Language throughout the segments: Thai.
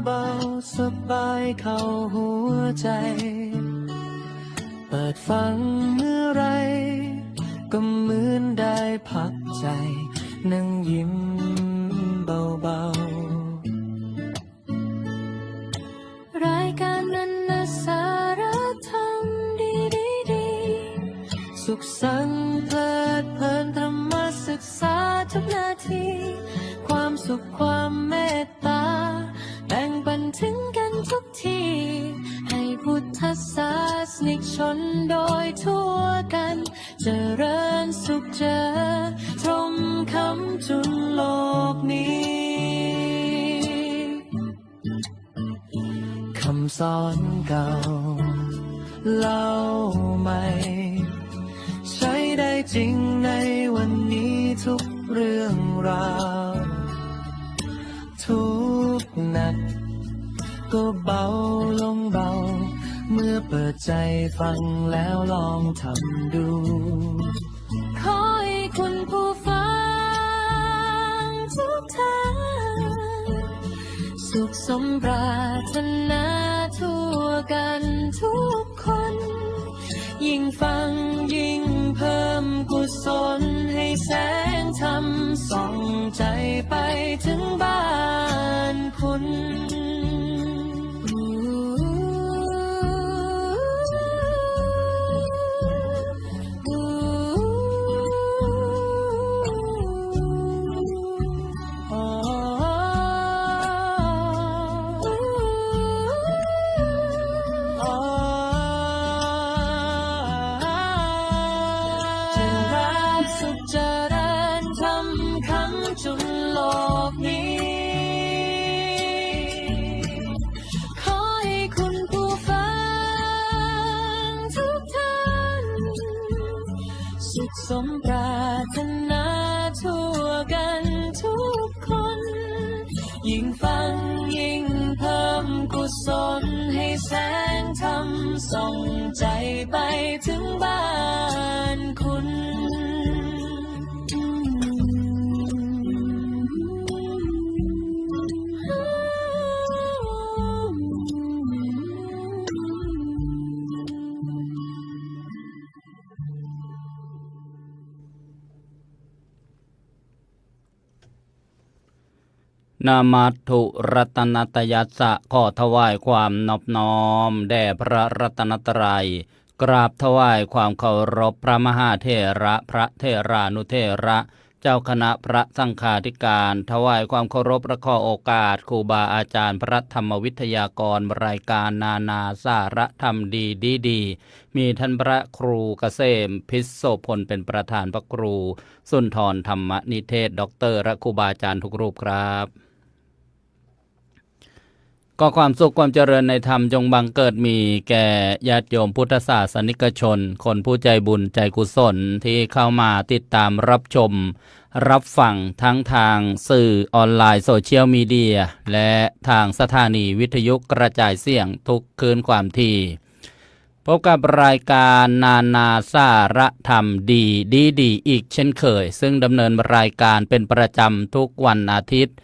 เบาสบายเข้าหัวใจเปิดฟังเมื่อไรก็เหมือนได้พักใจนั่งยิ้มเบาๆรายการนั้นนะสาระธรรมดีสุขสันต์เพลิดเพลินธรรมศึกษาทุกนาทีความสุขความเมตตาแบ่งปันถึงกันทุกทีให้พุทธศาสนิกชนโดยทั่วกันเจริญสุขเจอตรงคำจุนโลกนี้คำสอนเก่าเล่าใหม่ใช้ได้จริงในวันนี้ทุกเรื่องราวทุกหนักก็เบาลงเบาเมื่อเปิดใจฟังแล้วลองทำดูขอให้คุณผู้ฟังทุกท่านสุขสมปรารถนาทั่วกันทุกคนยิ่งฟังยิ่งเพิ่มกุศลให้แสงธรรมส่องใจไปถึงบ้านคุณจุนโลกนี้ขอให้คุณผู้ฟังทุกท่านสุขสมปรารถนาทั่วกันทุกคนยิ่งฟังยิ่งเพิ่มกุศลให้แสงธรรมส่องใจไปถึงบ้านคุณนามัตถุรัตนตยัสสะขอถวายความนอบน้อมแด่พระรัตนตรัยกราบถวายความเคารพพระมหาเถระพระเถรานุเถระเจ้าคณะพระสังฆาธิการถวายความเคารพและขอโอกาสครูบาอาจารย์พระธรรมวิทยากรรายการนานาสาระธรรมดีมีท่านพระครูเกษมพิษโสพลเป็นประธานพระครูสุนทรธรรมนิเทศด็อกเตอร์และครูบาอาจารย์ทุกรูปครับก็ความสุขความเจริญในธรรมจงบังเกิดมีแก่ญาติโยมพุทธศาสนิกชนคนผู้ใจบุญใจกุศลที่เข้ามาติดตามรับชมรับฟังทั้งทางสื่อออนไลน์โซเชียลมีเดียและทางสถานีวิทยุกระจายเสียงทุกคืนความถี่พบกับรายการนานาสาระธรรมดีอีกเช่นเคยซึ่งดำเนินรายการเป็นประจำทุกวันอาทิตย์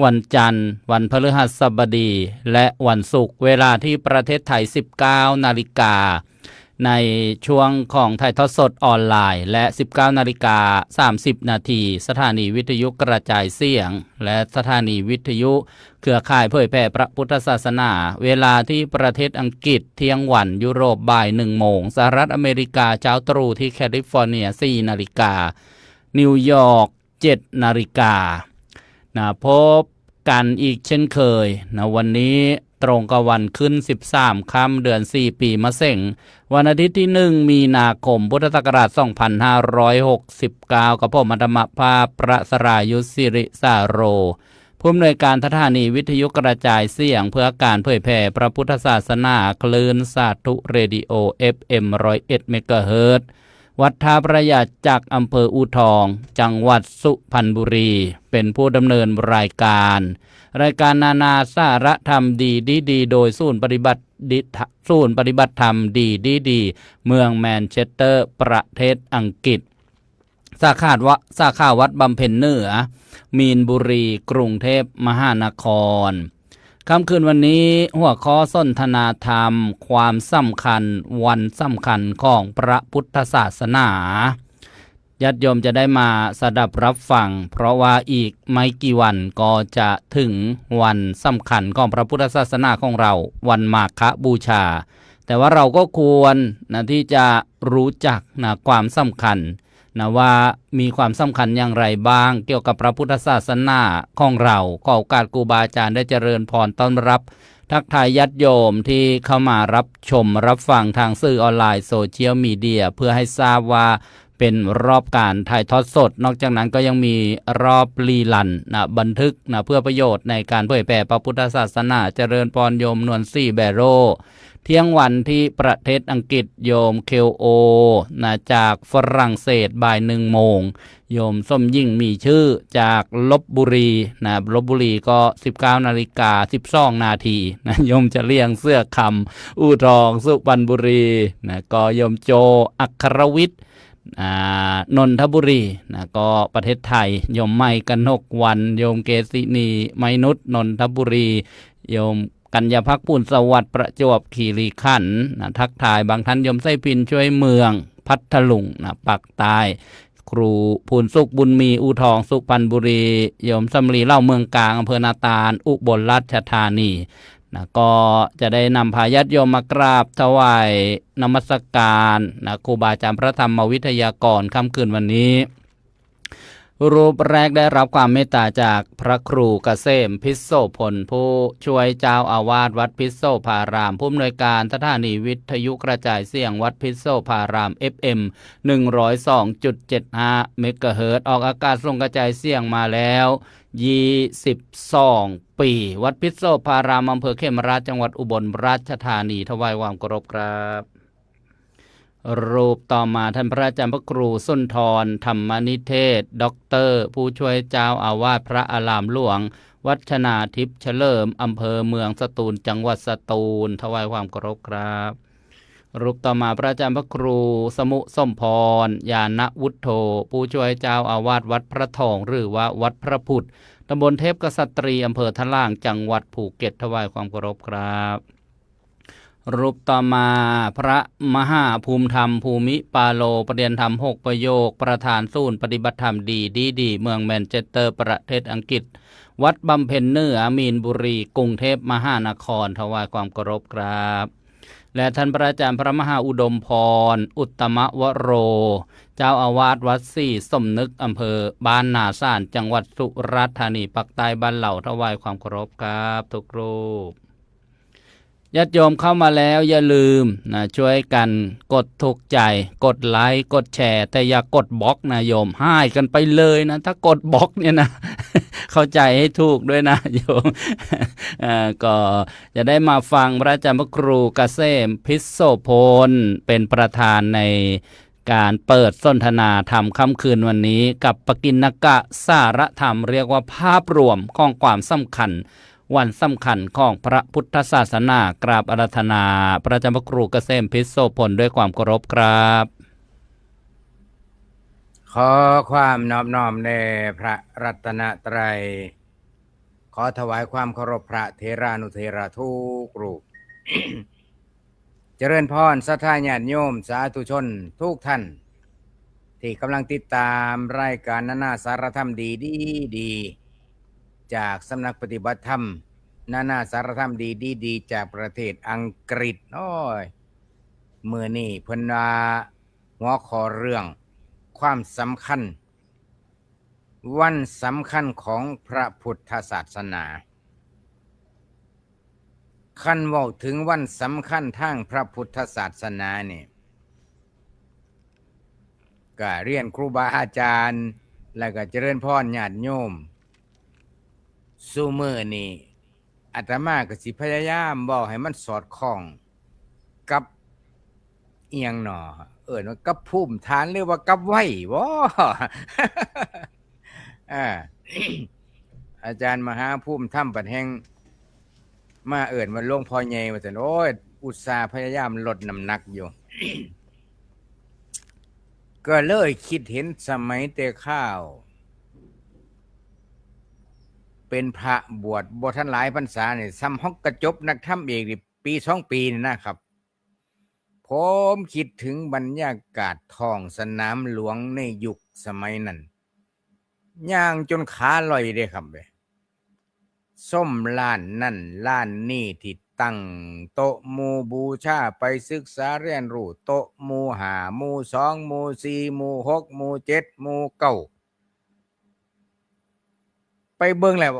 วันจันทร์วันพฤหัสบดีและวันศุกร์เวลาที่ประเทศไทย 19 นาฬิกาในช่วงของถ่ายทอดสดออนไลน์และ 19 นาฬิกา 30 นาทีสถานีวิทยุกระจายเสียงและสถานีวิทยุเครือข่ายเผยแพร่พระพุทธศาสนาเวลาที่ประเทศอังกฤษเที่ยงวันยุโรปบ่าย 1 โมงสหรัฐอเมริกาเช้าตรู่ที่แคลิฟอร์เนีย 4 นาฬิกานิวยอร์ก 7 นาฬิกาพบกันอีกเช่นเคยวันนี้ตรงกับวันขึ้น13ค่ำเดือน4ปีมะเส็งวันอาทิตย์ที่1มีนาคมพุทธศักราช2569กับผมธรรมภาพประสรายุทธศิริสาโรผู้อำนวยการสถานีวิทยุกระจายเสียงเพื่อการเผยแพร่พระพุทธศาสนาคลื่นสาธุเรดิโอ FM 101 เมกะเฮิรตซ์วัดท่าประหยัดจากอำเภออู่ทองจังหวัดสุพรรณบุรีเป็นผู้ดำเนินรายการนานาสาระธรรมดีโดยศูนย์ปฏิบัติธรรมดีเมืองแมนเชสเตอร์ประเทศอังกฤษสาขาวัดบำเพ็ญเหนือมีนบุรีกรุงเทพมหานคร ค่ำคืนวันนี้หัวข้อสนทนาธรรมความสำคัญวันสำคัญของพระพุทธศาสนาญาติโยมจะได้มาสดับรับฟังเพราะว่าอีกไม่กี่วันก็จะถึงวันสำคัญของพระพุทธศาสนาของเราวันมาฆบูชาแต่ว่าเราก็ควรที่จะรู้จักความสำคัญว่ามีความสำคัญอย่างไรบ้างเกี่ยวกับพระพุทธศาสนาของเราขอโอกาสครูบาอาจารย์ได้เจริญพรต้อนรับทักทายญาติโยมที่เข้ามารับชมรับฟังทางสื่อออนไลน์โซเชียลมีเดียเพื่อให้ทราบว่าเป็นรอบการถ่ายทอดสดนอกจากนั้นก็ยังมีรอบรีลันบันทึกเพื่อประโยชน์ในการเผยแผ่พระพุทธศาสนาเจริญพรโยมนวลซี่แบโรเที่ยงวันที่ประเทศอังกฤษโยมเคลโอจากฝรั่งเศสบ่าย1 โมงโยมส้มยิ่งมีชื่อจากลพบุรีลพบุรีก็ 19:12 นาทีโยมจะเรียงเสื้อคำอู่ทองสุพรรณบุรีก็โยมโจอัครวิทย์นนทบุรีก็ประเทศไทยโยมไมกนกวันโยมเกษินีไมนุษนนทบุรีโยมกัญญาภักดิ์ปุ่นสวัสดิ์ประจวบคีรีขันธ์ทักทายบางท่านโยมไส้พินช่วยเมืองพัทลุงปักใต้ครูพูนสุขบุญมีอูทองสุพรรณบุรีโยมสำลีเล่าเมืองกลางอำเภอนาตาลอุบลราชธานีก็จะได้นำพาญาติโยมมากราบถวายนมัสการครูบาอาจารย์พระธรรมวิทยากรค่ำคืนวันนี้รูปแรกได้รับความเมตตาจากพระครูเกษมพิโสพลผู้ช่วยเจ้าอาวาสวัดพิโสภารามผู้อำนวยการสถานีวิทยุกระจายเสียงวัดพิโสภาราม FM 102.75 เมกะเฮิรตซ์ออกอากาศส่งกระจายเสียงมาแล้ว22 ปีวัดพิโสภารามอำเภอเขมราชจังหวัดอุบลราชธานีถวายความเคารพครับรูปต่อมาท่านพระอาจารย์พระครูสุนทรธรรมนิเทศด็อกเตอร์ผู้ช่วยเจ้าอาวาสพระอารามหลวงวัดชนาทิพย์เฉลิมอำเภอเมืองสตูลจังหวัดสตูลถวายความเคารพครับรูปต่อมาพระอาจารย์พระครูสมุสมพรญาณวุฒโธผู้ช่วยเจ้าอาวาสวัดพระทองหรือว่าวัดพระพุทธตำบลเทพกษัตรีอำเภอทะล่างจังหวัดภูเก็ตถวายความเคารพครับรูปต่อมาพระมหาภูมิธรรมภูมิปาโลประเรียนธรรม6 ประโยคประธานศูนย์ปฏิบัติธรรมดีเมืองแมนเชสเตอร์ประเทศอังกฤษวัดบำเพ็ญเหนือมีนบุรีกรุงเทพมหานครถวายความเคารพครับและท่านพระอาจารย์พระมหาอุดมพรอุตตมวโรเจ้าอาวาสวัดสี่สมนึกอำเภอบ้านนาซ่านจังหวัดสุราษฎร์ธานีปักใต้บ้านเหล่าถวายความเคารพครับทุกรูปญาติโยมเข้ามาแล้วอย่าลืมช่วยกันกดถูกใจกดไลค์กดแชร์แต่อย่ากดบล็อกนะโยมให้กันไปเลยนะถ้ากดบล็อกเนี่ยนะ เข้าใจให้ถูกด้วยนะโยม ก็จะได้มาฟังพระอาจารย์พระครูเกษมพิโสพลเป็นประธานในการเปิดสนทนาธรรมค่ำคืนวันนี้กับปกิณกะสารธรรมเรียกว่าภาพรวมของความสำคัญวันสำคัญของพระพุทธศาสนากราบอาราธนาพระอาจารย์พระครูเกษมพิโสพลด้วยความเคารพครับขอความนอบน้อมแด่พระรัตนตรัยขอถวายความเคารพพระเถรานุเถระทุกรูป เจริญพรศรัทธาญาติโยมสาธุชนทุกท่านที่กำลังติดตามรายการนานาสารธรรมดีจากสำนักปฏิบัติธรรมนานาสารธรรมดีจากประเทศอังกฤษโอ้ยมื้อนี้เพิ่นว่าหัวข้อเรื่องความสำคัญวันสำคัญของพระพุทธศาสนาคันเว้าถึงวันสำคัญทางพระพุทธศาสนานี่ก็เรียนครูบาอาจารย์แล้วก็เจริญพรญาติโยมซุมื้อนี้อาตมาก็สิพยายามบอกให้มันสอดคล้องกับเอียงหนอว่ากับภูมิฐานหรือว่ากับไหวบ่ อาจารย์มหาภูมิธรรมปัดแห่งมามาหลวงพ่อใหญ่ว่าซั่นโอ้ยอุตส่าห์พยายามลดน้ำหนักอยู่ ก็เลยคิดเห็นสมัยแต่ข้าว เป็นพระบวชบ่ทันหลายพรรษาเนี่ยซ้ำฮอกกระจบนักธรรมเอกนี่ปี2 ปีนี่นะครับผมคิดถึงบรรยากาศท้องสนามหลวงในยุคสมัยนั้นย่างจนขาลอยเด้ครับเว้ยส้มล้านนั่นล้านนี่ที่ตั้งโต๊ะหมู่บูชาไปศึกษาเรียนรู้โต๊ะหมู่5หมู่2หมู่4หมู่6หมู่7หมู่9ไปเบิ่งแล้ว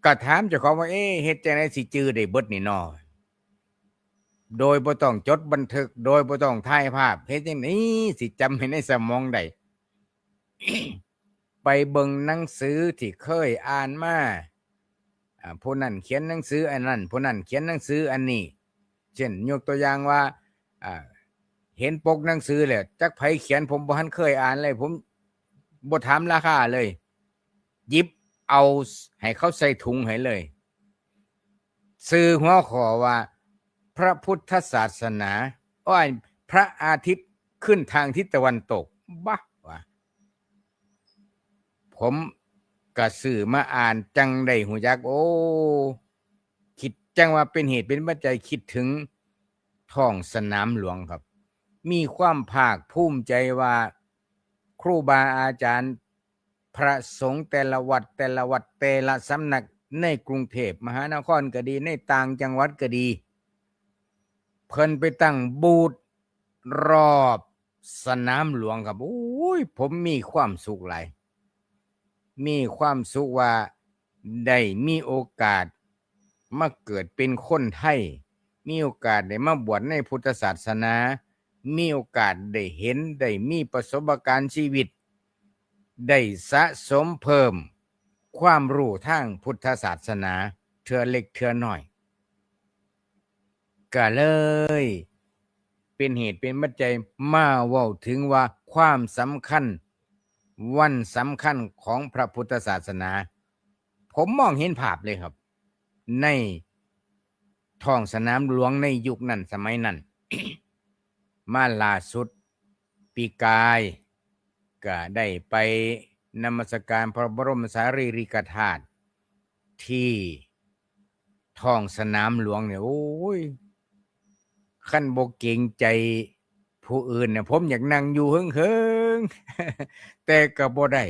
ก็ถามเจ้าของว่าเฮ็ดจังได๋สิจื้อได้เบิดนี่น้อโดยบ่ต้องจดบันทึกโดยบ่ต้องถ่ายภาพเฮ็ดจังได๋สิจำให้ในสมองได้ ไปเบิ่งหนังสือที่เคยอ่านมาผู้นั้นเขียนหนังสืออันนั้นผู้นั้นเขียนหนังสืออันนี้เช่นยกตัวอย่างว่าเห็นปกหนังสือแล้วจักไผเขียนผมบ่ทันเคยอ่านเลยผมบ่ถามราคาเลยหยิบเอาให้เขาใส่ถุงให้เลยชื่อหัวข้อว่าพระพุทธศาสนาพระอาทิตย์ขึ้นทางทิศตะวันตกบ้าว่ะผมก็ซื้อมาอ่านจังได้หูจักโอ้คิดจังว่าเป็นเหตุเป็นปัจจัยคิดถึงท้องสนามหลวงครับมีความภาคภูมิใจว่าครูบาอาจารย์พระสงฆ์แต่ละวัดแต่ละสำนักในกรุงเทพมหานครก็ดีในต่างจังหวัดก็ดีเพิ่นไปตั้งบูธรอบสนามหลวงครับโอ้ยผมมีความสุขหลายมีความสุขว่าได้มีโอกาสมาเกิดเป็นคนไทยมีโอกาสได้มาบวชในพุทธศาสนามีโอกาสได้เห็นได้มีประสบการณ์ชีวิตได้สะสมเพิ่มความรู้ทางพุทธศาสนาเทื่อเล็กเทื่อน้อยก็เลยเป็นเหตุเป็นปัจจัยมาเว้าถึงว่าความสำคัญวันสำคัญของพระพุทธศาสนาผมมองเห็นภาพเลยครับในท้องสนามหลวงในยุคนั้นสมัยนั้น มาล่าสุดปีกายก็ได้ไปนมัสการพระบรมสารีริกธาตุที่ท้องสนามหลวงเนี่ยโอ้ยคันบ่เกรงใจผู้อื่นเนี่ยผมอยากนั่งอยู่เฮิงๆ แต่ก็บ่ได้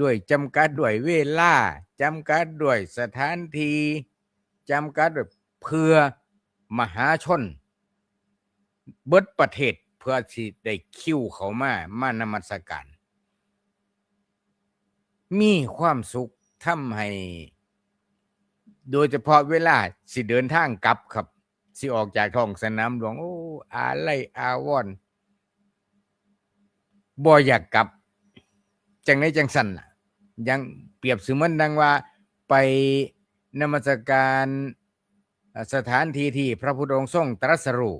ด้วยจำกัดด้วยเวลาจำกัดด้วยสถานที่จำกัดด้วยเพื่อมหาชนเบิดประเทศเพื่อสิได้คิวเขามานมัสการมีความสุขทำให้โดยเฉพาะเวลาสิเดินทางกลับครับสิออกจากท้องสนามหลวงโอ้อาลัยอาวรณ์บ่อยากกลับจังได๋จังซั่นน่ะยังเปรียบเสมือนดังว่าไปนมัสการสถานที่ที่พระพุทธองค์ทรงตรัสรู้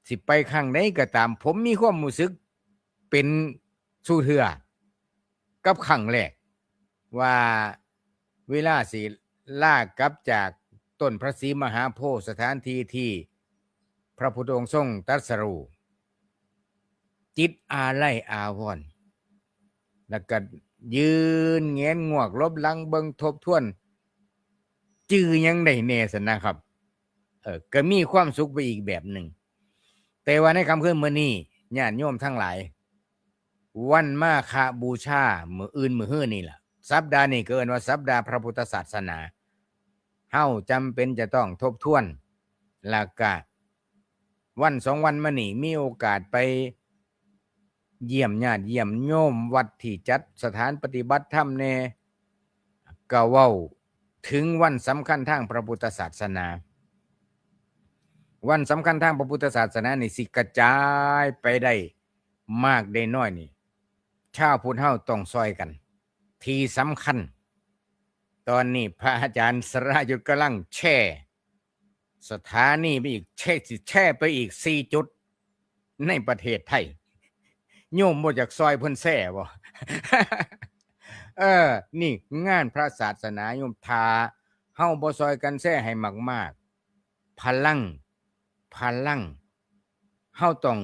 สิไปครั้งใดก็ตามผมมีความรู้สึกเป็นสู่เทื่อกับครั้งแรกว่าเวลาสิลากลับจากต้นพระศรีมหาโพธิ์สถานที่ที่พระพุทธองค์ทรงตรัสรู้จิตอาลัยอาวรณ์แล้วก็ยืนแงนงวกลบหลังเบิ่งทบทวนจื้อยังได้แน่ซั่นนะครับก็มีความสุขไปอีกแบบหนึ่งแต่ว่าในค่ำคืนมื้อนี้ญาติโยมทั้งหลายวันมาฆบูชามื้ออื่นมื้อฮื้อนี่ล่ะสัปดาห์นี้เกินว่าสัปดาห์พระพุทธศาสนาเฮาจำเป็นจะต้องทบทวนแล้วก็วัน2 วันมานี้มีโอกาสไปเยี่ยมญาติเยี่ยมโยมวัดที่จัดสถานปฏิบัติธรรมแน่ก็เว้าถึงวันสำคัญทางพระพุทธศาสนาวันสำคัญทางพระพุทธศาสนานี่สิกระจายไปได้มากได้น้อยนี่ชาวพุทธเฮาต้องซอยกันที่สำคัญตอนนี้พระอาจารย์สรายุทธกำลังแช่สถานีไปอีกแช่ไปอีก4 จุดในประเทศไทยโยมบ่จากซอยเพิ่นแซ่บ่ นี่งานพระศาสนาโยมทาเฮาบ่ซอยกันแซ่ให้มากๆพลังเฮาต้อง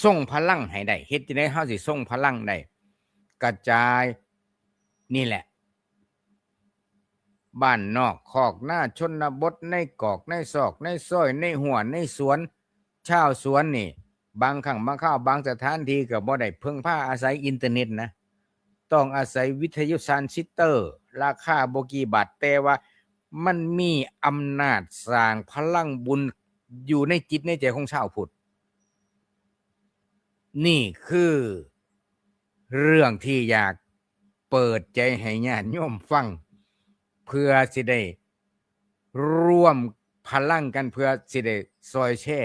ส่งพลังให้ได้เฮ็ดจังได๋เฮาสิส่งพลังได้กระจายนี่แหละ บ้านนอกคอกหน้าชนบทในกอกในซอกในซอยในหัวในสวนชาวสวนนี่บางครั้งบางคราวบางสถานที่ก็บ่ได้พึ่งพาอาศัยอินเทอร์เน็ตนะต้องอาศัยวิทยุทรานซิสเตอร์ราคาบ่กี่บาทแต่ว่ามันมีอำนาจสร้างพลังบุญอยู่ในจิตในใจของชาวพุทธนี่คือเรื่องที่อยากเปิดใจให้ญาติโยมฟังเพื่อสิได้ร่วมพลังกันเพื่อสิได้ซอยแช่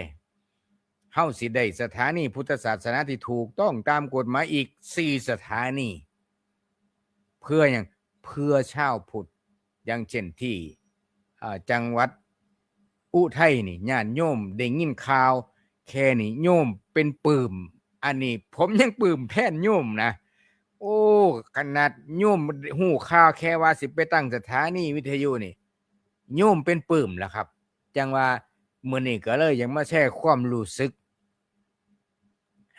เฮาสิได้สถานีพุทธศาสนาที่ถูกต้องตามกฎหมายอีก4สถานีเพื่ออย่างเพื่อชาวพุทธอย่างเช่นที่จังหวัดอุทัยนี่ญาติโยมได้ยินข่าวแค่นี้โยมเป็นปลื้มอันนี้ผมยังปลื้มแทนโยมนะโอ้ขนาดโยมหูข่าวแค่ว่าสิไปตั้งสถานีวิทยุนี่โยมเป็นปลื้มแล้วครับจังว่ามื้อนี้ก็เลยยังมาแชร์ความรู้สึก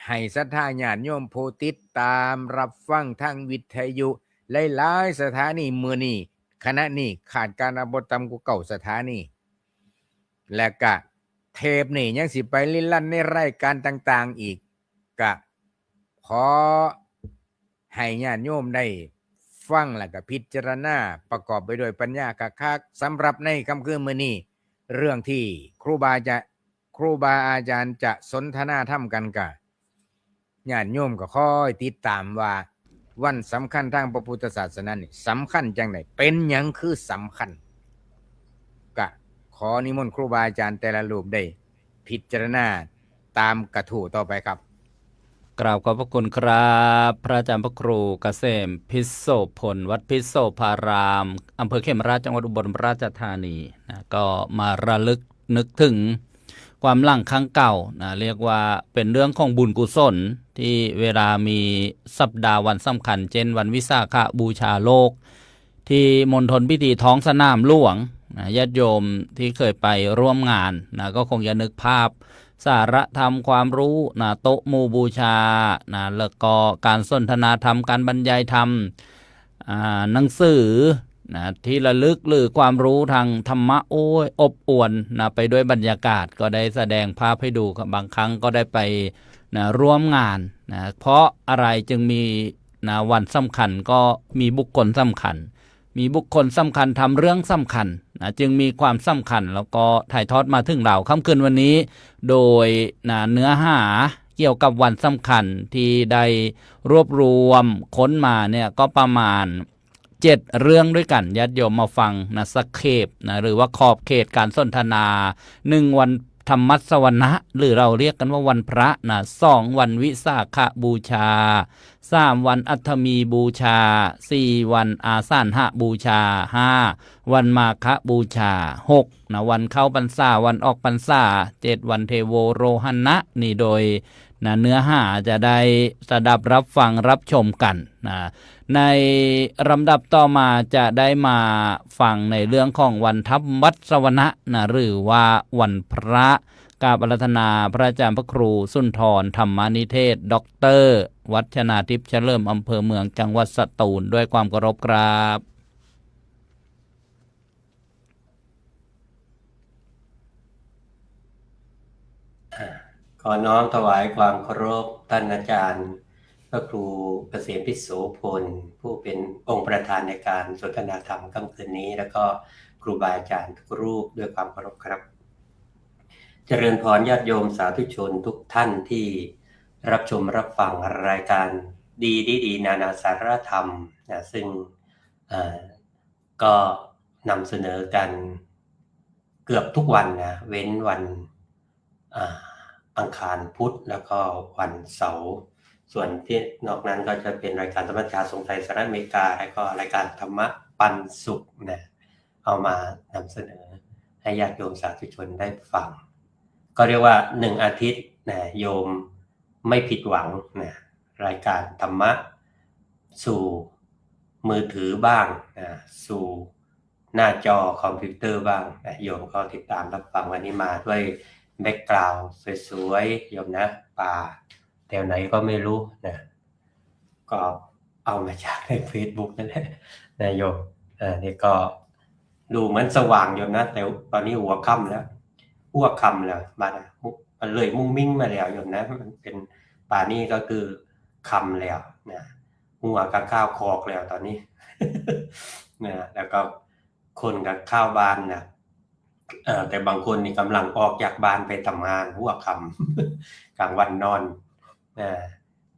ให้ศรัทธาญาติโยมผู้ติดตามรับฟังทางวิทยุหลายๆสถานีมื้อนี้คณะนี้ขาดการบ่ต่ำกว่า9สถานีและก็เทปนี่ยังสิไปลิ้นลั่นในรายการต่างๆอีกก็ขอให้ญาติโยมได้ฟังแล้วก็พิจารณาประกอบไปด้วยปัญญาคักๆสำหรับในค่ำคืนมื้อนี้เรื่องที่ครูบาอาจารย์จะสนทนาธรรมกันกะญาติโยมก็คอยติดตามว่าวันสำคัญทางพระพุทธศาสนานี่สำคัญจังได๋เป็นหยังคือสำคัญก็ขอนิมนต์ครูบาอาจารย์แต่ละรูปได้พิจารณาตามกระถูต่อไปครับกราบขอบพระคุณครับพระอาจารย์พระครูเกษมพิโสพลวัดพิโสภารามอำเภอเขมราชจังหวัดอุบลราชธานีนะก็มาระลึกนึกถึงความหลังครั้งเก่านะเรียกว่าเป็นเรื่องของบุญกุศลที่เวลามีสัปดาห์วันสำคัญเช่นวันวิสาขบูชาโลกที่มณฑลพิธีท้องสนามหลวงนะญาติโยมที่เคยไปร่วมงานนะก็คงจะนึกภาพสาระธรรมความรู้นะโต๊ะหมู่บูชานะแล้วก็การสนทนาธรรมการบรรยายธรรมหนังสือนะที่ระลึกหรือความรู้ทางธรรมะโอ้ยอบอวลนะไปด้วยบรรยากาศก็ได้แสดงภาพให้ดูบางครั้งก็ได้ไปนะร่วมงานนะเพราะอะไรจึงมีนะวันสำคัญก็มีบุคคลสำคัญมีบุคคลสำคัญทำเรื่องสำคัญนะจึงมีความสำคัญแล้วก็ถ่ายทอดมาถึงเราค่ำคืนวันนี้โดยนะเนื้อหาเกี่ยวกับวันสำคัญที่ได้รวบรวมค้นมาเนี่ยก็ประมาณ7เรื่องด้วยกันญาติโยมมาฟังนะสักเขปนะหรือว่าขอบเขตการสนทนา1วันธรรมัสวนะหรือเราเรียกกันว่าวันพระนะ2วันวิสาขบูชา3วันอัฐมีบูชา4วันอาสาฬหบูชา5วันมาฆบูชา6นะวันเข้าพรรษาวันออกพรรษา7วันเทโวโรหันะนี่โดยนะเนื้อหาจะได้สดับรับฟังรับชมกันนะในลำดับต่อมาจะได้มาฟังในเรื่องของวันธรรมัสวนะนะหรือว่าวันพระกราบอาราธนาพระอาจารย์พระครูสุนทรธรรมนิเทศด็อกเตอร์วัฒนาทิพย์เฉลิมอำเภอเมืองจังหวัดสตูลด้วยความเคารพครับขอน้อมถวายความเคารพท่านอาจารย์พระครูเกษมพิโสพลผู้เป็นองค์ประธานในการสนทนาธรรมค่ำคืนนี้แล้วก็ครูบาอาจารย์ทุกรูปด้วยความเคารพครับเจริญพรญาติโยมสาธุชนทุกท่านที่รับชมรับฟังรายการดีนานาสาระธรรมนะซึ่งก็นำเสนอกันเกือบทุกวันนะเว้นวันอังคารพุธแล้วก็วันเสาร์ส่วนที่นอกนั้นก็จะเป็นรายการธรรมชาติสงสัยสหรัฐอเมริกาแล้วก็รายการธรรมะปันสุขนะเอามานำเสนอให้ญาติโยมสาธุชนได้ฟังก็เรียกว่า1อาทิตย์นะโยมไม่ผิดหวังนะรายการธรรมะสู่มือถือบ้างนะสู่หน้าจอคอมพิวเตอร์บ้างนะโยมก็ติดตามรับฟังวันนี้มาด้วยแบ็กกราวด์สวยๆโยมนะป่าแถวไหนก็ไม่รู้นะก็เอามาจากใน Facebook นั่นแหละนะโยมนี่ก็ ดูเหมือนสว่างอยู่นะแต่ตอนนี้หัวค่ำแล้วมันเลยมุ่งมิ่งมาแล้วอยู่นะมันเป็นป่านี้ก็คือค่ำแล้วนะหัวกับข้าวคอกแล้วตอนนี้ นะแล้วก็คนกับข้าวบ้านนะแต่บางคนนี่กำลังออกจากบ้านไปทำงานหัวค่ำ กลางวันนอนนะ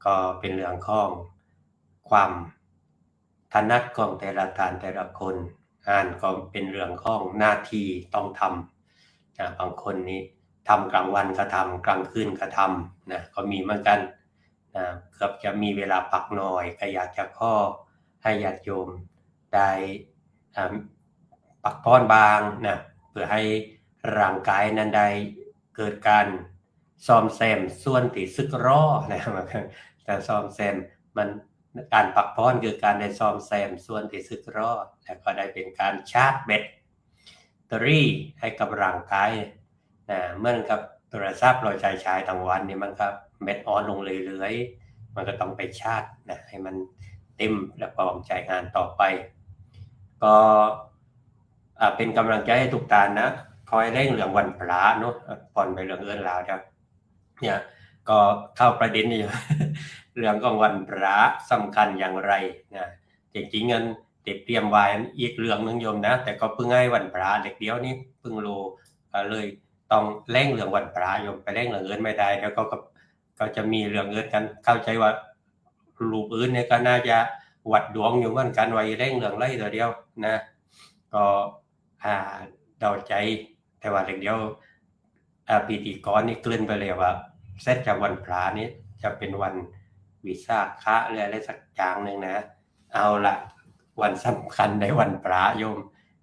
ก็เป็นเรื่องของความถนัดของแต่ละท่านแต่ละคนงานก็เป็นเรื่องของหน้าที่ต้องทำนะบางคนนี้ทำกลางวันก็ทำกลางคืนก็ทำนะก็มีเหมือนกันนะเกือบจะมีเวลาพักหน่อยก็อยากจะขอให้ญาติโยมได้พักผ่อนบางนะเพื่อให้ร่างกายนั้นได้เกิดการซ่อมแซมส่วนที่สึกหรอนะการซ่อมแซมมันการพักผ่อนคือการได้ซ่อมแซมส่วนที่สึกหรอแล้วก็ได้เป็นการชาร์จแบตเตอรี่ให้กับร่างกายนะเหมือนกับโทรศัพท์เราใช้ทั้งวันนี่มันก็แบตอ่อนลงเรื่อยๆมันก็ต้องไปชาร์จนะให้มันเต็มแล้วพร้อมใช้งานต่อไปก็เป็นกำลังใจให้ทุกท่านนะคอยเร่งเรื่องวันพระเนาะผ่อนไปเรื่องอื่นแล้วเนี่ยก็เข้าประเด็นอยู่ เรื่องของวันพระสำคัญอย่างไรนะจริงๆงั้นเตรียมไว้อีกเรื่องนึงโยมนะแต่ก็เพิ่งให้วันพระเด็กเดียวนี้เพิ่งรู้เลยต้องเร่งเรื่องวันพระโยมไปเร่งเรื่องอื่นไม่ได้แล้วก็จะมีเรื่องอื่นกันเข้าใจว่ารูปอื่นเนี่ยก็น่าจะวัดดวงอยู่เหมือนกันไว้เร่งเรื่องไรตัวเดียวนะก็เดาใจแต่ว่าเด็กเดียวพิธีกรนี่กลืนไปเลยว่าเซตจากวันพระนี้จะเป็นวันวิสาขะหรืออะไรสักอย่างหนึ่งนะเอาละวันสำคัญในวันพระโยม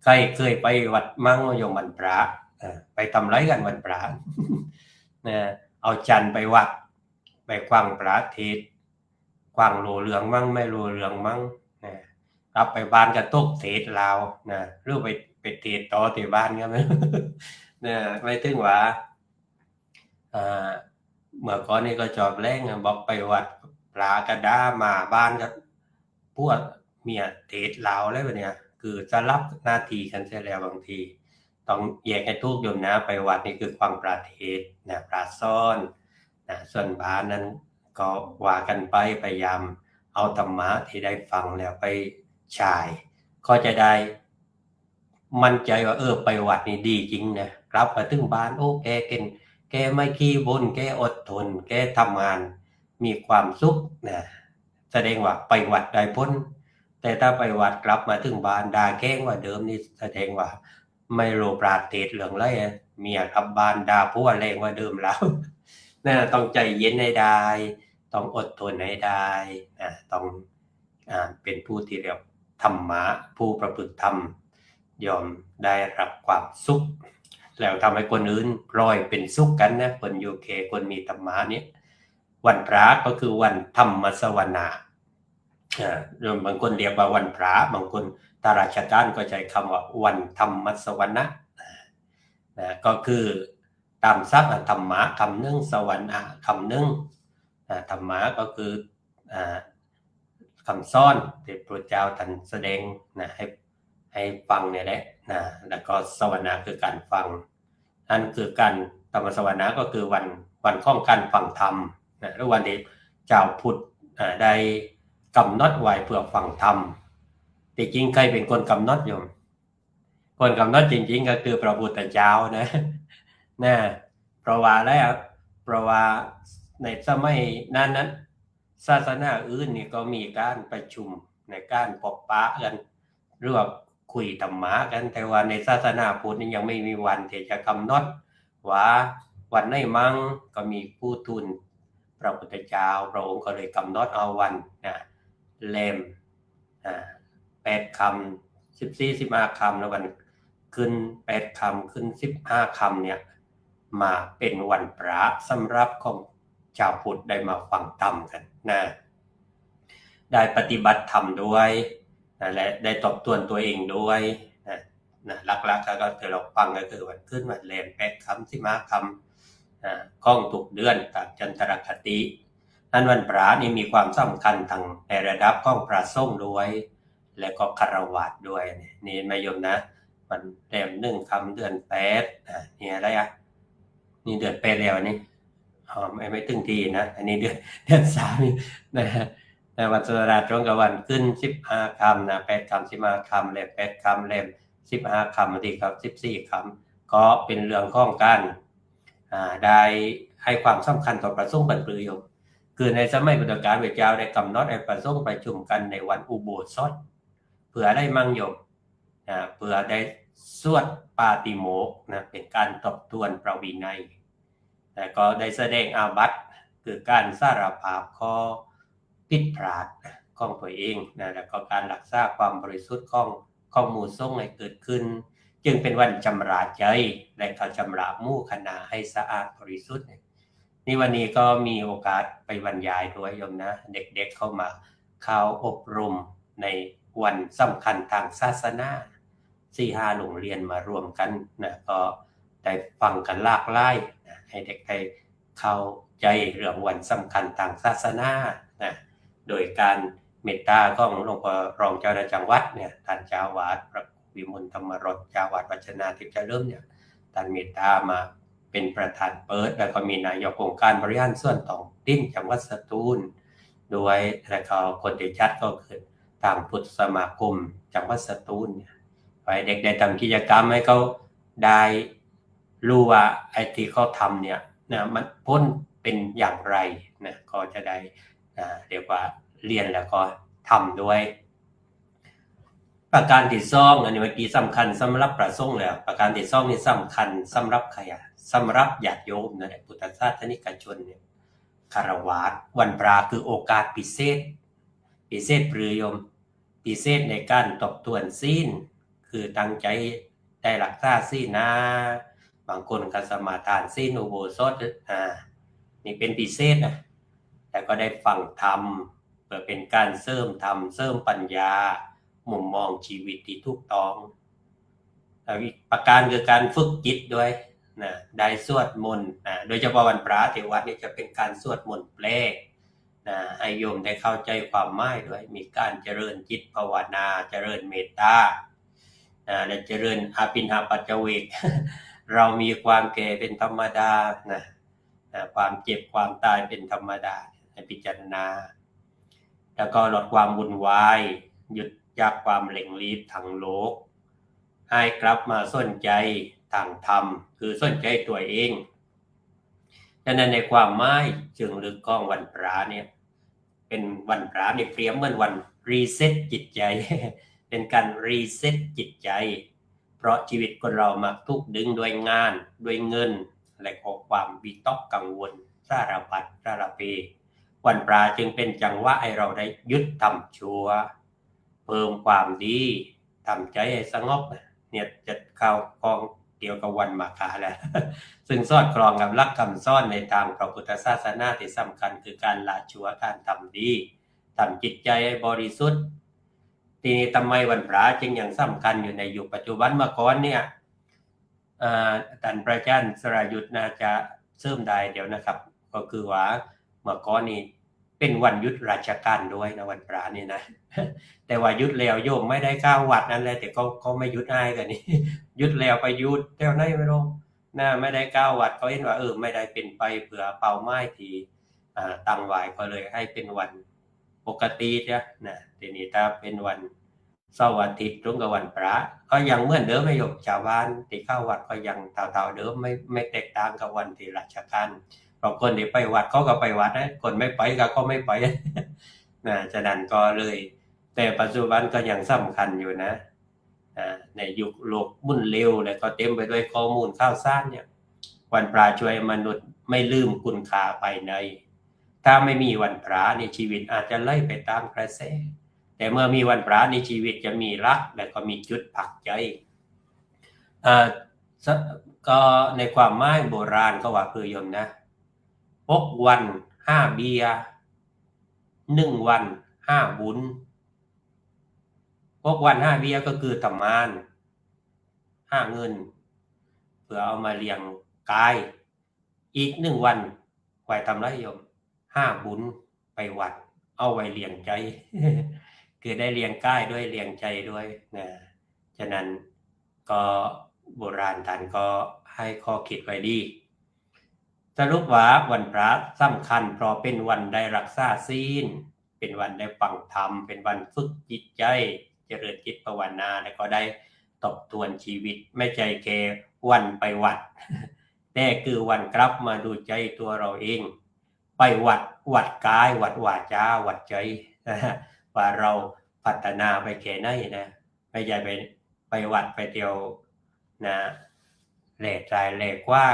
ใครเคยไปวัดมั่งโยมวันพระไปทำไรกันวันพระ นะเอาจันไปวัดไปกวางพระเทศกวางโลเรืองมั่งไม่โลเรืองมั่งนะกลับไปบ้านก็ตกเทศลาวนะหรือไปเทศต่อที่บ้านก็ไม่ นะไม่ถึงว่าเมื่อก่อนนี่ก็จอบแรงบอกไปวัดปลากระด้ามาบ้านก็พวกเมียเทศลาวอะไรแบบเนี้ยคือจะรับหน้าที่กันเสียแล้วบางทีต้องแยกให้ทุกโยมนะไปวัดนี่คือความปราเทศนะปราซ่อนนะส่วนบ้านนั้นก็ว่ากันไปพยายามเอาธรรมะที่ได้ฟังแล้วไปฉายก็จะได้มั่นใจว่าไปวัดนี่ดีจริงนะกลับมาถึงบ้านโอ้แกไม่ขี้บ่นแกอดทนแกทำงานมีความสุขนะแสดงว่าไปวัดได้พ้นแต่ถ้าไปวัดกลับมาถึงบ้านด่าแกล้งว่าเดิมนี่แสดงว่าไม่โลปราเทศเรื่องไรเมียกลับบ้านด่าผัวแรงกว่าเดิมแล้วนะต้องใจเย็นให้ได้ต้องอดทนให้ได้นะต้องเป็นผู้ที่เรียกธรรมะผู้ประพฤติธรรมยอมได้รับความสุขแล้วทำให้คนอื่นพลอยเป็นสุขกันนะคนอยู่เคคนมีธรรมะนี้วันพระก็คือวันธรรมสวนาบางคนเรียกว่าวันพระบางคนตาราชการก็ใช้คำว่าวันธรรมสวนะก็คือตามศัพท์ธรรมะคำหนึ่งสวรรค์คำหนึ่งธรรมะก็คือคำซ่อนที่พระเจ้าท่านแสดงนะให้ฟังเนี่ยแหละนะแล้วก็สวนาคือการฟังนั่นคือการธรรมสวนาก็คือวันของการฟังธรรมนะหรือวันที่เจ้าพุทธได้กำหนดไว้เพื่อฟังธรรมแต่จริงใครเป็นคนกำหนดโยมคนกำหนดจริงๆก็คือพระพุทธเจ้านะเพราะว่าในสมัยนั้นศาสนาอื่นนี่ก็มีการประชุมในการพบปะกันหรือว่าคุยธรรมะกันแต่ว่าในศาสนาพุทธนี่ยังไม่มีวันที่จะกำหนดว่าวันไหนมั่งก็มีผู้ทูลพระพุทธเจ้าพระองค์ก็เลยกำหนดเอาวันเล่ม8 คำ14-15 คำแล้ววันขึ้น8 คำขึ้น15 คำเนี่ยมาเป็นวันพระสำหรับของชาวพุทธได้มาฟังธรรมกันนะได้ปฏิบัติธรรมด้วยและได้ทบทวนตัวเองด้วยนะหลักๆก็คือเราฟังก็คือวันขึ้นวันแรม8 คำ15 คำข้องทุกเดือนตามจันทรคตินั้นวันพระนี่มีความสำคัญทางในระดับของพระสงฆ์ด้วยและก็ฆราวาสด้วยนี่ไม่ยมนะ วันแรมหนึ่งคำเดือนแปดเนี่ยอะไรนี่เดือนแปดแล้วนี่ไม่ถึงทีนะอันนี้เดือนสามนี่นะแต่วันสุราตรงกับวันขึ้น15 ค่ำนะ8 ค่ำ15 ค่ำแรม8 ค่ำแรม15 ค่ำบางทีครับ14 ค่ำก็เป็นเรื่องของการได้ให้ความสำคัญต่อประสงค์บรรพโยมคือในสมัยพุทธกาลพระเจ้าได้กำหนดให้ประสงค์ประชุมกันในวันอุโบสถเพื่อได้มั่งโยมเพื่อได้สวดปาติโมกข์นะเป็นการทบทวนพระวินัยแต่ก็ได้แสดงอาบัติคือการสารภาพข้อผิดพลาดของตัวเองนะแล้วก็การรักษาความบริสุทธิ์ของหมู่สงฆ์ให้เกิดขึ้นจึงเป็นวันชำระใจและการชำระหมู่คณะให้สะอาดบริสุทธิ์นี่วันนี้ก็มีโอกาสไปบรรยายด้วยโยมนะเด็กๆเข้ามาเข้าอบรมในวันสำคัญทางศาสนา 4-5 โรงเรียนมารวมกันนะก็ได้ฟังกันหลากหลายนะให้เด็กได้เข้าใจเรื่องวันสำคัญทางศาสนานะโดยการเมตตาของหลวงพ่อรองเจ้าคณะจังหวัดเนี่ยท่านเจ้าวาดพระวิมลธรรมรสเจ้าวาดวัชนาทิพย์เจริญเนี่ยท่านเมตตามาเป็นประธานเปิดแล้วก็มีนายกองค์การบริหารส่วนท้องถิ่นจังหวัดสตูลด้วยแล้วก็คนที่จัดก็คือทางพุทธสมาคมจังหวัดสตูลเนี่ยไปเด็กได้ทำกิจกรรมให้เขาได้รู้ว่าไอ้ที่เขาทำเนี่ยนะมันพ้นเป็นอย่างไรนะก็จะได้เรียกว่าเรียนแล้วก็ทำด้วยประการที่สองอันนี้เมื่อกี้สำคัญสำหรับประสงค์แล้วประการที่สองนี่สำคัญสำหรับใครสำหรับญาติโยมนะพุทธศาสนิกชนเนี่ยคารวะวันพระคือโอกาสพิเศษปรือโยมพิเศษในการทบทวนศีลคือตั้งใจได้รักษาศีลนะบางคนก็สมาทานศีลอุโบสถนี่เป็นพิเศษนะแต่ก็ได้ฟังธรรมเพื่อเป็นการเสริมธรรมเสริมปัญญามุมมองชีวิตที่ถูกต้องอีกประการคือการฝึกจิตด้วยนะได้สวดมนต์โดยเฉพาะวันพระที่วัดนี่จะเป็นการสวดมนต์แปลให้โยมได้เข้าใจความหมายด้วยมีการเจริญจิตภาวนาเจริญเมตตาและเจริญอาปินหาปัจจเวก เรามีความแก่เป็นธรรมดาความเจ็บความตายเป็นธรรมดาให้พิจารณาแล้วก็ลดความวุ่นวายหยุดจากความเร่งรีบทางโลกให้กลับมาสนใจทางธรรมคือสนใจตัวเองฉะนั้นในความหมายจึงลึกของวันพระเนี่ยเป็นวันพระเนี่ยเปรียบเหมือนวันรีเซ็ตจิตใจ เป็นการรีเซ็ตจิตใจเพราะชีวิตคนเรามักถูกดึงด้วยงานด้วยเงินและก็ความวิตกกังวลสารพัดสารเพวันพระจึงเป็นจังหวะให้เราได้ยึดทำชั่วเพิ่มความดีทำใจให้สงบเนี่ยจะเข้ากองเกี่ยวกับวันมาฆะแล้ว ซึ่งสอดคล้องกับหลักคำสอนในทางพระพุทธศาสนาที่สำคัญคือการละชั่วการทำดีทำจิตใจให้บริสุทธิ์ทีนี้ทำไมวันพระจึงยังสำคัญอยู่ในยุคปัจจุบันมาก่อนเนี่ยท่านพระอาจารย์สรายุทธน่าจะเสริมได้เดี๋ยวนะครับก็คือว่าเมื่อก่อนนี้เป็นวันหยุดราชการด้วยนะวันพระนี่นะ แต่ว่าหยุดแล้วโยมไม่ได้เข้าวัดนั่นเลยแต่ก็ไม่หยุดให้กันนี่ หยุดแล้วไปหยุดแถวไหนไม่รู้ไม่ได้เข้าวัดเขาเห็นว่าไม่ได้เป็นไปเผื่อเป้าหมายที่ตั้งไว้ก็เลยให้เป็นวันปกตินะทีนี้ถ้าเป็นวันเสาร์อาทิตย์ตรงกับวันพระก็ยังเหมือนเดิมไม่ยกชาวบ้านที่เข้าวัดก็ยังเท่าๆเดิมไม่แตกต่างกับวันที่ราชการบางคนที่ไปวัดเขาก็ไปวัดนะคนไม่ไปก็ไม่ไป นะฉะนั้นก็เลยแต่ปัจจุบันก็ยังสำคัญอยู่นะในยุคโลกมุ่นเร็วและก็เต็มไปด้วยข้อมูลข่าวสารเนี่ยวันพระช่วยมนุษย์ไม่ลืมคุณค่าภายในถ้าไม่มีวันพระในชีวิตอาจจะไหลไปตามกระแสแต่เมื่อมีวันพระในชีวิตจะมีรักและก็มีจุดพักใจก็ในความหมายโบราณก็ว่าคือโยมนะ6 วัน5 เบียร์1 วัน5 บุญ6 วัน5 เบียร์ก็คือทำงาน5 เงินเพื่อเอามาเลี้ยงกายอีก1 วันไว้ทำไรโยม5 บุญไปวัดเอาไว้เลี้ยงใจ คือได้เลี้ยงกายด้วยเลี้ยงใจด้วยนะฉะนั้น ก็โบราณท่านก็ให้ข้อคิดไว้ดีสรุปว่าวันพระสำคัญเพราะเป็นวันได้รักษาศีลเป็นวันได้ฟังธรรมเป็นวันฝึกจิตใจเจริญจิตภาวนาแล้วก็ได้ทบทวนชีวิตไม่ใช่แค่วันไปวัดแต่คือวันกลับมาดูใจตัวเราเองไปวัดกายวัดวาจาวัดใจว่าเราพัฒนาไปแค่ไหนนะไม่ใช่ไปวัดไปเที่ยวนะแหลกใจแหลกว่า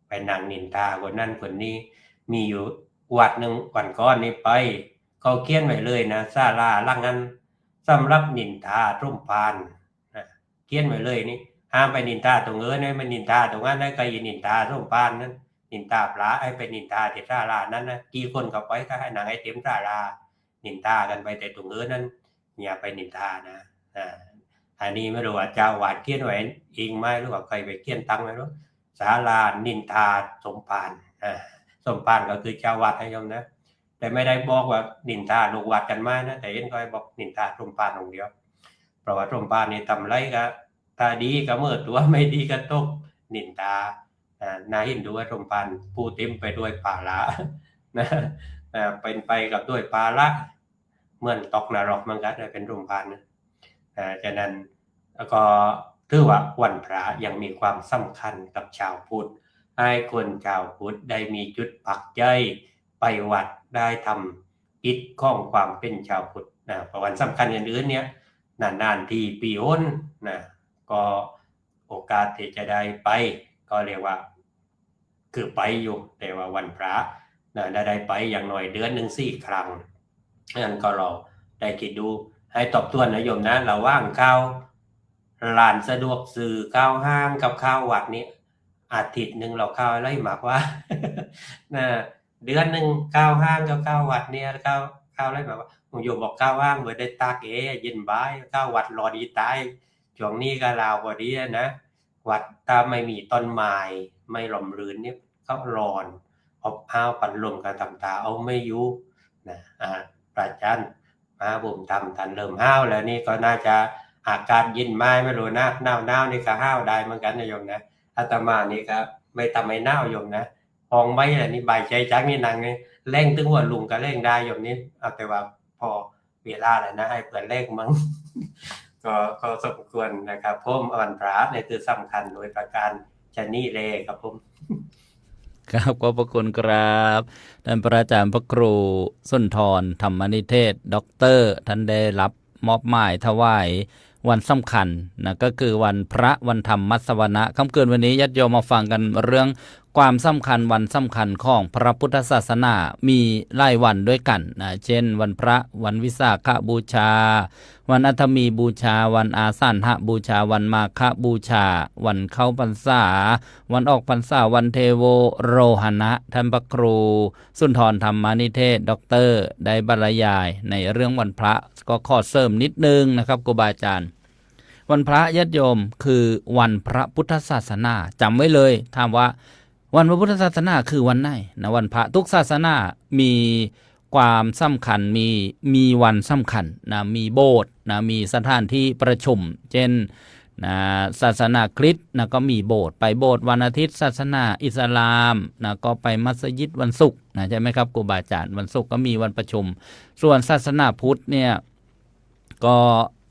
ไปนั่งนินทาคนนั้นคนนี้มีอยู่วัดหนึ่งวันก่อนนี้ไปเขาเขียนไว้เลยนะศาลาหลังนั้นสำหรับนินทาร่มพานนะเขียนไว้เลยนี่ห้ามไปนินทาตรงนั้นไม่นินทาตรงนั้นก็ยินนินทาร่มพานนั้นนินทาพระให้ไปนินทาที่ศาลานั้นนะกี่คนก็ไปก็ให้นางให้เต็มศาลานินทากันไปแต่ตรงนั้นอย่าไปนินทานะอันนี้ไม่รู้ว่าเจ้าวาดเขียนไว้เองไหมหรือว่าใครไปเขียนตั้งไว้หรือศาลานินทาสมภารสมภารก็คือเจ้าวัดให้โยมนะแต่ไม่ได้บอกว่านินทาลูกวัดกันมานะแต่เห็นก็บอกนินทาสมภารองเดียวเพราะว่าสมภารนี่ทำไรก็ถ้าดีก็เมื่อตัวไม่ดีก็ตกนินทาน่าเห็นดูว่าสมภารผู้เต็มไปด้วยภาระนะเป็นไปกับด้วยภาระเหมือนตกนรกมันก็เป็นสมภารนะฉะนั้นแล้วก็ถือว่าวันพระยังมีความสำคัญกับชาวพุทธให้คนชาวพุทธได้มีจุดปักใจไปวัดได้ทำกิจของความเป็นชาวพุทธนะเพราะวันสำคัญอื่นๆเนี่ยนานๆทีปีหนนะก็โอกาสที่จะได้ไปก็เรียกว่าคือไปอยู่แต่ว่าวันพระนะได้ไปอย่างน้อยเดือนหนึ่ง4 ครั้งงั้นก็เราได้คิดดูให้ตบทวนนะโยมนะเราว่างเข้าร้านสะดวกซื้อเข้าห้างกับเข้าวัดนี้อาทิตย์หนึ่งเราเข้าอะไรมากว่านะเดือนหนึ่งเข้าห้างกับเข้าวัดเนี่ยเข้าอะไรแบบว่าโยมบอกเข้าห้างเมื่อได้ตากเย็นบ่ายเข้าวัดรอดีตายช่วงนี้ก็ลาวพอดีนะวัดถ้าไม่มีต้นไม้ไม่ร่มรื่นนี่ก็ร้อนอบอ้าวปัดลมกับทำตาเอาไม่อยู่นะพระอาจารย์มาผมทำทันเริ่มห้าวแล้วนี่ก็น่าจะอากาศเย็นไม่รู้นะหนาวนี่ก็ห้าวได้เหมือนกันนะโยมนะอาตมานี่ก็ไม่ทำให้หนาวโยมนะพองไม่แหละนี่ใบใจจักนี่นางนี่เร่งถึงหัวลุงก็เร่งได้โยมนี้เอาแต่ว่าพอเวลาแล้วนะให้เปิดเลขมั้ง ก็สมควรนะครับผมวันพระนี่คือสำคัญโดยประการชนีเลยครับผมครับขอบพระคุณครับท่านพระอาจารย์พระครูสุนทรธรรมนิเทศด็อกเตอร์ท่านได้รับมอบหมายถวายวันสำคัญนะก็คือวันพระวันธรรมมัสวนะค่ำคืนวันนี้ญาติโยมมาฟังกันเรื่องความสำคัญวันสำคัญของพระพุทธศาสนามีหลายวันด้วยกันนะเช่นวันพระวันวิสาขบูชาวันอัฐมีบูชาวันอาสันหบูชาวันมาฆบูชาวันเข้าพรรษาวันออกพรรษาวันเทโวโรหณะท่านพระครูสุนทรธรรมนิเทศด็อกเตอร์ได้บรรยายในเรื่องวันพระก็ขอเสริมนิดนึงนะครับครูบาอาจารย์วันพระญาติโยมคือวันพระพุทธศาสนาจำไว้เลยถามว่าวันพระพุทธศาสนาคือวันไหนนะวันพระทุกศาสนามีความสำคัญมีวันสำคัญนะมีโบสถ์นะมีสถานที่ประชุมเช่นนะศาสนาคริสต์นะก็มีโบสถ์ไปโบสถ์วันอาทิตย์ศาสนาอิสลามนะก็ไปมัสยิดวันศุกร์นะใช่ไหมครับครูบาอาจารย์วันศุกร์ก็มีวันประชุมส่วนศาสนาพุทธเนี่ยก็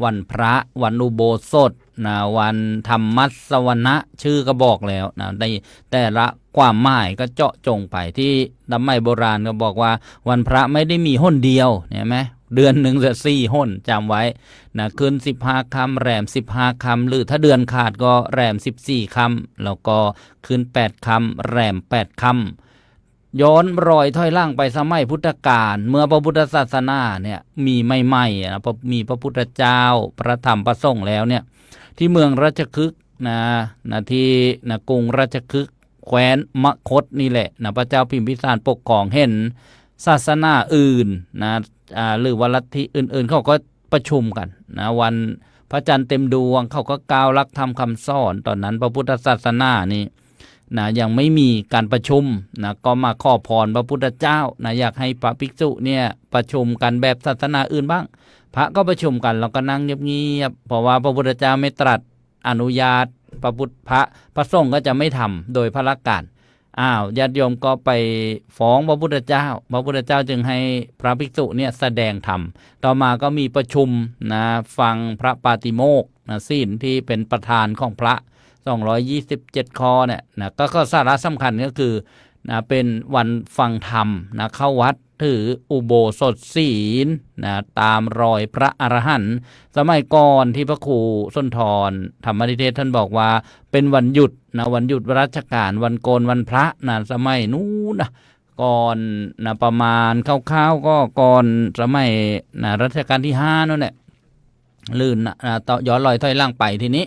วันพระวันอุโบสถนะวันธรรมัสวนะชื่อก็บอกแล้วนะในแต่ละความหมายก็เจาะจงไปที่สมัยโบราณก็บอกว่าวันพระไม่ได้มีหนเดียวเห็นไหมเดือนหนึ่งจะ4 หนจำไว้นะขึ้น15 ค่ำแรม15 ค่ำหรือถ้าเดือนขาดก็แรม14 ค่ำแล้วก็ขึ้น8 ค่ำแรม8 ค่ำย้อนรอยถอยหลังไปสมัยพุทธกาลเมื่อพระพุทธศาสนาเนี่ยมีใหม่ๆนะมีพระพุทธเจ้าพระธรรมพระสงฆ์แล้วเนี่ยที่เมืองราชคฤห์นะที่นะกรุงราชคฤห์แคว้นมคธนี่แหละนะพระเจ้าพิมพิสารปกครองเห็นศาสนาอื่นนะหรือว่าลัทธิอื่นๆเขาก็ประชุมกันนะวันพระจันทร์เต็มดวงเขาก็กล่าวหลักธรรมคำสอนตอนนั้นพระพุทธศาสนานี่นะยังไม่มีการประชุมนะก็มาขอพรพระพุทธเจ้านะอยากให้พระภิกษุเนี่ยประชุมกันแบบศาสนาอื่นบ้างพระก็ประชุมกันแล้วก็นั่งเงียบๆเพราะว่าพระพุทธเจ้าไม่ตรัส อนุญาตพระพุทธพระสงฆ์ก็จะไม่ทำโดยพระราชการญาติโยมก็ไปฟ้องพระพุทธเจ้าพระพุทธเจ้าจึงให้พระภิกษุเนี่ยแสดงธรรมต่อมาก็มีประชุมนะฟังพระปาติโมกข์นะศีลที่เป็นประธานของพระ227ข้อเนี่ยนะก็สาระสำคัญก็คือนะเป็นวันฟังธรรมนะเข้าวัดถืออุโบสถศีลนะตามรอยพระอรหันต์สมัยก่อนที่พระครูสุนทรธรรมนิเทศท่านบอกว่าเป็นวันหยุดนะวันหยุดราชการวันโกนวันพระนะสมัยนู้นนะก่อนนะประมาณคร่าวๆก็ก่อนสมัยนะรัชกาลที่5นั่นแหละลื่นนะต่อย้อนรอยถอยหลังไปทีนี้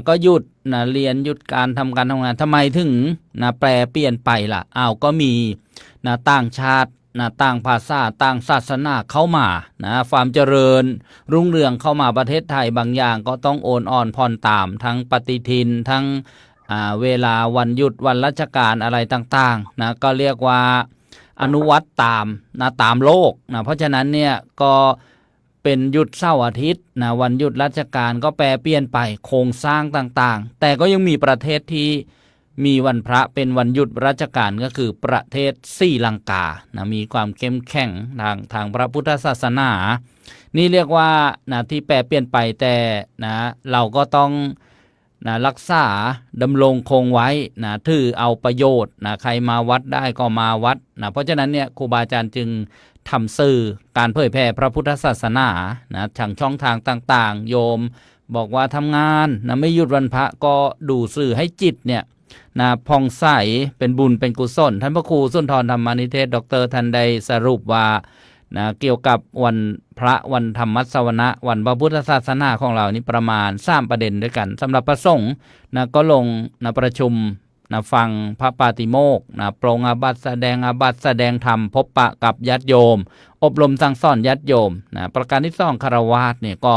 ก็หยุดนะเรียนหยุดการทำงานทำไมถึงนะแปลเปลี่ยนไปล่ะก็มีนะต่างชาตินะต่างภาษาต่างศาสนาเข้ามานะความเจริญรุ่งเรืองเข้ามาประเทศไทยบางอย่างก็ต้องโอนอ่อนผ่อนตามทั้งปฏิทินทั้งเวลาวันหยุดวันราชการอะไรต่างๆนะก็เรียกว่าอนุวัตตามนะตามโลกนะเพราะฉะนั้นเนี่ยก็เป็นหยุดเสาร์อาทิตย์นะวันหยุดราชการก็แปรเปลี่ยนไปโครงสร้างต่างๆแต่ก็ยังมีประเทศที่มีวันพระเป็นวันหยุดราชการก็คือประเทศศรีลังกานะมีความเข้มแข็งทางพระพุทธศาสนานี่เรียกว่านะที่แปรเปลี่ยนไปแต่นะเราก็ต้องนะรักษาดำรงคงไว้นะถือเอาประโยชน์นะใครมาวัดได้ก็มาวัดนะเพราะฉะนั้นเนี่ยครูบาอาจารย์จึงทำสื่อการเผยแผ่พระพุทธศาสนานะทางช่องทางต่างๆโยมบอกว่าทำงานนะไม่หยุดวันพระก็ดูสื่อให้จิตเนี่ยนะผ่องใสเป็นบุญเป็นกุศลท่านพระครูสุนทรธรรมานิเทศดร.ท่านได้สรุปว่านะเกี่ยวกับวันพระวันธรรมสวนะวันพระพุทธศาสนาของเรานี่ประมาณ3ประเด็นด้วยกันสำหรับพระสงฆ์นะก็ลงนะประชุมนะฟังพระปาติโมกข์นะปรงอาบัติแสดงอาบัติแสดงธรรมพบปะกับญาติโยมอบรมสั่งสอนญาติโยมนะประการที่2คฤหัสถ์เนี่ยก็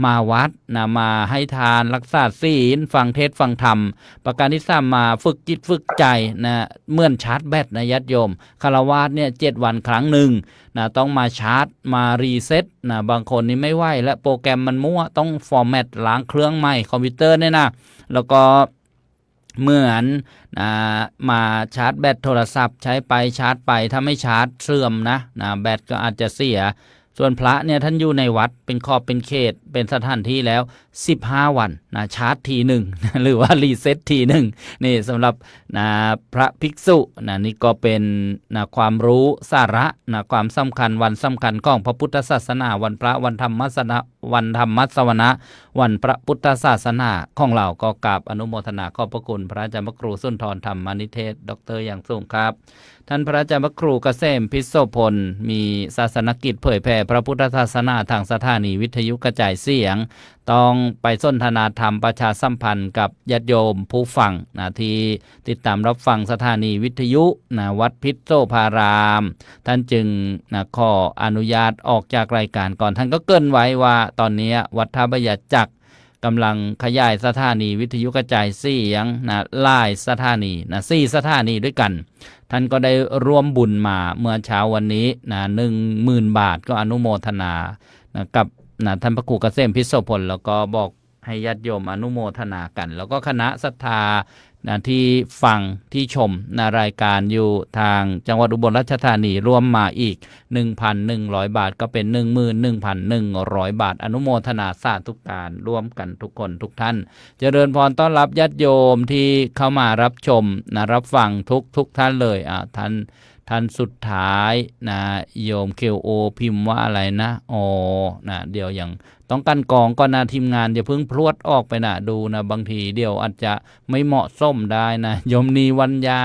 มาวัดนะมาให้ทานรักษาศีลฟังเทศน์ฟังธรรมประการที่3มาฝึกจิตฝึกใจนะเหมือนชาร์จแบตนะญาติโยมคฤหัสถ์เนี่ย7วันครั้งหนึ่งนะต้องมาชาร์จมารีเซ็ตนะบางคนนี่ไม่ไหวและโปรแกรมมันมั่วต้องฟอร์แมตล้างเครื่องใหม่คอมพิวเตอร์เนี่ยนะแล้วก็เหมือนมาชาร์จแบตโทรศัพท์ใช้ไปชาร์จไปถ้าไม่ชาร์จเสื่อมนะแบตก็อาจจะเสียส่วนพระเนี่ยท่านอยู่ในวัดเป็นขอบเป็นเขตเป็นสถานที่แล้ว15วันนะชาร์จทีหนึ่ง หรือว่ารีเซ็ตทีหนึ่งนี่สำหรับพระภิกษุนี่ก็เป็นความรู้สาระความสำคัญวันสำคัญของพระพุทธศาสนาวันพระวันธรรมสวนะวันพระพุทธศาสนาของเราก็กราบอนุโมทนาขอบพระคุณพระอาจารย์พระครูสุนทรธรรมานิเทศดร.อย่างสูงครับท่านพระอาจารย์พระครูเกษมพิโสพลมีศาสนกิจเผยแผ่พระพุทธศาสนาทางสถานีวิทยุกระจายเสียงต้องไปสนทนาธรรมประชาสัมพันธ์กับญาติโยมผู้ฟังที่ติดตามรับฟังสถานีวิทยุวัดพิษโสภารามท่านจึงขออนุญาตออกจากรายการก่อนท่านก็เกริ่นไว้ว่าตอนนี้วัดท่าพระยาจักรกำลังขยายสถานีวิทยุกระจายเสียงหลายสถานี4สถานีด้วยกันท่านก็ได้ร่วมบุญมาเมื่อเช้าวันนี้10,000 บาทก็อนุโมทนากับท่านพระครูเกษมพิโสพลแล้วก็บอกให้ญาติโยมอนุโมทนากันแล้วก็คณะศรัทธาที่ฟังที่ชมรายการอยู่ทางจังหวัดอุบลราชธานีรวมมาอีก 1,100 บาทก็เป็น 11,100 บาทอนุโมทนาสาธุการร่วมกันทุกคนทุกท่านเจริญพรต้อนรับญาติโยมที่เข้ามารับชมรับฟังทุกท่านเลยท่านสุดท้ายโยมเคโอพิมพ์ว่าอะไรเดี๋ยวยังต้องกันกองก็ทีมงานอย่าเพิ่งพรวดออกไปดูบางทีเดี๋ยวอาจจะไม่เหมาะสมได้โยมนีวัญญา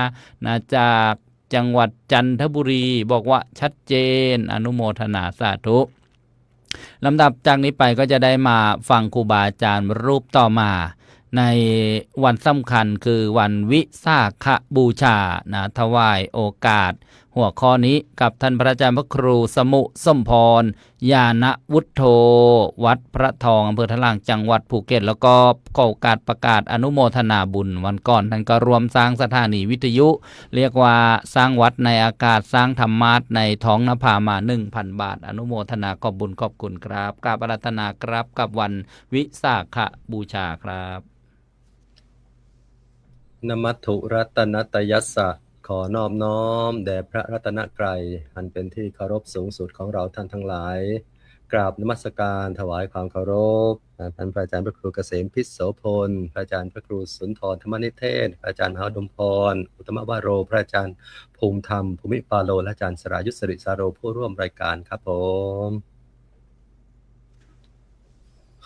จากจังหวัดจันทบุรีบอกว่าชัดเจนอนุโมทนาสาธุลำดับจากนี้ไปก็จะได้มาฟังครูบาอาจารย์รูปต่อมาในวันสำคัญคือวันวิสาขบูชาถวายโอกาสโห หัวข้อนี้กับท่านพระอาจารย์พระครูสมุสมพรญาณวุฒโธวัดพระทองอำเภอทะลางจังหวัดภูเก็ตแล้วก็ขอโอกาสประกาศอนุโมทนาบุญวันก่อนท่านก็รวมสร้างสถานีวิทยุ เรียกว่าสร้างวัดในอากาศสร้างธรรมาสในท้องนภามา 1,000 บาทอนุโมทนาขอบบุญขอบคุณครับกราบอาราธนาครับกับวันวิสาขบูชาครับนมัตถุรัตนตยัสสะขอนอบน้อมแด่พระรัตนตรัยอันเป็นที่เคารพสูงสุดของเราท่านทั้งหลายกราบนมัสการถวายความเคารพท่านพระอาจารย์พระครูเกษมพิษโสพลพระอาจารย์พระครูสุนทรธรรมนิเทศพระอาจารย์มหาอุดมพรอุตตมวโรพระอาจารย์ภูมิธรรมภูมิปาโลและอาจารย์สรายุทธสิริสาโรผู้ร่วมรายการครับผม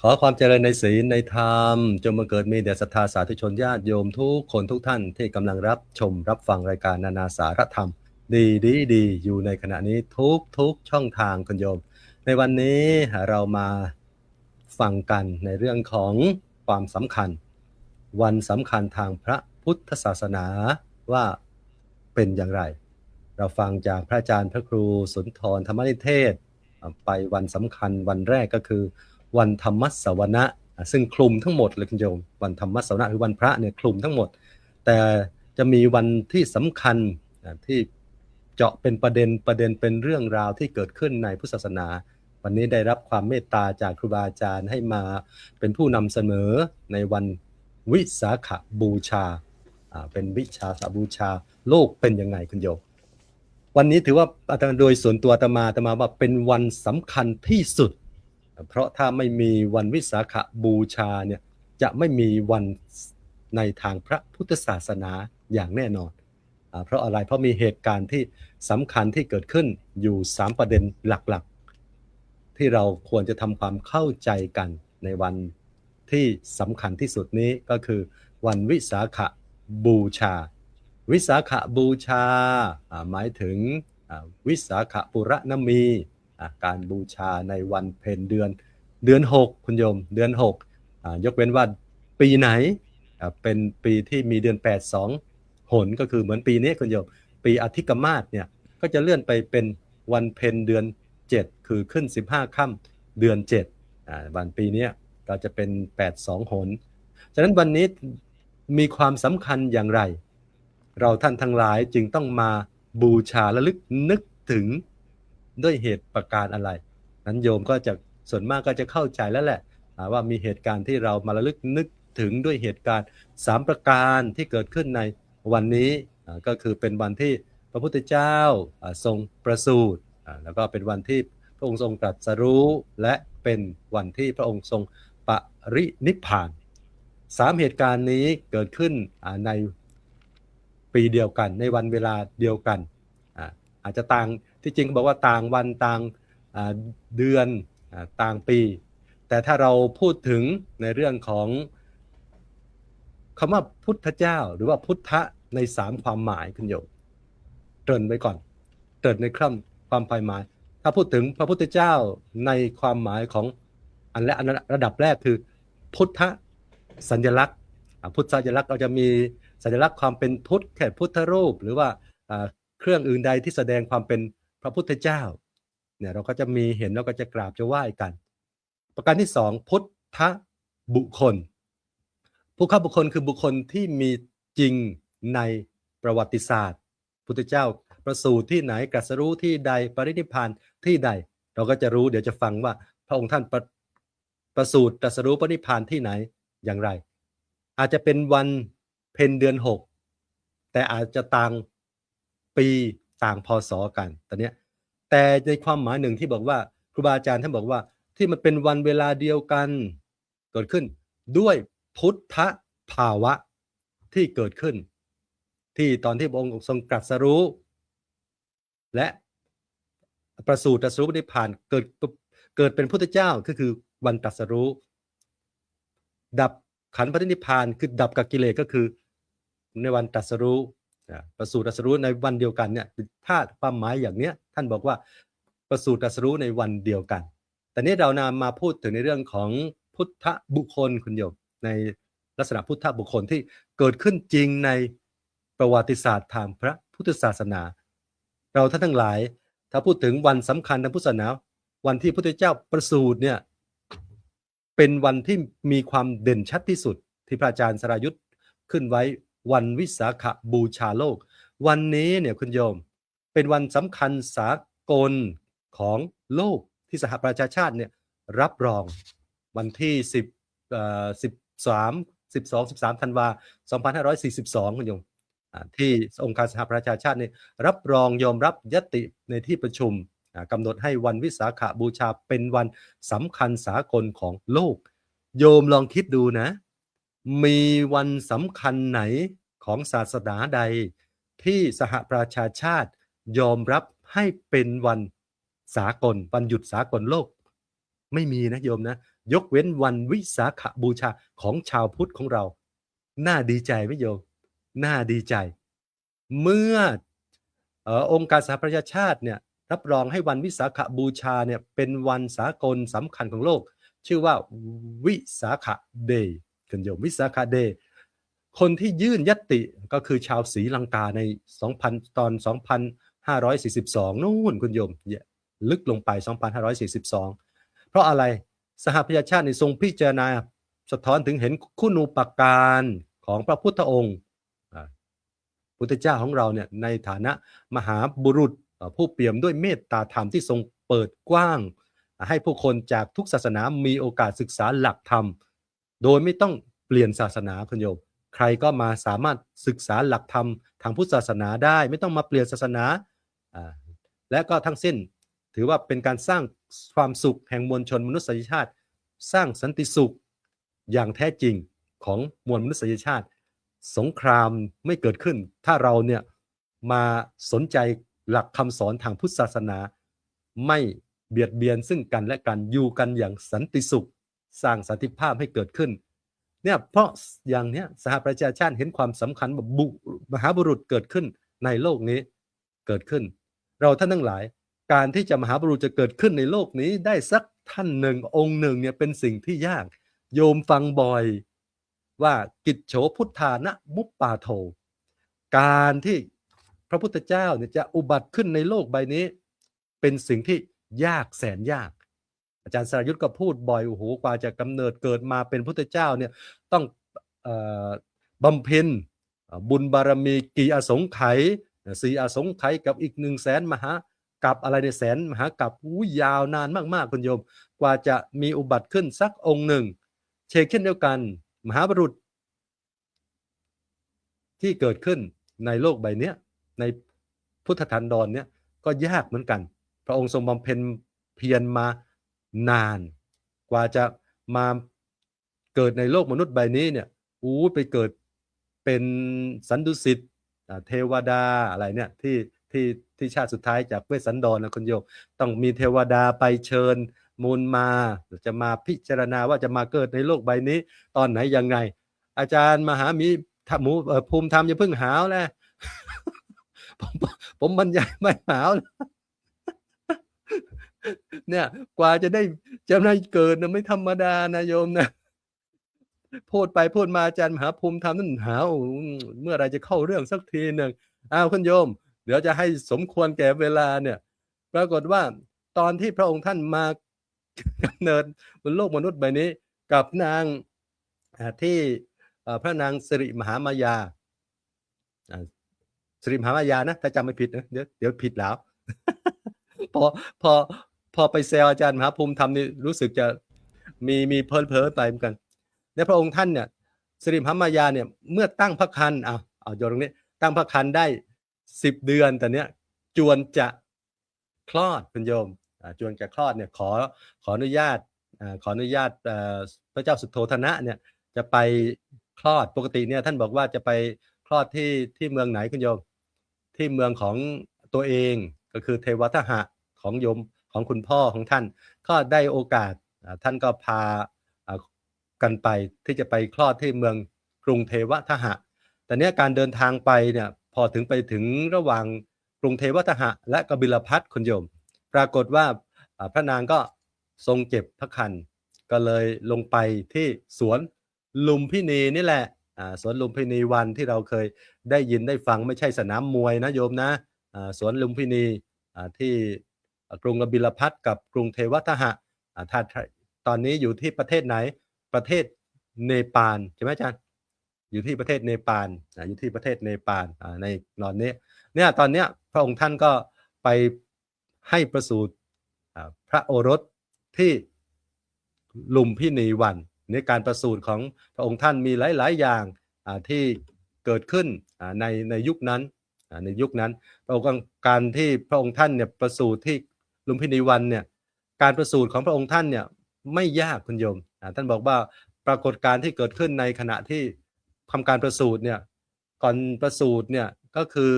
ขอความเจริญในศีลในธรรมจงบังเกิดมีแด่ศรัทธาสาธุชนญาติโยมทุกคนทุกท่านที่กำลังรับชมรับฟังรายการนานาสาระธรรมดีอยู่ในขณะนี้ทุกช่องทางคุณโยมในวันนี้เรามาฟังกันในเรื่องของความสำคัญวันสำคัญทางพระพุทธศาสนาว่าเป็นอย่างไรเราฟังจากพระอาจารย์พระครูสุนทรธรรมนิเทศไปวันสำคัญวันแรกก็คือวันธรรมสวนะซึ่งคลุมทั้งหมดเลยคุณโยมวันธรรมสวนะคือวันพระเนี่ยคลุมทั้งหมดแต่จะมีวันที่สำคัญที่เจาะเป็นประเด็นเป็นเรื่องราวที่เกิดขึ้นในพุทธศาสนาวันนี้ได้รับความเมตตาจากครูบาอาจารย์ให้มาเป็นผู้นำเสนอในวันวิสาขบูชาเป็นวิสาขบูชาโลกเป็นยังไงคุณโยมวันนี้ถือว่าอาตมาโดยส่วนตัวอาตมาว่าเป็นวันสำคัญที่สุดเพราะถ้าไม่มีวันวิสาขบูชาเนี่ยจะไม่มีวันในทางพระพุทธศาสนาอย่างแน่นอนเพราะอะไรเพราะมีเหตุการณ์ที่สำคัญที่เกิดขึ้นอยู่3ประเด็นหลักๆที่เราควรจะทำความเข้าใจกันในวันที่สำคัญที่สุดนี้ก็คือวันวิสาขบูชาวิสาขบูชาหมายถึงวิสาขปุรณมีการบูชาในวันเพ็ญเดือน6คุณโยมเดือน6ยกเว้นว่าปีไหนเป็นปีที่มีเดือน8 2หนก็คือเหมือนปีนี้คุณโยมปีอธิกมาศเนี่ยก็จะเลื่อนไปเป็นวันเพ็ญเดือน7คือขึ้น15ค่ำเดือน7วันปีนี้ก็จะเป็น8 2หนฉะนั้นวันนี้มีความสำคัญอย่างไรเราท่านทั้งหลายจึงต้องมาบูชาระลึกนึกถึงด้วยเหตุประการอะไรนั้นโยมก็จะส่วนมากก็จะเข้าใจแล้วแหละว่ามีเหตุการณ์ที่เรามาระลึกนึกถึงด้วยเหตุการณ์3ประการที่เกิดขึ้นในวันนี้ก็คือเป็นวันที่พระพุทธเจ้าทรงประสูติแล้วก็เป็นวันที่พระองค์ทรงตรัสรู้และเป็นวันที่พระองค์ทรงปรินิพพาน3เหตุการณ์นี้เกิดขึ้นในปีเดียวกันในวันเวลาเดียวกันอาจจะต่างที่จริงบอกว่าต่างวันต่างเดือนต่างปีแต่ถ้าเราพูดถึงในเรื่องของคำว่าพุทธเจ้าหรือว่าพุทธะใน3ความหมายคุณโยมเกริ่นไว้ก่อนเกริ่นในความหมายถ้าพูดถึงพระพุทธเจ้าในความหมายของอันระดับแรกคือพุทธสัญลักษณ์พุทธสัญลักษณ์เราจะมีสัญลักษณ์ความเป็นพุทธแค่พุทธรูปหรือว่าเครื่องอื่นใดที่แสดงความเป็นพระพุทธเจ้าเนี่ยเราก็จะมีเห็นแล้วก็จะกราบจะไหว้กันประการที่2พุทธบุคคลพุทธบุคคลคือบุคคลที่มีจริงในประวัติศาสตร์พุทธเจ้าประสูติที่ไหนตรัสรู้ที่ใดปรินิพพานที่ใดเราก็จะรู้เดี๋ยวจะฟังว่าพระองค์ท่านประสูติตรัสรู้ปรินิพพานที่ไหนอย่างไรอาจจะเป็นวันเพ็ญเดือน6แต่อาจจะต่างปีต่างพศกันตอนนี้แต่ในความหมายหนึ่งที่บอกว่าครูบาอาจารย์ท่านบอกว่าที่มันเป็นวันเวลาเดียวกันเกิดขึ้นด้วยพุทธภาวะที่เกิดขึ้นที่ตอนที่พระองค์ทรงตรัสรู้และประสูติตรัสรู้ปรินิพพานเกิดเป็นพุทธเจ้าก็คือวันตรัสรู้ดับขันธ์ปรินิพพานคือดับกับกิเลสก็คือในวันตรัสรู้ประสูติตรัสรู้ในวันเดียวกันเนี่ยถ้าความหมายอย่างเนี้ยท่านบอกว่าประสูติตรัสรู้ในวันเดียวกันแต่นี้เรานำมาพูดถึงในเรื่องของพุทธบุคคลคุณโยมในลักษณะพุทธบุคคลที่เกิดขึ้นจริงในประวัติศาสตร์ทางพระพุทธศาสนา เราท่านทั้งหลายถ้าพูดถึงวันสำคัญทางพุทธศาสนาวันที่พระพุทธเจ้าประสูติเนี่ยเป็นวันที่มีความเด่นชัดที่สุดที่พระอาจารย์สรายุทธขึ้นไว้วันวิสาขบูชาโลกวันนี้เนี่ยคุณโยมเป็นวันสำคัญสากลของโลกที่สหประชาชาติเนี่ยรับรองวันที่13ธันวา2542คุณโยมที่องค์การสหประชาชาติเนี่ยรับรองยอมรับยติในที่ประชุมกำหนดให้วันวิสาขบูชาเป็นวันสำคัญสากลของโลกโยมลองคิดดูนะมีวันสำคัญไหนของศาสนาใดที่สหประชาชาติยอมรับให้เป็นวันสากลวันหยุดสากลโลกไม่มีนะโยมนะยกเว้นวันวิสาขบูชาของชาวพุทธของเราน่าดีใจไหมโยมน่าดีใจเมื่อองค์การสหประชาชาติเนี่ยรับรองให้วันวิสาขบูชาเนี่ยเป็นวันสากลสำคัญของโลกชื่อว่าวิสาขเดย์คุณโยมวิสาขเดย์คนที่ยื่นญัตติก็คือชาวศรีลังกาใน2542นู่นคุณโยมลึกลงไป2542เพราะอะไรสหประชาชาติทรงพิจารณาสะท้อนถึงเห็นคุณูปการของพระพุทธองค์พุทธเจ้าของเราเนี่ยในฐานะมหาบุรุษผู้เปี่ยมด้วยเมตตาธรรมที่ทรงเปิดกว้างให้ผู้คนจากทุกศาสนามีโอกาสศึกษาหลักธรรมโดยไม่ต้องเปลี่ยนศาสนาคุณโยมใครก็มาสามารถศึกษาหลักธรรมทางพุทธศาสนาได้ไม่ต้องมาเปลี่ยนศาสนาและก็ทั้งสิ้นถือว่าเป็นการสร้างความสุขแห่งมวลชนมนุษยชาติสร้างสันติสุขอย่างแท้จริงของมวลมนุษยชาติสงครามไม่เกิดขึ้นถ้าเราเนี่ยมาสนใจหลักคำสอนทางพุทธศาสนาไม่เบียดเบียนซึ่งกันและกันอยู่กันอย่างสันติสุขสร้างสันติภาพให้เกิดขึ้นเนี่ยเพราะอย่างเนี้ยสหประชาชาติเห็นความสำคัญแบบมหาบุรุษเกิดขึ้นในโลกนี้เกิดขึ้นเราท่านทั้งหลายการที่จะมหาบุรุษจะเกิดขึ้นในโลกนี้ได้สักท่านหนึ่งองค์หนึ่งเนี่ยเป็นสิ่งที่ยากโยมฟังบ่อยว่ากิจโฉพุทธานะมุปปาโทการที่พระพุทธเจ้าเนี่ยจะอุบัติขึ้นในโลกใบนี้เป็นสิ่งที่ยากแสนยากอาจารย์สรายุทธก็พูดบ่อยโอ้โหกว่าจะกำเนิดเกิดมาเป็นพุทธเจ้าเนี่ยต้องบำเพ็ญบุญบารมีกี่อสงไขย4อสงไขยกับอีก100,000มหากับอะไรในแสนมหากับยาวนานมากๆคุณโยมกว่าจะมีอุบัติขึ้นสักองค์หนึ่งเช่นเดียวกันมหาบุรุษที่เกิดขึ้นในโลกใบนี้ในพุทธธันดรเนี่ยก็ยากเหมือนกันพระองค์ทรงบำเพ็ญเพียรมานานกว่าจะมาเกิดในโลกมนุษย์ใบนี้เนี่ยไปเกิดเป็นสันดุสิตเทวดาอะไรเนี่ยที่ชาติสุดท้ายจากเวสสันดรนะคุณโยมต้องมีเทวดาไปเชิญมูลมาจะมาพิจารณาว่าจะมาเกิดในโลกใบนี้ตอนไหนยังไงอาจารย์มหามีภูมิธรรมอย่าเพิ่งหาวนะผมบรรยายไม่หาวเนี่ยกว่าจะได้เกิดนะไม่ธรรมดานะโยมนะพูดไปพูดมาอาจารย์มหาภูมิธรรมนั่นหาวเมื่อไรจะเข้าเรื่องสักทีหนึ่งคุณโยมเดี๋ยวจะให้สมควรแก่เวลาเนี่ยปรากฏว่าตอนที่พระองค์ท่านมากำเนิดบนโลกมนุษย์ใบนี้กับนางที่พระนางสิริมหามายาสิริมหามายานะถ้าจำไม่ผิดนะเดี๋ยวผิดแล้ว พอไปแซวอาจารย์มหาภูมิธรรมนี่รู้สึกจะมีเพ้อไปเหมือนกันในพระองค์ท่านเนี่ยสิริมหามายาเนี่ยเมื่อตั้งพระครรภ์เอาโยนตรงนี้ตั้งพระครรภ์ได้10 เดือนแต่เนี้ยจวนจะคลอดคุณโยมจวนจะคลอดเนี่ยขออนุญาตพระเจ้าสุโธทนะเนี่ยจะไปคลอดปกติเนี่ยท่านบอกว่าจะไปคลอดที่เมืองไหนคุณโยมที่เมืองของตัวเองก็คือเทวทหะของโยมของคุณพ่อของท่านก็ได้โอกาสท่านก็พากันไปที่จะไปคลอดที่เมืองกรุงเทวทหะแต่เนี้ยการเดินทางไปเนี่ยพอไปถึงระหว่างกรุงเทวทหะและกบิลพัสคุณโยมปรากฏว่าพระนางก็ทรงเจ็บพระครรภ์ก็เลยลงไปที่สวนลุมพินีนี่แหละสวนลุมพินีวันที่เราเคยได้ยินได้ฟังไม่ใช่สนามมวยนะโยมนะ สวนลุมพินีที่กรุงกบิลพัสกับกรุงเทวทหะถ้าตอนนี้อยู่ที่ประเทศไหนประเทศเนปาลใช่ไหมอาจารย์อยู่ที่ประเทศเนปาลอยู่ที่ประเทศเนปาลในตอนนี้เนี่ยตอนเนี้ยพระองค์ท่านก็ไปให้ประสูติพระโอรสที่ลุมพินีวันในการประสูติของพระองค์ท่านมีหลายๆอย่างที่เกิดขึ้นในยุคนั้นในยุคนั้นพระองค์การที่พระองค์ท่านเนี่ยประสูติที่ลุมพินีวันเนี่ยการประสูติของพระองค์ท่านเนี่ยไม่ยากคุณโยมท่านบอกว่าปรากฏการณ์ที่เกิดขึ้นในขณะที่ทำการประสูติเนี่ยก่อนประสูติเนี่ยก็คือ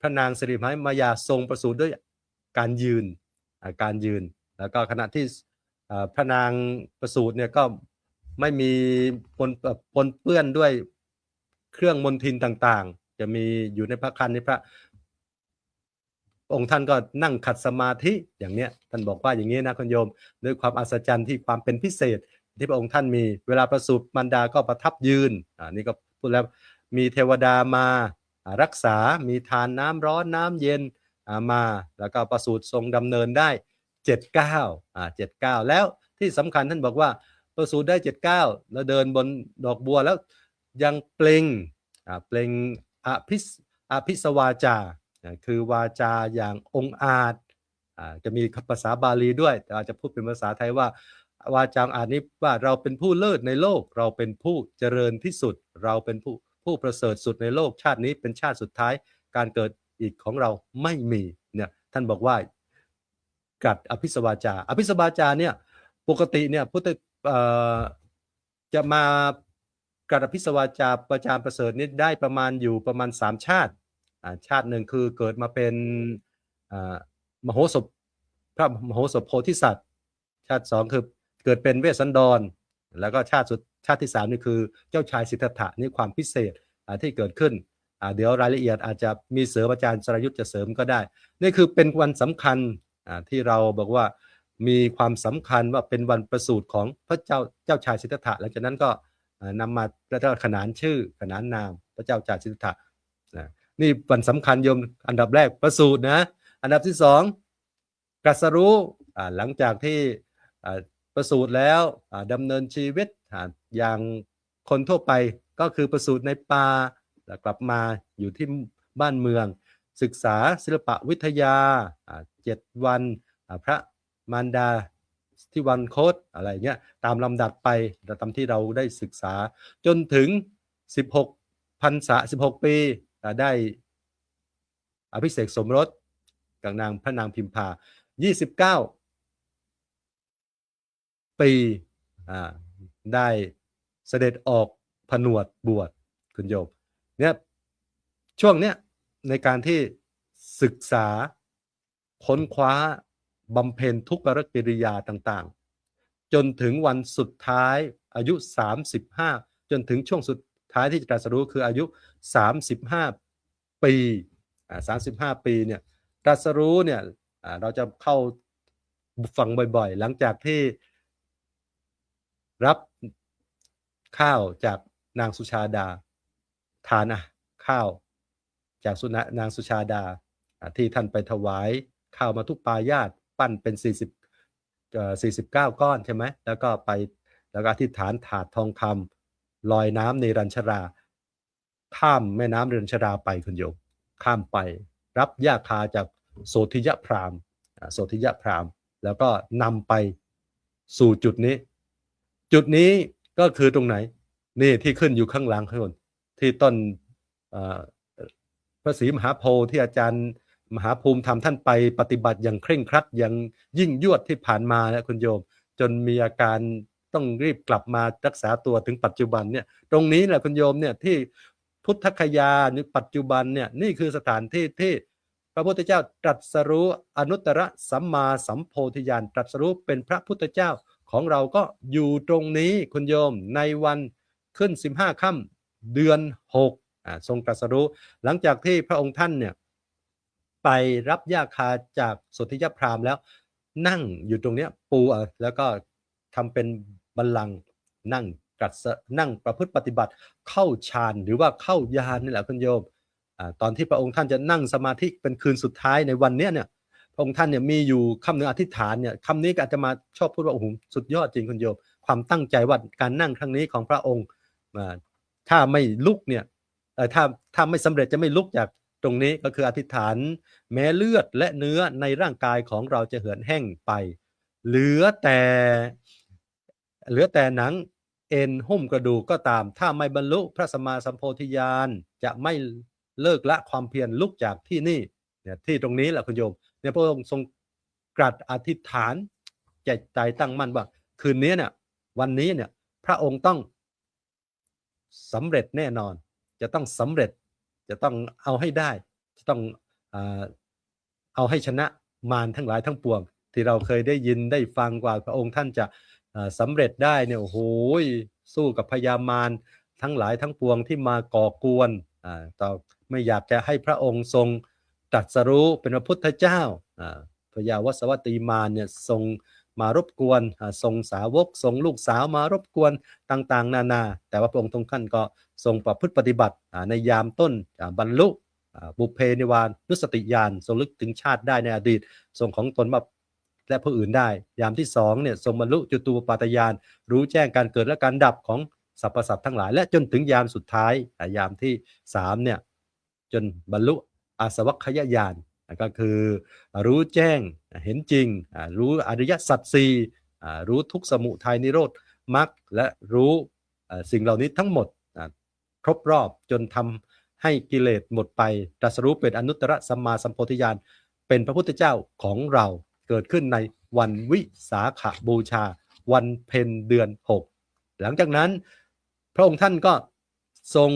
พระนางสิริมายาทรงประสูติด้วยการยืนแล้วก็ขณะที่พระนางประสูติเนี่ยก็ไม่มีปนเปื้อนด้วยเครื่องมลทินต่างๆจะมีอยู่ในพระคันในพระองค์ท่านก็นั่งขัดสมาธิอย่างเนี้ยท่านบอกว่าอย่างนี้นะคุณโยมด้วยความอัศจรรย์ที่ความเป็นพิเศษที่พระองค์ท่านมีเวลาประสูติมารดาก็ประทับยืนนี่ก็พูดแล้วมีเทวดามารักษามีทานน้ำร้อนน้ำเย็นมาแล้วก็ประสูติทรงดำเนินได้79แล้วที่สำคัญท่านบอกว่าประสูติได้79แล้วเดินบนดอกบัวแล้วยังเปล่งอภิสวาจาคือวาจาอย่างองอาจจะมีภาษาบาลีด้วยแต่อาจจะพูดเป็นภาษาไทยว่าวาจาอาจนี้ว่าเราเป็นผู้เลิศในโลกเราเป็นผู้เจริญที่สุดเราเป็นผู้ประเสริฐสุดในโลกชาตินี้เป็นชาติสุดท้ายการเกิดอีกของเราไม่มีเนี่ยท่านบอกว่ากัดอภิสวาจาเนี่ยปกติเนี่ยพุทธจะมากัดอภิสวาจาประจามประเสริฐนี้ได้ประมาณ3ชาติชาติหนึ่งคือเกิดมาเป็นมโหสถพระมโหสถโพธิสัตว์ชาติ2คือเกิดเป็นเวสสันดรแล้วก็ชาติที่3นี่คือเจ้าชายสิทธัตถะนี่ความพิเศษที่เกิดขึ้นเดี๋ยวรายละเอียดอาจจะมีเสริมอาจารย์สรยุทธ์จะเสริมก็ได้นี่คือเป็นวันสำคัญที่เราบอกว่ามีความสำคัญว่าเป็นวันประสูติของพระเจ้าชายสิทธัตถะหลังจากนั้นก็นำมาแล้วก็ขนานชื่อขนานนามพระเจ้าชายสิทธัตถะนี่วันสำคัญโยมอันดับแรกประสูตินะอันดับที่2ตรัสรู้หลังจากที่ประสูติแล้วดำเนินชีวิตอย่างคนทั่วไปก็คือประสูติในป่าแล้วกลับมาอยู่ที่บ้านเมืองศึกษาศิลปวิทยา7 วันพระมารดาที่วันโคตอะไรเงี้ยตามลำดับไปตามที่เราได้ศึกษาจนถึง16 พรรษา16 ปีได้อภิเษกสมรสกับพระนางพิมพา29 ปีได้เสด็จออกผนวดบวชคุณโยมเนี่ยช่วงเนี้ยในการที่ศึกษาค้นคว้าบำเพ็ญทุกขกิริยาต่างๆจนถึงวันสุดท้ายอายุ35จนถึงช่วงสุดท้ายที่จะตรัสรู้คืออายุ35 ปี35 ปีเนี่ยตรัสรู้เนี่ยเราจะเข้าฟังบ่อยๆหลังจากที่รับข้าวจากนางสุชาดาทานข้าวจากนางสุชาดาที่ท่านไปถวายข้าวมาทุกปายาตปั้นเป็น49 ก้อนใช่ไหมแล้วก็อธิษฐานถาดทองคำลอยน้ำในรัญชราข้ามแม่น้ำเรัญชราไปคุณโยมข้ามไปรับยาคาจากโสธิยพราหมณ์แล้วก็นำไปสู่จุดนี้ก็คือตรงไหนนี่ที่ขึ้นอยู่ข้างหลังคนที่ต้นพระศรีมหาโพธิ์ที่อาจารย์มหาภูมิธรรมท่านไปปฏิบัติอย่างเคร่งครัดอย่างยิ่งยวดที่ผ่านมานะคุณโยมจนมีอาการต้องรีบกลับมารักษาตัวถึงปัจจุบันเนี่ยตรงนี้แหละคุณโยมเนี่ยที่พุทธคยาในปัจจุบันเนี่ยนี่คือสถานที่ที่พระพุทธเจ้าตรัสรู้อนุตตรสัมมาสัมโพธิญาณตรัสรู้เป็นพระพุทธเจ้าของเราก็อยู่ตรงนี้คุณโยมในวันขึ้น15 ค่ำเดือน6ทรงตรัสรู้หลังจากที่พระองค์ท่านเนี่ยไปรับยาคาจากโสธิยพราหมณ์แล้วนั่งอยู่ตรงนี้ปูแล้วก็ทำเป็นบัลลังก์นั่งประพฤติปฏิบัติเข้าฌานหรือว่าเข้ายานนี่แหละคุณโยม ตอนที่พระองค์ท่านจะนั่งสมาธิเป็นคืนสุดท้ายในวันเนี้ยเนี่ยพระองค์ท่านเนี่ยมีอยู่คำหนึ่งอธิษฐานเนี่ยคำนี้ก็อาจจะมาชอบพูดว่าโอ้โหสุดยอดจริงคุณโยมความตั้งใจว่าการนั่งครั้งนี้ของพระองค์ถ้าไม่ลุกเนี่ยถ้าไม่สำเร็จจะไม่ลุกจากตรงนี้ก็คืออธิษฐานแม้เลือดและเนื้อในร่างกายของเราจะเหือดแห้งไปเหลือแต่หนังเอ็นหุ้มกระดูกก็ตามถ้าไม่บรรลุพระสัมมาสัมโพธิญาณจะไม่เลิกละความเพียรลุกจากที่นี่เนี่ยที่ตรงนี้แหละคุณโยมเนี่ยพระองค์ทรงตรัสอธิษฐานใจตั้งมั่นว่าคืนนี้เนี่ยวันนี้เนี่ยพระองค์ต้องสำเร็จแน่นอนจะต้องสำเร็จจะต้องเอาให้ได้จะต้องเอาให้ชนะมารทั้งหลายทั้งปวงที่เราเคยได้ยินได้ฟังกว่าพระองค์ท่านจะสำเร็จได้เนี่ยโอ้โหสู้กับพญามารทั้งหลายทั้งปวงที่มาก่อกวนต่อไม่อยากจะให้พระองค์ทรงตรัสรู้เป็นพระพุทธเจ้าพญาวสวัตตีมารเนี่ยทรงมารบกวนทรงสาวกทรงลูกสาวมารบกวนต่างๆนานาแต่ว่าพระองค์ท่านก็ทรงประพฤติปฏิบัติในยามต้นบรรลุบุพเพนิวานุสติญาณทรงลึกถึงชาติได้ในอดีตทรงของตนมาและผู้อื่นได้ยามที่2เนี่ยทรงบรรลุจตุปปาตญาณรู้แจ้งการเกิดและการดับของสรรพสัตว์ทั้งหลายและจนถึงยามสุดท้ายยามที่3เนี่ยจนบรรลุอาสวัคคยญาณก็คือรู้แจ้งเห็นจริงรู้อริยสัจสี่รู้ทุกข์สมุทัยนิโรธมรรคและรู้สิ่งเหล่านี้ทั้งหมดครบรอบจนทำให้กิเลสหมดไปตรัสรู้เป็นอนุตตรสัมมาสัมโพธิญาณเป็นพระพุทธเจ้าของเราเกิดขึ้นในวันวิสาขบูชาวันเพ็ญเดือน6หลังจากนั้นพระองค์ท่านก็ทรง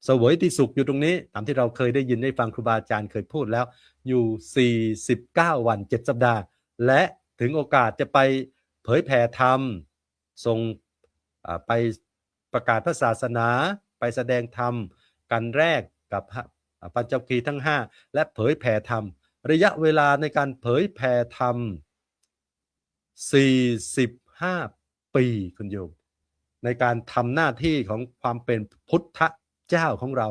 เสวยที่สุขอยู่ตรงนี้ตามที่เราเคยได้ยินได้ฟังครูบาอาจารย์เคยพูดแล้วอยู่49วัน7สัปดาห์และถึงโอกาสจะไปเผยแผ่ธรรมทรงไปประกาศพระศาสนาไปแสดงธรรมกันแรกกับปัญจวัคคีย์ทั้ง5และเผยแผ่ธรรมระยะเวลาในการเผยแผ่ธรรม45ปีคุณโยมในการทำหน้าที่ของความเป็นพุทธเจ้าของเรา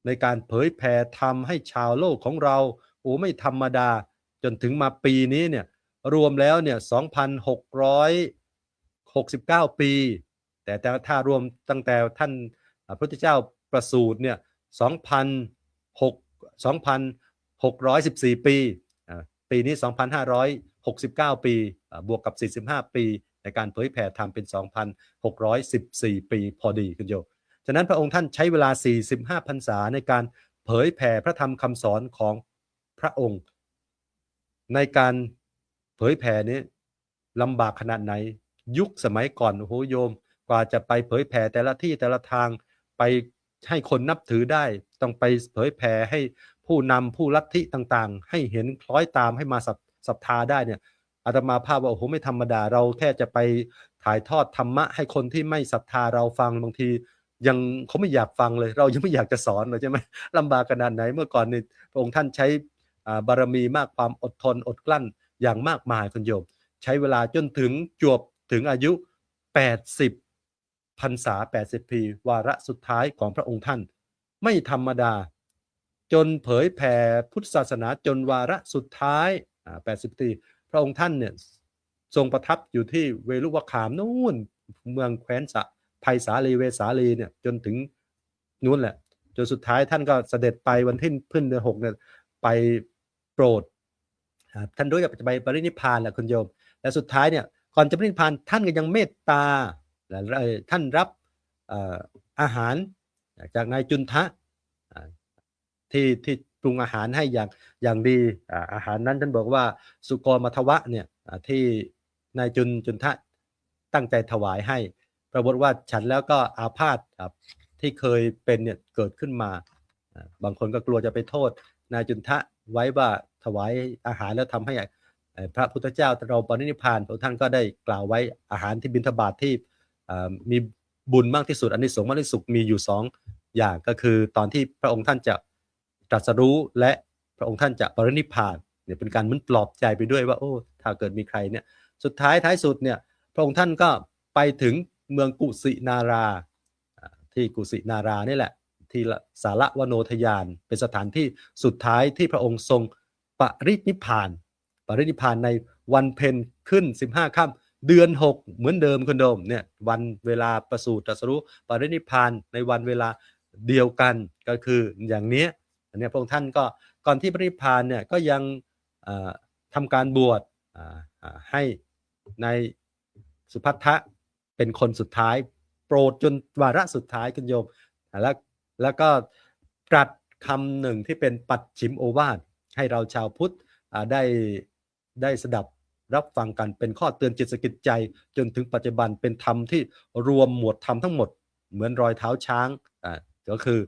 ในการเผยแผ่ธรรมให้ชาวโลกของเราโอ้ไม่ธรรมดาจนถึงมาปีนี้เนี่ยรวมแล้วเนี่ย 2,669 ปีแต่ถ้ารวมตั้งแต่ท่านพระพุทธเจ้าประสูติเนี่ย2,614 ปีปีนี้ 2,569 ปีบวกกับ45 ปีในการเผยแผ่ธรรมเป็น 2,614 ปีพอดีคุณโยมฉะนั้นพระองค์ท่านใช้เวลา45พรรษาในการเผยแผ่พระธรรมคำสอนของพระองค์ในการเผยแผ่นี้ลำบากขนาดไหนยุคสมัยก่อนโอ้โหโยมกว่าจะไปเผยแผ่แต่ละที่แต่ละทางไปให้คนนับถือได้ต้องไปเผยแผ่ให้ผู้นำผู้ลัทธิต่างๆให้เห็นคล้อยตามให้มาศรัทธาได้เนี่ยอาตมาภาพว่าโอ้โหไม่ธรรมดาเราแค่จะไปถ่ายทอดธรรมะให้คนที่ไม่ศรัทธาเราฟังบางทียังเขาไม่อยากฟังเลยเรายังไม่อยากจะสอนเลยใช่ไหมลำบากขนาดไหนเมื่อก่อนนี่พระองค์ท่านใช้บารมีมากความอดทนอดกลั้นอย่างมากมายคุณโยมใช้เวลาจนถึงจวบถึงอายุ80พรรษา80ปีวาระสุดท้ายของพระองค์ท่านไม่ธรรมดาจนเผยแผ่พุทธศาสนาจนวาระสุดท้าย80ปีพระองค์ท่านเนี่ยทรงประทับอยู่ที่เวลุวขามนู่นเมืองแคว้นไผ่สาลีเวสาลีเนี่ยจนถึงนู้นแหละจนสุดท้ายท่านก็เสด็จไปวันที่พึ่งเดือน6เนี่ยไปโปรดท่านด้วยกับจะไปปรินิพพานแหละคุณโยมและสุดท้ายเนี่ยก่อนจะปรินิพพานท่านก็ยังเมตตาและท่านรับอาหารจากนายจุนทะที่ปรุงอาหารให้อย่างดีอาหารนั้นท่านบอกว่าสุกรมัทวะเนี่ยที่นายจุนทะตั้งใจถวายให้ปรากฏว่าฉันแล้วก็อาพาธที่เคยเป็นเนี่ยเกิดขึ้นมาบางคนก็กลัวจะไปโทษนายจุนทะไว้ว่าถวายอาหารแล้วทำให้พระพุทธเจ้าเราปรินิพพานพระท่านก็ได้กล่าวไว้อาหารที่บิณฑบาตที่มีบุญมากที่สุดอานิสงส์มากที่สุดมีอยู่2อย่างก็คือตอนที่พระองค์ท่านจะตรัสรู้และพระองค์ท่านจะปรินิพพานเนี่ยเป็นการเหมือนปลอบใจไปด้วยว่าโอ้ถ้าเกิดมีใครเนี่ยสุดท้ายสุดเนี่ยพระองค์ท่านก็ไปถึงเมืองกุสินาราที่กุสินารานี่แหละ ทีละสารวโนทยานเป็นสถานที่สุดท้ายที่พระองค์ทรงปรินิพพานในวันเพ็ญขึ้น15 ค่ำเดือน6เหมือนเดิมคุณโดมเนี่ยวันเวลาประสูติตรัสรู้ปรินิพพานในวันเวลาเดียวกันก็คืออย่างนี้อันนี้พระองค์ท่านก็ก่อนที่ปรินิพพานเนี่ยก็ยังทำการบวชให้ในสุภัททะเป็นคนสุดท้ายโปรดจนวาระสุดท้ายคุณโยมแล้วก็ตรัสคำหนึ่งที่เป็นปัจฉิมโอวาทให้เราชาวพุทธได้สดับรับฟังกันเป็นข้อเตือนจิตสกิจใจจนถึงปัจจุบันเป็นธรรมที่รวมหมวดธรรมทั้งหมดเหมือนรอยเท้าช้างก็คือ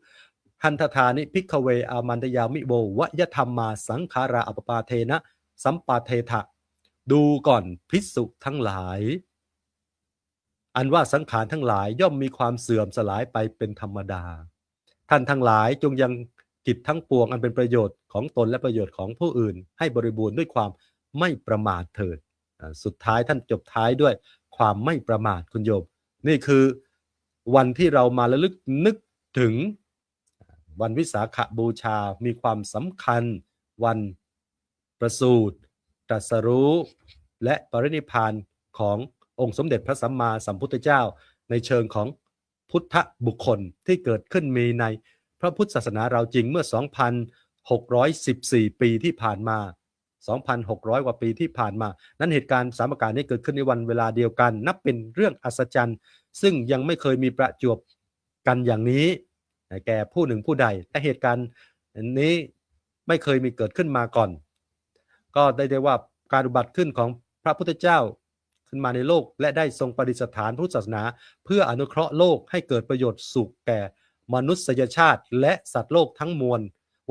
หันทธานิภิกขเวอามันตยามิโววยธรรมมาสังขาราอปปาเทนะสัมปาเทถะดูก่อนภิกษุทั้งหลายอันว่าสังขารทั้งหลายย่อมมีความเสื่อมสลายไปเป็นธรรมดาท่านทั้งหลายจงยังกิจทั้งปวงอันเป็นประโยชน์ของตนและประโยชน์ของผู้อื่นให้บริบูรณ์ด้วยความไม่ประมาทเถิดสุดท้ายท่านจบท้ายด้วยความไม่ประมาทคุณโยมนี่คือวันที่เรามาระลึกนึกถึงวันวิสาขบูชามีความสำคัญวันประสูติตรัสรู้และปรินิพพานขององค์สมเด็จพระสัมมาสัมพุทธเจ้าในเชิงของพุทธบุคคลที่เกิดขึ้นมีในพระพุทธศาสนาเราจริงเมื่อ 2,614 ปีที่ผ่านมา 2,600 กว่าปีที่ผ่านมานั้นเหตุการณ์3ประการนี้เกิดขึ้นในวันเวลาเดียวกันนับเป็นเรื่องอัศจรรย์ซึ่งยังไม่เคยมีประจวบกันอย่างนี้แก่ผู้หนึ่งผู้ใดและเหตุการณ์นี้ไม่เคยมีเกิดขึ้นมาก่อนก็ได้ว่าการอุบัติขึ้นของพระพุทธเจ้าขึ้นมาในโลกและได้ทรงประดิษฐานพุทธศาสนาเพื่ออนุเคราะห์โลกให้เกิดประโยชน์สุขแก่มนุษยชาติและสัตว์โลกทั้งมวล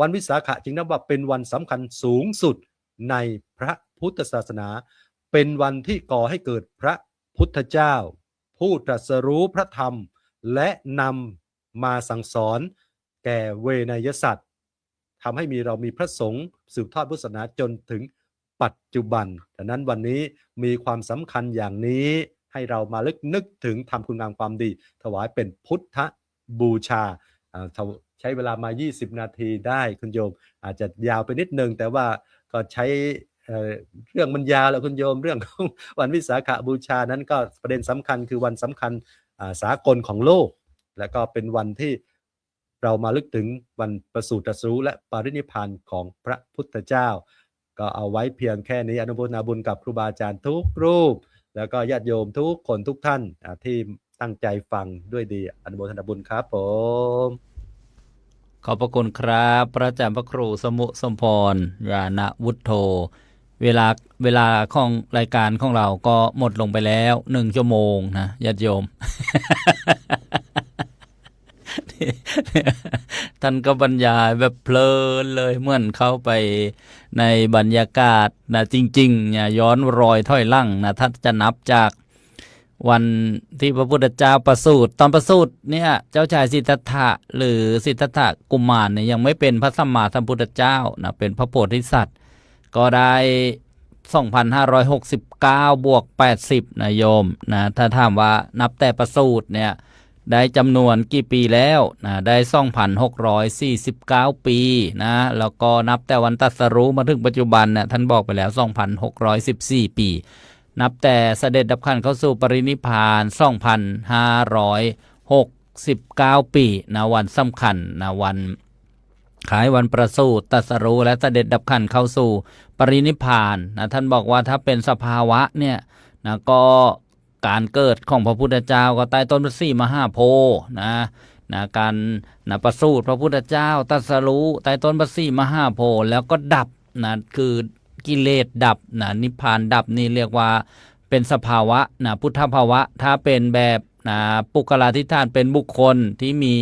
วันวิสาขะจึงนับว่าเป็นวันสำคัญสูงสุดในพระพุทธศาสนาเป็นวันที่ก่อให้เกิดพระพุทธเจ้าผู้ตรัสรู้พระธรรมและนำมาสั่งสอนแก่เวนยสัตว์ทำให้เรามีพระสงฆ์สืบทอดพุทธศาสนาจนถึงปัจจุบันดังนั้นวันนี้มีความสำคัญอย่างนี้ให้เรามานึกถึงทำคุณงามความดีถวายเป็นพุทธบูชาใช้เวลามา20 นาทีได้คุณโยมอาจจะยาวไปนิดนึงแต่ว่าก็ใช้เรื่องมันยาวแล้วคุณโยมเรื่องของวันวิสาขบูชานั้นก็ประเด็นสำคัญคือวันสำคัญสากลของโลกและก็เป็นวันที่เรามาลึกถึงวันประสูติตรัสรู้และปรินิพพานของพระพุทธเจ้าก็เอาไว้เพียงแค่นี้อนุโมทนาบุญกับครูบาอาจารย์ทุกรูปแล้วก็ญาติโยมทุกคนทุกท่านที่ตั้งใจฟังด้วยดีอนุโมทนาบุญครับผมขอบพระคุณครับพระอาจารย์พระครูสมุสมพรญาณวุฒโธเวลาของรายการของเราก็หมดลงไปแล้ว1 ชั่วโมงนะญาติโยม ท่านก็บรรยายแบบเพลินเลยเหมือนเข้าไปในบรรยากาศนะจริงๆเนี่ยย้อนรอยถ้อยลั่งนะถ้าจะนับจากวันที่พระพุทธเจ้าประสูติตอนประสูติเนี่ยเจ้าชายสิทธัตถะหรือสิทธัตถะกุมารเนี่ยยังไม่เป็นพระสัมมาสัมพุทธเจ้านะเป็นพระโพธิสัตว์ก็ได้ 2,569 บวก 80นะโยมนะถ้าถามว่านับแต่ประสูติเนี่ยได้จำนวนกี่ปีแล้วนะได้ 2,649 ปีนะแล้วก็นับแต่วันตรัสรู้มาถึงปัจจุบันนะท่านบอกไปแล้ว 2,614 ปีนับแต่เสด็จดับขันเข้าสู่ปรินิพพาน 2,569 ปีนะวันสำคัญนะวันคล้ายวันประสูติตรัสรู้และเสด็จดับขันเข้าสู่ปรินิพพานนะท่านบอกว่าถ้าเป็นสภาวะเนี่ยนะก็การเกิดของพระพุทธเจ้าก็ใต้ต้นพระศรีมหาโพธิ์นะการประสูติพระพุทธเจ้าตรัสรู้ใต้ต้นพระศรีมหาโพธิ์แล้วก็ดับนะคือกิเลสดับนะนิพพานดับนี่เรียกว่าเป็นสภาวะนะพุทธภาวะถ้าเป็นแบบนะปุคลาธิฐานเป็นบุคคลที่มี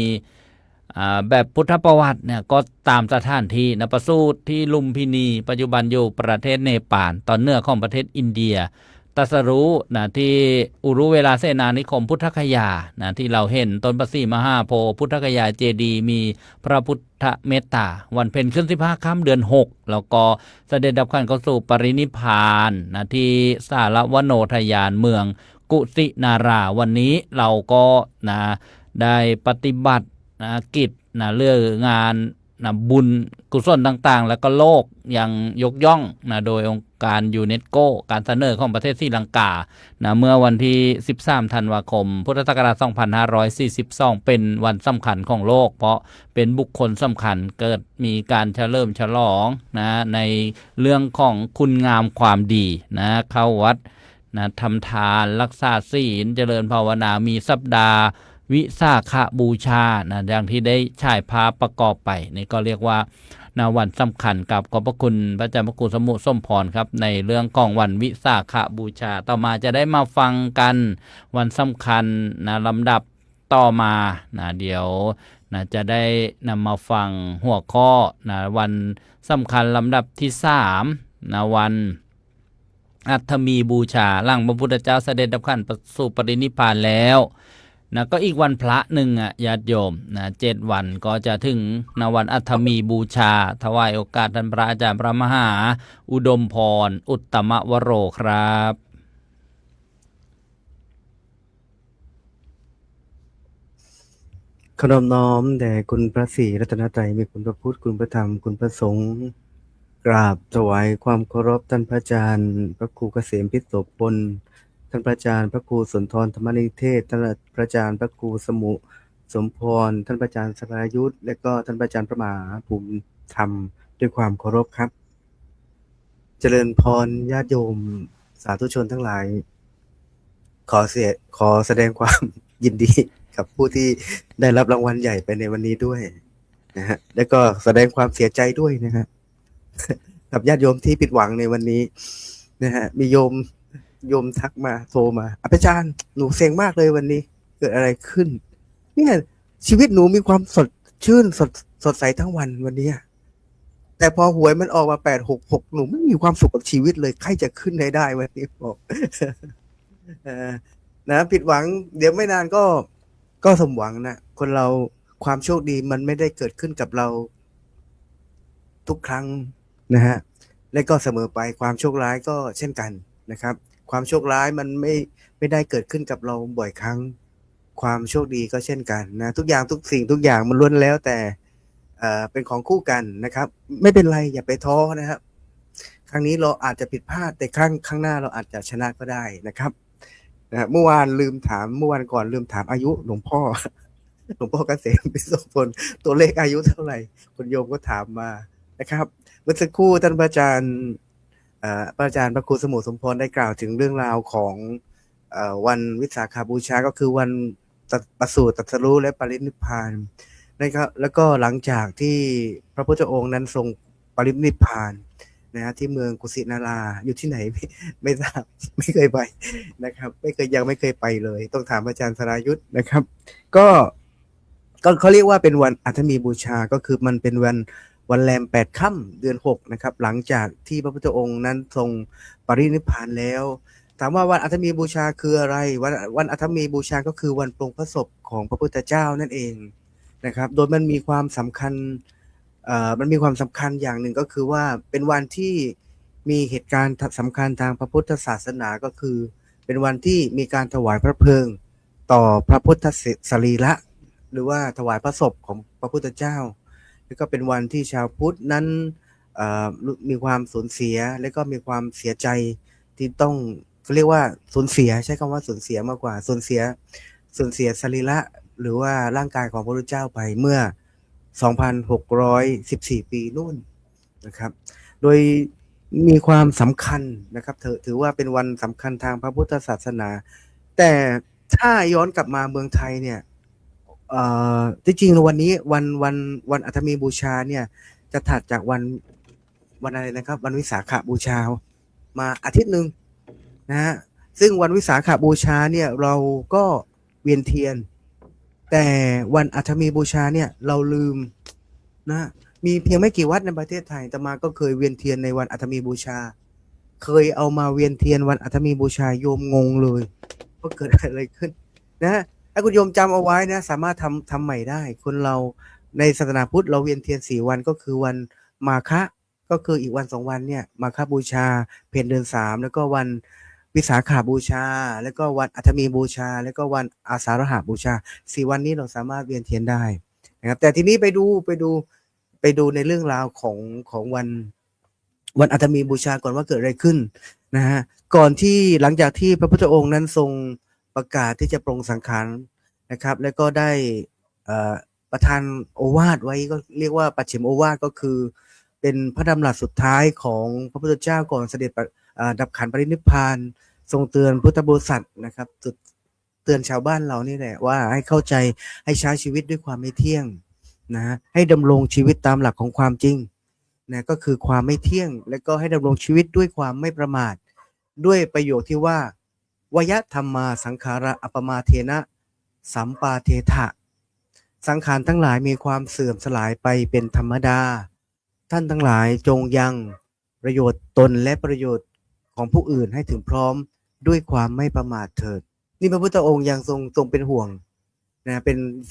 แบบพุทธประวัติเนี่ยก็ตามสถานที่นะประสูติที่ลุมพินีปัจจุบันอยู่ประเทศเนปาลตอนเหนือของประเทศอินเดียตรัสรู้นะที่อุรุเวลาเสนานิคมพุทธคยานะที่เราเห็นต้นพระศรีมหาโพธิ์พุทธคยาเจดีย์มีพระพุทธเมตตาวันเพ็ญขึ้น15 ค่ำเดือน6แล้วก็เสด็จดับขันเข้าสู่ปรินิพพานนะที่สารวโนทยานเมืองกุสินาราวันนี้เราก็นะได้ปฏิบัติ นะกิจนะเรื่องงานนะบุญกุศลต่างๆแล้วก็โลกยังยกย่องนะโดยองค์การยูเนสโกการเสนอของประเทศศรีลังกานะเมื่อวันที่13ธันวาคมพุทธศักราช2542เป็นวันสำคัญของโลกเพราะเป็นบุคคลสำคัญเกิดมีการเฉลิมฉลองนะในเรื่องของคุณงามความดีนะเข้าวัดนะทำทานรักษาศีลเจริญภาวนามีสัปดาห์วิสาขบูชานะอย่างที่ได้ฉายภาพประกอบไปนี่ก็เรียกว่านะวันสำคัญกับขอบพระคุณพระอาจารย์พระครูสมุสมพรครับในเรื่องของวันวิสาขบูชาต่อมาจะได้มาฟังกันวันสำคัญนะลำดับต่อมานะเดี๋ยวนะจะได้นำมาฟังหัวข้อนะวันสำคัญลำดับที่3นะวันอัฐมีบูชาหลังพระพุทธเจ้าเสด็จดับขันสู่ปรินิพพานแล้วนะก็อีกวันพระหนึ่งญาติโยมนะ7 วันก็จะถึงนะวันอัฐมีบูชาถวายโอกาสท่านพระอาจารย์พระมหาอุดมพรอุตตมวโรครับขนอบน้อมแด่คุณพระศรีรัตนตรัยมีคุณพระพุทธคุณพระธรรมคุณพระสงฆ์กราบถวายความเคารพท่านพระอาจารย์พระครูเกษมพิโสพลท่านพระอาจารย์พระครูสุนทรธรรมนิเทศท่านพระอาจารย์พระครูสมุสมพรท่านพระอาจารย์สรายุทธและก็ท่านพระอาจารย์พระมหาภูมิธรรมด้วยความเคารพครับเจริญพรญาติโยมสาธุชนทั้งหลายขอแสดงความยินดีกับผู้ที่ได้รับรางวัลใหญ่ไปในวันนี้ด้วยนะฮะแล้วก็แสดงความเสียใจด้วยนะฮะ กับญาติโยมที่ผิดหวังในวันนี้นะฮะมีโยมทักมาโทรมาอาจารย์หนูเซ็งมากเลยวันนี้เกิดอะไรขึ้นเนี่ยชีวิตหนูมีความสดชื่นสดใสทั้งวันวันนี้แต่พอหวยมันออกมา866หนูไม่มีความสุขกับชีวิตเลยใครจะขึ้นได้วันนี้บอก นะผิดหวังเดี๋ยวไม่นานก็สมหวังนะคนเราความโชคดีมันไม่ได้เกิดขึ้นกับเราทุกครั้งนะฮะและก็เสมอไปความโชคร้ายก็เช่นกันนะครับความโชคร้ายมันไม่ได้เกิดขึ้นกับเราบ่อยครั้งความโชคดีก็เช่นกันนะทุกอย่างทุกสิ่งทุกอย่างมันล้วนแล้วแต่เป็นของคู่กันนะครับไม่เป็นไรอย่าไปท้อนะครับครั้งนี้เราอาจจะผิดพลาดแต่ครั้งหน้าเราอาจจะชนะก็ได้นะครับนะเมื่อวานก่อนลืมถามอายุหลวงพ่อเกษมพิโสพลตัวเลขอายุเท่าไหร่คุณโยมก็ถามมานะครับเมื่อสักครู่ท่านพระอาจารย์พระครูสมุสมพรได้กล่าวถึงเรื่องราวของวันวิสาขบูชาก็คือวันประสูติตรัสรู้และปรินิพพานนะครับแล้วก็หลังจากที่พระพุทธองค์นั้นทรงปรินิพพานนะฮะที่เมืองกุสินาราอยู่ที่ไหนไม่ทราบไม่เคยไปนะครับยังไม่เคยไปเลยต้องถามอาจารย์สรายุทธนะครับก็เขาเรียกว่าเป็นวันอัฐมีบูชาก็คือมันเป็นวันแรม8 ค่ำเดือน6นะครับหลังจากที่พระพุทธองค์นั้นทรงปรินิพพานแล้วถามว่าวันอัฐมีบูชาคืออะไรวันอัฐมีบูชาก็คือวันปรงพระศพของพระพุทธเจ้านั่นเองนะครับโดยมันมีความสำคัญอย่างหนึ่งก็คือว่าเป็นวันที่มีเหตุการณ์สำคัญทางพระพุทธศาสนาก็คือเป็นวันที่มีการถวายพระเพลิงต่อพระพุทธสรีระหรือว่าถวายพระศพของพระพุทธเจ้าแล้วก็เป็นวันที่ชาวพุทธนั้นมีความสูญเสียและก็มีความเสียใจที่ต้องเรียกว่าสูญเสียใช้คำว่าสูญเสียมากกว่าสูญเสียสรีระหรือว่าร่างกายของพระพุทธเจ้าไปเมื่อ 2,614 ปีนู่นนะครับโดยมีความสำคัญนะครับถือว่าเป็นวันสำคัญทางพระพุทธศาสนาแต่ถ้าย้อนกลับมาเมืองไทยเนี่ยจริงๆวันนี้วันอัฐมีบูชาเนี่ยจะถัดจากวันอะไรนะครับวันวิสาขบูชามาอาทิตย์นึงนะฮะซึ่งวันวิสาขบูชาเนี่ยเราก็เวียนเทียนแต่วันอัฐมีบูชาเนี่ยเราลืมนะมีเพียงไม่กี่วัดในประเทศไทยแต่มาก็เคยเวียนเทียนในวันอัฐมีบูชาเคยเอามาเวียนเทียนวันอัฐมีบูชาโยมงงเลยว่าเกิดอะไรขึ้นนะถ้าคุณโยมจำเอาไว้นะสามารถทำใหม่ได้คนเราในศาสนาพุทธเราเวียนเทียน4 วันก็คือวันมาฆะก็คืออีกวัน2 วันเนี่ยมาฆบูชาเพ็ญเดือน3แล้วก็วันวิสาขบูชาแล้วก็วันอัฐมีบูชาแล้วก็วันอาสาฬหบูชา4 วันนี้เราสามารถเวียนเทียนได้ นะครับแต่ทีนี้ไปดูในเรื่องราวของวันอัฐมีบูชาก่อนว่าเกิดอะไรขึ้นนะฮะก่อนที่หลังจากที่พระพุทธองค์นั้นทรงประกาศที่จะปรงสังขารนะครับแล้วก็ได้ประทานโอวาทไว้ก็เรียกว่าปัจฉิมโอวาทก็คือเป็นพระดำรัสสุดท้ายของพระพุทธเจ้าก่อนเสด็จดับขันปรินิพพานทรงเตือนพุทธบริษัทนะครับเตือนชาวบ้านเรานี่แหละว่าให้เข้าใจให้ใช้ชีวิตด้วยความไม่เที่ยงนะให้ดำรงชีวิตตามหลักของความจริงนะก็คือความไม่เที่ยงและก็ให้ดำรงชีวิตด้วยความไม่ประมาทด้วยประโยคที่ว่าวยธรรมาสังขาระอัปมาเทนะสัมปาเทถะสังขารทั้งหลายมีความเสื่อมสลายไปเป็นธรรมดาท่านทั้งหลายจงยังประโยชน์ตนและประโยชน์ของผู้อื่นให้ถึงพร้อมด้วยความไม่ประมาทเถิดนี่พระพุทธองค์ยังทรงเป็นห่วงนะ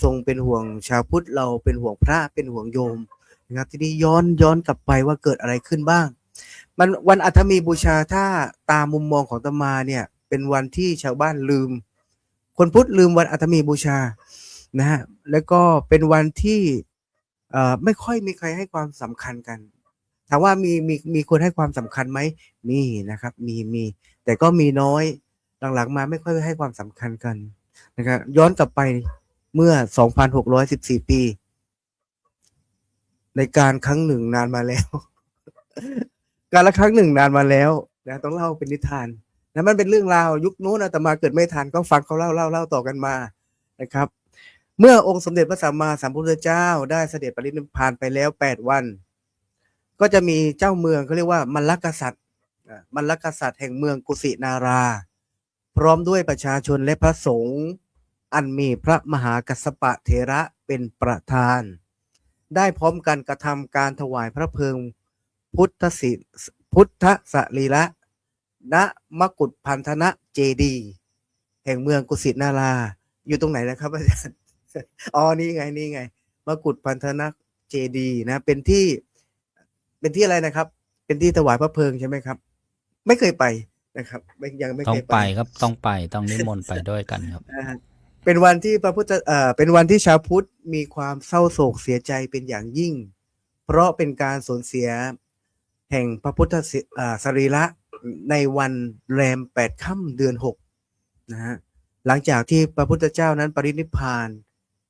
ทรงเป็นห่วงชาวพุทธเราเป็นห่วงพระเป็นห่วงโยมนะครับทีนี้ย้อนกลับไปว่าเกิดอะไรขึ้นบ้างมันวันอัฐมีบูชาถ้าตามมุมมองของอาตมาเนี่ยเป็นวันที่ชาวบ้านลืมคนพุทธลืมวันอัฐมีบูชานะฮะแล้วก็เป็นวันที่ไม่ค่อยมีใครให้ความสำคัญกันถามว่ามีคนให้ความสำคัญไหมมีนะครับมีแต่ก็มีน้อยหลังๆมาไม่ค่อยให้ความสำคัญกันนะครับย้อนกลับไปเมื่อ 2,614 ปีในการครั้งหนึ่งนานมาแล้ว การละครั้งหนึ่งนานมาแล้วนะต้องเล่าเป็นนิทานนะมันเป็นเรื่องราวยุคนู้นอาตมาเกิดไม่ทันก็ฟังเขาเล่าต่อกันมานะครับเมื่อองค์สมเด็จพระสัมมาสัมพุทธเจ้าได้เสด็จปรินิพพานไปแล้ว8 วันก็จะมีเจ้าเมืองเขาเรียกว่ามัลลกษัตริย์แห่งเมืองกุสินาราพร้อมด้วยประชาชนและพระสงฆ์อันมีพระมหากัสสปะเถระเป็นประธานได้พร้อมกันกระทำการถวายพระเพลิงพุทธสรีระณมกุฏพันธนะเจดีย์แห่งเมืองกุสินาราอยู่ตรงไหนนะครับอาจารย์อ๋อนี่ไงมกุฏพันธนะเจดีย์นะเป็นที่อะไรนะครับเป็นที่ถวายพระเพลิงใช่ไหมครับไม่เคยไปนะครับยังไม่ ต้อ เค ง ย ไปครับต้องนิมนต์ไปด้วยกันครับ เป็นวันที่เป็นวันที่ชาวพุทธมีความเศร้าโศกเสียใจเป็นอย่างยิ่งเพราะเป็นการสูญเสียแห่งพระพุทธสรีระในวันแรม8 ค่ำเดือน 6นะฮะหลังจากที่พระพุทธเจ้านั้นปรินิพพาน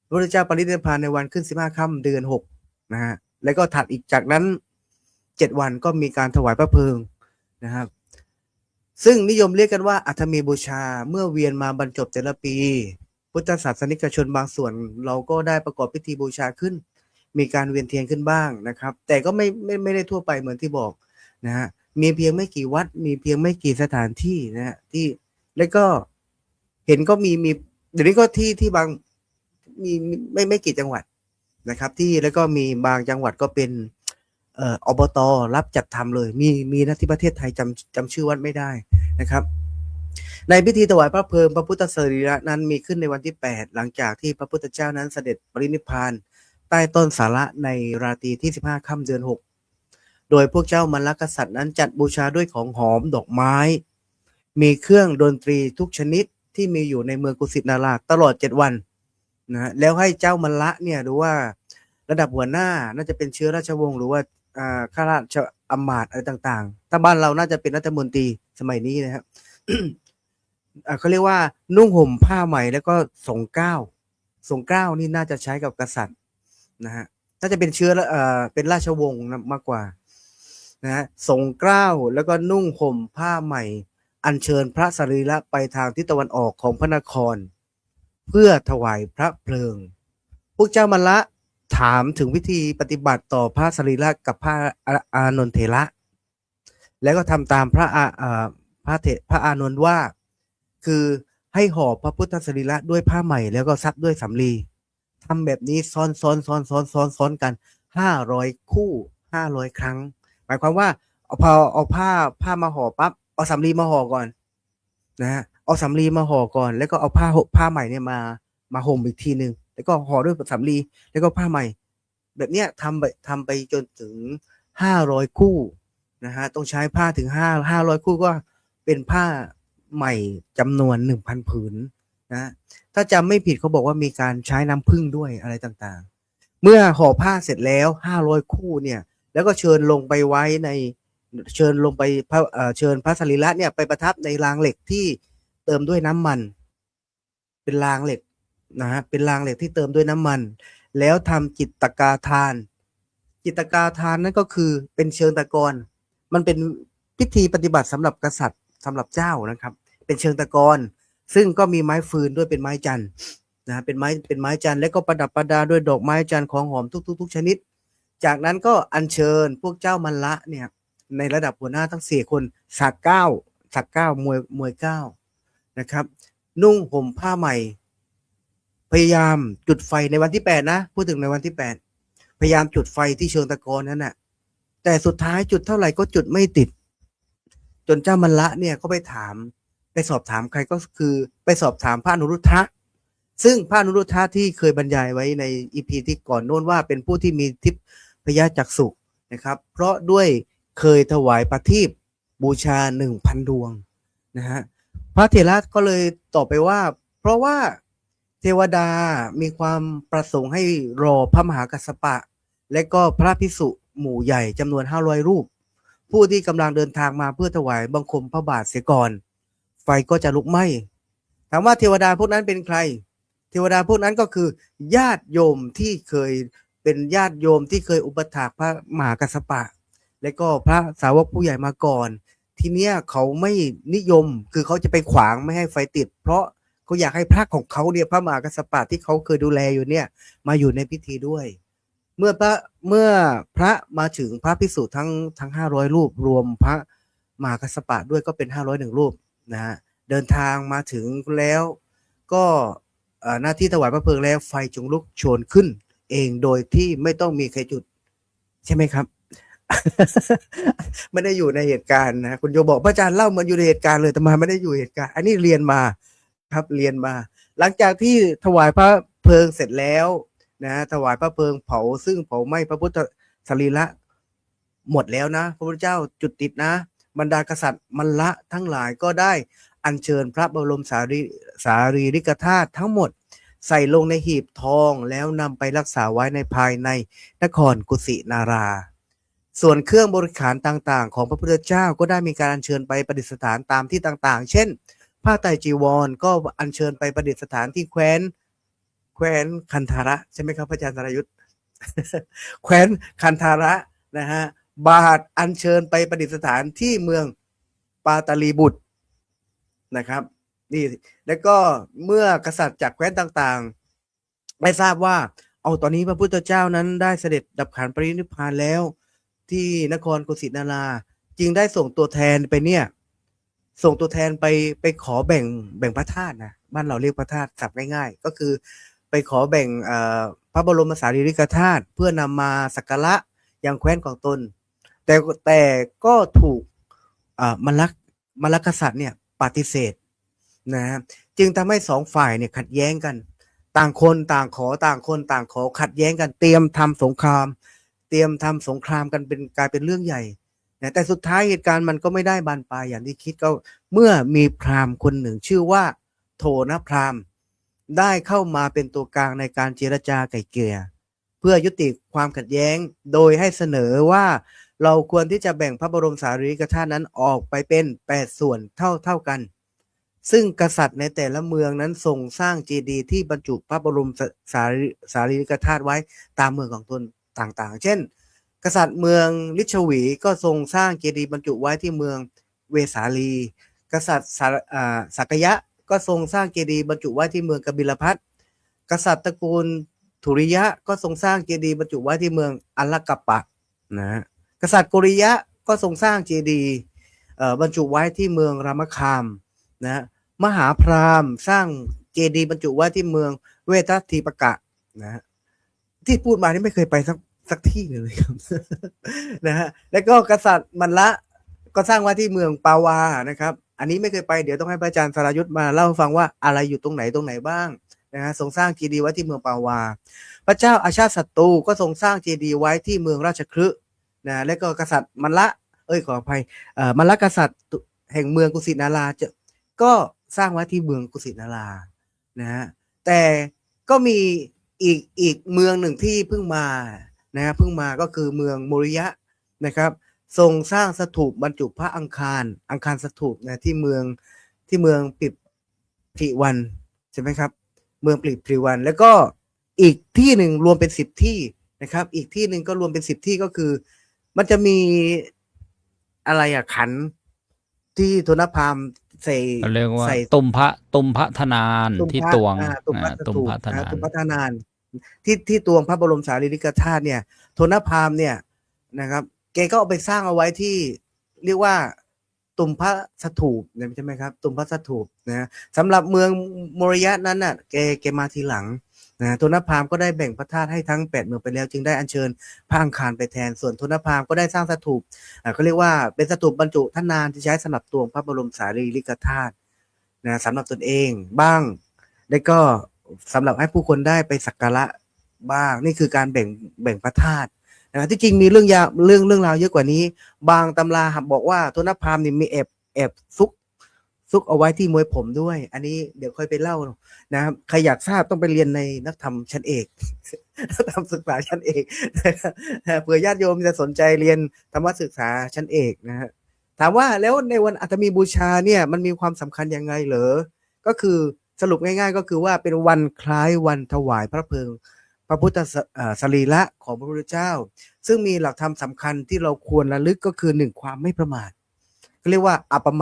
พระพุทธเจ้าปรินิพพานในวันขึ้น15 ค่ำเดือน 6นะฮะแล้วก็ถัดอีกจากนั้น7 วันก็มีการถวายพระเพลิงนะครับซึ่งนิยมเรียกกันว่าอัฐมีบูชาเมื่อเวียนมาบรรจบแต่ละปีพุทธศาสนิกชนบางส่วนเราก็ได้ประกอบพิธีบูชาขึ้นมีการเวียนเทียนขึ้นบ้างนะครับแต่ก็ไม่ได้ทั่วไปเหมือนที่บอกนะฮะมีเพียงไม่กี่วัดมีเพียงไม่กี่สถานที่นะฮะที่แล้วก็เห็นก็มีเดี๋ยวนี้ก็ที่บางมีไม่กี่จังหวัดนะครับที่แล้วก็มีบางจังหวัดก็เป็นอบต.รับจัดทำเลยมีนะที่ประเทศไทยจำชื่อวัดไม่ได้นะครับในพิธีถวายพระเพลิงพระพุทธสรีระนั้นมีขึ้นในวันที่8หลังจากที่พระพุทธเจ้านั้นเสด็จปรินิพพานใต้ต้นสาระในราตรีที่15 ค่ำเดือน 6โดยพวกเจ้ามัลลกษัตริย์นั้นจัดบูชาด้วยของหอมดอกไม้มีเครื่องดนตรีทุกชนิดที่มีอยู่ในเมืองกุสินาราตลอด7 วันนะแล้วให้เจ้ามัลละเนี่ยดูว่าระดับหัวหน้าน่าจะเป็นเชื้อราชวงศ์หรือว่าข้าราชอำมาตย์อะไรต่างๆถ้าบ้านเราน่าจะเป็นรัฐมนตรีสมัยนี้นะครับ เขาเรียกว่านุ่งห่มผ้าใหม่แล้วก็ทรงเกล้านี่น่าจะใช้กับกษัตริย์นะฮะน่าจะเป็นเชื้อเป็นราชวงศ์มากกว่านะฮะทรงเกล้าแล้วก็นุ่งห่มผ้าใหม่อัญเชิญพระสรีระไปทางทิศตะวันออกของพระนครเพื่อถวายพระเพลิงพวกเจ้ามัลละถามถึงวิธีปฏิบัติต่อพระสรีระกับพระอานนทเถระแล้วก็ทำตามพระอานนท์ว่าคือให้ห่อพระพุทธสรีระด้วยผ้าใหม่แล้วก็ซักด้วยสำลีทำแบบนี้ซ้อนกัน500 คู่500 ครั้งหมายความว่าพอเอาผ้ามาห่อปั๊บเอาสำลีมาห่อก่อนนะฮะเอาสำลีมาห่อก่อนแล้วก็เอาผ้าใหม่เนี่ยมาห่มอีกทีนึงแล้วก็ห่อด้วยสำลีแล้วก็ผ้าใหม่แบบเนี้ยทำไปจนถึง500 คู่นะฮะต้องใช้ผ้าถึง500 คู่ก็เป็นผ้าใหม่จำนวน 1,000 ผืนนะถ้าจำไม่ผิดเขาบอกว่ามีการใช้น้ำผึ้งด้วยอะไรต่างๆ เมื่อห่อผ้าเสร็จแล้ว500 คู่เนี่ย แล้วก็เชิญลงไปไว้ในเชิญลงไปเชิญพระสรีระเนี่ยไปประทับในรางเหล็กที่เติมด้วยน้ำมัน เป็นรางเหล็กนะฮะเป็นรางเหล็กที่เติมด้วยน้ำมัน แล้วทำจิตตกาทาน จิตตกาทานนั่นก็คือเป็นเชิงตะกอนมันเป็นพิธีปฏิบัติสำหรับกษัตริย์สำหรับเจ้านะครับ เป็นเชิงตะกอนซึ่งก็มีไม้ฟืนด้วยเป็นไม้จันทร์นะเป็นไม้จันทร์แล้วก็ประดับประดาด้วยดอกไม้จันทร์ของหอมทุกชนิด จากนั้นก็อัญเชิญพวกเจ้ามันละเนี่ยในระดับหัวหน้าทั้ง4 คนสักเก้ามวยเก้านะครับ นุ่งห่มผ้าใหม่ พยายามจุดไฟในวันที่8นะพูดถึงในวันที่8พยายามจุดไฟที่เชิงตะกอนนั้นน่ะแต่สุดท้ายจุดเท่าไหร่ก็จุดไม่ติด จนเจ้ามันละเนี่ยก็ไปสอบถามใครก็คือไปสอบถามพระอนุรุทธะซึ่งพระอนุรุทธะที่เคยบรรยายไว้ในอีพีที่ก่อนโน้นว่าเป็นผู้ที่มีทิพยจักษุนะครับเพราะด้วยเคยถวายประทีปบูชา 1,000 ดวงนะฮะพระเถระก็เลยตอบไปว่าเพราะว่าเทวดามีความประสงค์ให้รอพระมหากัสสปะและก็พระภิกษุหมู่ใหญ่จำนวน500 รูปผู้ที่กำลังเดินทางมาเพื่อถวายบังคมพระบาทเสียก่อนไฟก็จะลุกไหม้ถามว่าเทวดาพวกนั้นเป็นใครเทวดาพวกนั้นก็คือญาติโยมที่เคยเป็นญาติโยมที่เคยอุปถากพระมหากัสสปะและก็พระสาวกผู้ใหญ่มาก่อนทีเนี้ยเขาไม่นิยมคือเขาจะไปขวางไม่ให้ไฟติดเพราะเขาอยากให้พระของเขาเนี่ยพระมหากัสสปะที่เขาเคยดูแลอยู่เนี่ยมาอยู่ในพิธีด้วยเมื่อพระมาถึงพระภิกษุทั้ง500 รูปรวมพระมหากัสสปะด้วยก็เป็น501 รูปนะฮะเดินทางมาถึงแล้วก็หน้าที่ถวายพระเพลิงแล้วไฟจงลุกโชนขึ้นเองโดยที่ไม่ต้องมีใครจุดใช่ไหมครับ ไม่ได้อยู่ในเหตุการณ์นะคุณโยบอกพระอาจารย์เล่าเหมือนอยู่ในเหตุการณ์เลยแต่มาไม่ได้อยู่เหตุการณ์อันนี้เรียนมาครับเรียนมาหลังจากที่ถวายพระเพลิงเสร็จแล้วนะถวายพระเพลิงเผาซึ่งเผาไหม้พระพุทธสรีระหมดแล้วนะพระพุทธเจ้าจุดติดนะบรรดากษัตริย์มัลละทั้งหลายก็ได้อัญเชิญพระบรมสารีริกธาตุทั้งหมดใส่ลงในหีบทองแล้วนำไปรักษาไว้ในภายในนครกุสินาราส่วนเครื่องบริขารต่างๆของพระพุทธเจ้าก็ได้มีการอัญเชิญไปประดิษฐานตามที่ต่างๆเช่นผ้าไตรจีวรก็อัญเชิญไปประดิษฐานที่แคว้นคันธาระใช่ไหมครับพระอาจารย์สรยุทธ แคว้นคันธาระนะฮะบาทอัญเชิญไปประดิษฐานที่เมืองปาตาลีบุตรนะครับนี่แล้วก็เมื่อกษัตริย์จากแคว้นต่างๆได้ทราบว่าเอาตอนนี้พระพุทธเจ้านั้นได้เสด็จดับขันปรินิพพานแล้วที่นครกุสินาราจึงได้ส่งตัวแทนไปเนี่ยส่งตัวแทนไปขอแบ่งพระธาตุนะบ้านเราเรียกพระธาตุสับง่ายๆก็คือไปขอแบ่งพระบรมสารีริกธาตุเพื่อนำมาสักการะยังแคว้นของตนแต่ก็ถูกมลกษัตริย์เนี่ยปฏิเสธนะจึงทำให้2 ฝ่ายเนี่ยขัดแย้งกันต่างคนต่างขอขัดแย้งกันเตรียมทำสงครามกันกลายเป็นเรื่องใหญ่นะแต่สุดท้ายเหตุการณ์มันก็ไม่ได้บานปลายอย่างที่คิดก็เมื่อมีพราหมณ์คนหนึ่งชื่อว่าโทนพราหมณ์ได้เข้ามาเป็นตัวกลางในการเจรจาไกล่เกลี่ยเพื่อยุติความขัดแย้งโดยให้เสนอว่าเราควรที่จะแบ่งพระบรมสารีริกธาตุนั้นออกไปเป็น8 ส่วนเท่ากันซึ่งกษัตริย์ในแต่ละเมืองนั้นทรงสร้างเจดีย์ที่บรรจุพระบรมสารีริกธาตุไว้ตามเมืองของตนต่างๆเช่นกษัตริย์เมืองลิชวีก็ทรงสร้างเจดีย์บรรจุไว้ที่เมืองเวสาลีกษัตริย์สักยะก็ทรงสร้างเจดีย์บรรจุไว้ที่เมืองกบิลพัสกษัตริย์ตระกูลธุริยะก็ทรงสร้างเจดีย์บรรจุไว้ที่เมืองอัลลกัปปะนะกษัตริย์โกริยะก็ทรงสร้างเจดีย์บรรจุไว้ที่เมืองรามคามนะมหาพราหมณ์สร้างเจดีย์บรรจุไว้ที่เมืองเวทัทีปกะนะที่พูดมานี่ไม่เคยไปสักที่เลยครับ นะฮะแล้วก็กษัตริย์มัลละก็สร้างไว้ที่เมืองปาวานะครับอันนี้ไม่เคยไปเดี๋ยวต้องให้พระอาจารย์สรายุทธมาเล่าให้ฟังว่าอะไรอยู่ตรงไหนบ้างนะฮะทรงสร้างเจดีย์ไว้ที่เมืองปาวาพระเจ้าอาชาติศัตรูก็ทรงสร้างเจดีย์ไว้ที่เมืองราชคฤห์นะแล้วก็กษัตริย์มัลละขออภัยมัลละกษัตริย์แห่งเมืองกุสินาราก็สร้างไว้ที่เมืองกุสินารานะฮะแต่ก็มี อีกเมืองหนึ่งที่เพิ่งมานะเพิ่งมาก็คือเมืองโมริยะนะครับทรงสร้างสถูปบรรจุพระอังคารสถูปนะที่เมืองปิบพิวันใช่ไหมครับเมืองปิบพิวันแล้วก็อีกที่หนึ่งรวมเป็น10 ที่นะครับอีกที่หนึ่งก็รวมเป็น10 ที่ก็คือมันจะมีอะไรขันที่โทนพราหมณ์ใส่ เขาเรียกว่า ใส่ ตุมพระธนานที่ตวง ตุมพระส ตุม ถูป พระธนาน ตุมพระธนานที่ตวงพระบรมสารีริกธาตุเนี่ยโทนพราหมณ์เนี่ยนะครับแกก็เอาไปสร้างเอาไว้ที่เรียกว่าตุมพระสถูปใช่ไหมครับตุมพระสถูปนะสำหรับเมืองโมริยะนั้นน่ะแกมาทีหลังนะโทนพราหมณ์ก็ได้แบ่งพระธาตุให้ทั้ง8 เมืองไปแล้วจึงได้อัญเชิญพระอังคารไปแทนส่วนโทนพราหมณ์ก็ได้สร้างสถูปเขาเรียกว่าเป็นสถูปบรรจุธนานที่ใช้สำหรับตวงพระบรมสารีริกธาตุนะสำหรับตนเองบ้างแล้วก็สำหรับให้ผู้คนได้ไปสักการะบ้างนี่คือการแบ่งพระธาตุนะที่จริงมีเรื่องราวเยอะกว่านี้บางตำราบอกว่าโทนพราหมณ์นี่มีแอบซุกเอาไว้ที่มวยผมด้วยอันนี้เดี๋ยวค่อยไปเล่านะครับใครอยากทราบต้องไปเรียนในนักธรรมชั้นเอก นักธรรมศึกษาชั้นเอกเผื่อญาติโยมจะสนใจเรียนธรรมศึกษาชั้นเอกนะฮะถามว่าแล้วในวันอัตมีบูชาเนี่ยมันมีความสำคัญยังไงเหรอก็คือสรุปง่ายๆก็คือว่าเป็นวันคล้ายวันถวายพระเพลิงพระพุทธสรีระของพระพุทธเจ้าซึ่งมีหลักธรรมสำคัญที่เราควรระลึกก็คือ1ความไม่ประมาทเรียกว่าอัปม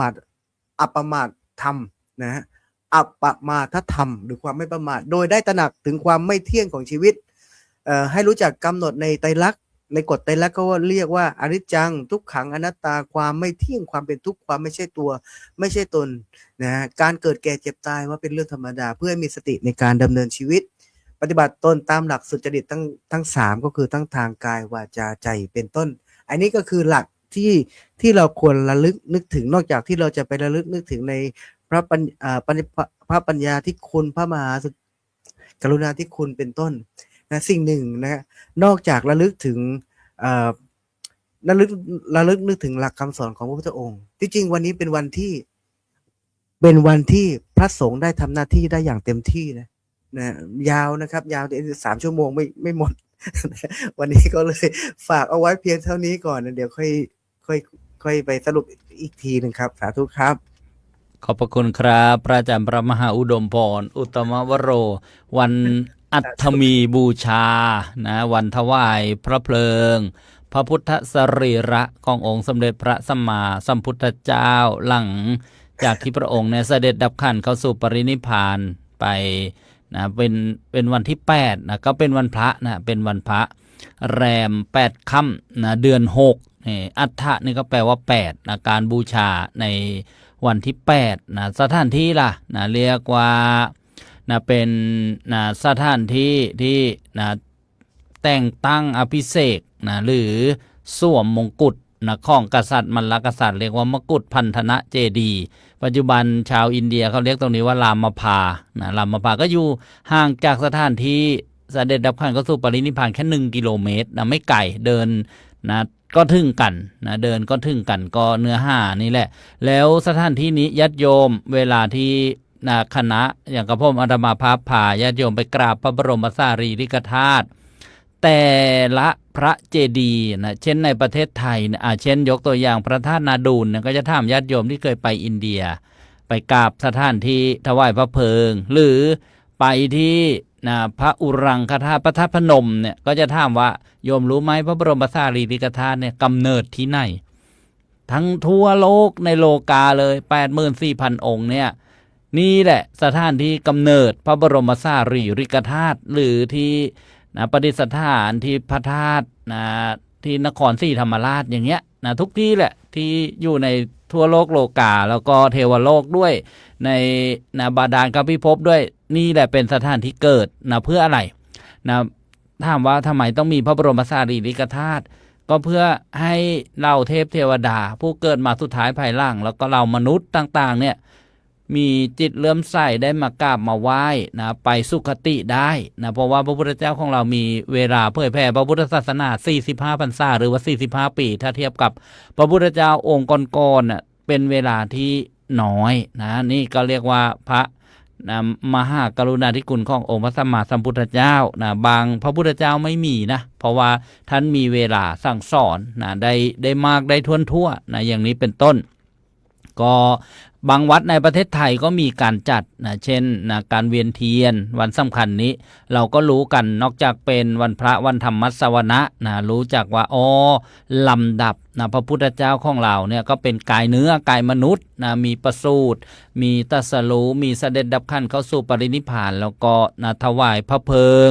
าทธรรมนะฮะอัปมาทธรรมหรือความไม่ประมาทโดยได้ตระหนักถึงความไม่เที่ยงของชีวิตให้รู้จักกำหนดในไตรลักษณ์ในกฎไตรลักษณ์ก็เรียกว่าอนิจจังทุกขังอนัตตาความไม่เที่ยงความเป็นทุกข์ความไม่ใช่ตัวไม่ใช่ตนนะฮะการเกิดแก่เจ็บตายว่าเป็นเรื่องธรรมดาเพื่อให้มีสติในการดำเนินชีวิตปฏิบัติตนตามหลักสุจริตทั้ง3ก็คือทั้งทางกายวาจาใจเป็นต้นอันนี้ก็คือหลักที่เราควรระลึกนึกถึงนอกจากที่เราจะไประลึกนึกถึงในพระปัญญาที่คุณพระมหากรุณาธิคุณเป็นต้นนะสิ่งหนึ่งนะนอกจากระลึกถึงระลึกนึกถึงหลักคำสอนของพระพุทธองค์ที่จริงวันนี้เป็นวันที่พระสงฆ์ได้ทำหน้าที่ได้อย่างเต็มที่นะยาวนะครับยาว3 ชั่วโมงไม่หมด วันนี้ก็เลยฝากเอาไว้เพียงเท่านี้ก่อนนะเดี๋ยวค่อยไปสรุปอีกทีหนึ่งครับสาธุครับ ขอบพระคุณครับพระอาจารย์พระมหาอุดมพรอุตตมวโร วันอัฐมีบูชานะวันถวายพระเพลิง พระพุทธสรีระขององค์สมเด็จพระสัมมาสัมพุทธเจ้าหลังจากที่พระองค์เนี่ยเสด็จดับขันเข้าสู่ปรินิพพานไปนะเป็นวันที่8นะก็เป็นวันพระนะเป็นวันพระแรม8 ค่ำนะเดือน6นี่อัฏฐะนี่ก็แปลว่า8นะการบูชาในวันที่8นะสถานที่ล่ะนะเรียกว่านะเป็นนะสถานที่ที่นะแต่งตั้งอภิเษกนะหรือสวมมงกุฎนะของกษัตริย์มัลลกษัตริย์เรียกว่ามกุฎพันธนะเจดีย์ปัจจุบันชาวอินเดียเขาเรียกตรงนี้ว่ารามพานะรามพาก็อยู่ห่างจากสถานที่เสด็จดับขันเข้าสู่ปรินิพพานแค่1 กิโลเมตรนะไม่ไกลเดินนะก็ถึงกันนะเดินก็ถึงกันก็เนื้อห้านี่แหละแล้วสถานที่นี้ญาติโยมเวลาที่นะคณะอย่างกระผมอาตมาภาพพาญาติโยมไปกราบพระบรมสารีริกธาตุแต่ละพระเจดีย์นะเช่นในประเทศไทยนะเช่นยกตัวอย่างพระธาตุนาดูลนะก็จะถามญาติโยมที่เคยไปอินเดียไปกราบสถานที่ถวายพระเพลิงหรือไปที่นะพระอุรังคธาตุพระธาตุพนมเนี่ยก็จะถามว่าโยมรู้ไหมพระบรมสารีริกธาตุเนี่ยกำเนิดที่ไหนทั้งทั่วโลกในโลกาเลย 84,000 องค์เนี่ยนี่แหละสถานที่กำเนิดพระบรมสารีริกธาตุหรือที่นะประดิษฐานที่พระธาตุนะที่นครศรีธรรมราชอย่างเงี้ยนะทุกที่แหละที่อยู่ในทั่วโลกโลกาแล้วก็เทวโลกด้วยในนะบาดาลกัมพิภพด้วยนี่แหละเป็นสถานที่เกิดนะเพื่ออะไรนะถามว่าทำไมต้องมีพระบรมสารีริกธาตุก็เพื่อให้เราเทพเทวดาผู้เกิดมาสุดท้ายภายหลังแล้วก็เรามนุษย์ต่างๆเนี่ยมีจิตเลื่อมใสได้มากราบมาไหว้นะไปสุคติได้นะเพราะว่าพระพุทธเจ้าของเรามีเวลาเผยแผ่พระพุทธศาสนา45 พรรษาหรือว่า45 ปีถ้าเทียบกับพระพุทธเจ้าองค์ก่อนๆน่ะเป็นเวลาที่น้อยนะนี่ก็เรียกว่าพระ นะมหากรุณาธิคุณขององค์พระสัมมาสัมพุทธเจ้านะบางพระพุทธเจ้าไม่มีนะเพราะว่าท่านมีเวลาสั่งสอนนะได้มากได้ทั่วนะอย่างนี้เป็นต้นก็บางวัดในประเทศไทยก็มีการจัดนะเช่นนะการเวียนเทียนวันสำคัญนี้เราก็รู้กันนอกจากเป็นวันพระวันธรรมสวนะนะรู้จักว่าลำดับนะพระพุทธเจ้าของเราเนี่ยก็เป็นกายเนื้อกายมนุษย์นะมีประสูติมีตรัสรู้มีเสด็จดับขันธ์เข้าสู่ปรินิพพานแล้วก็นะถวายพระเพลิง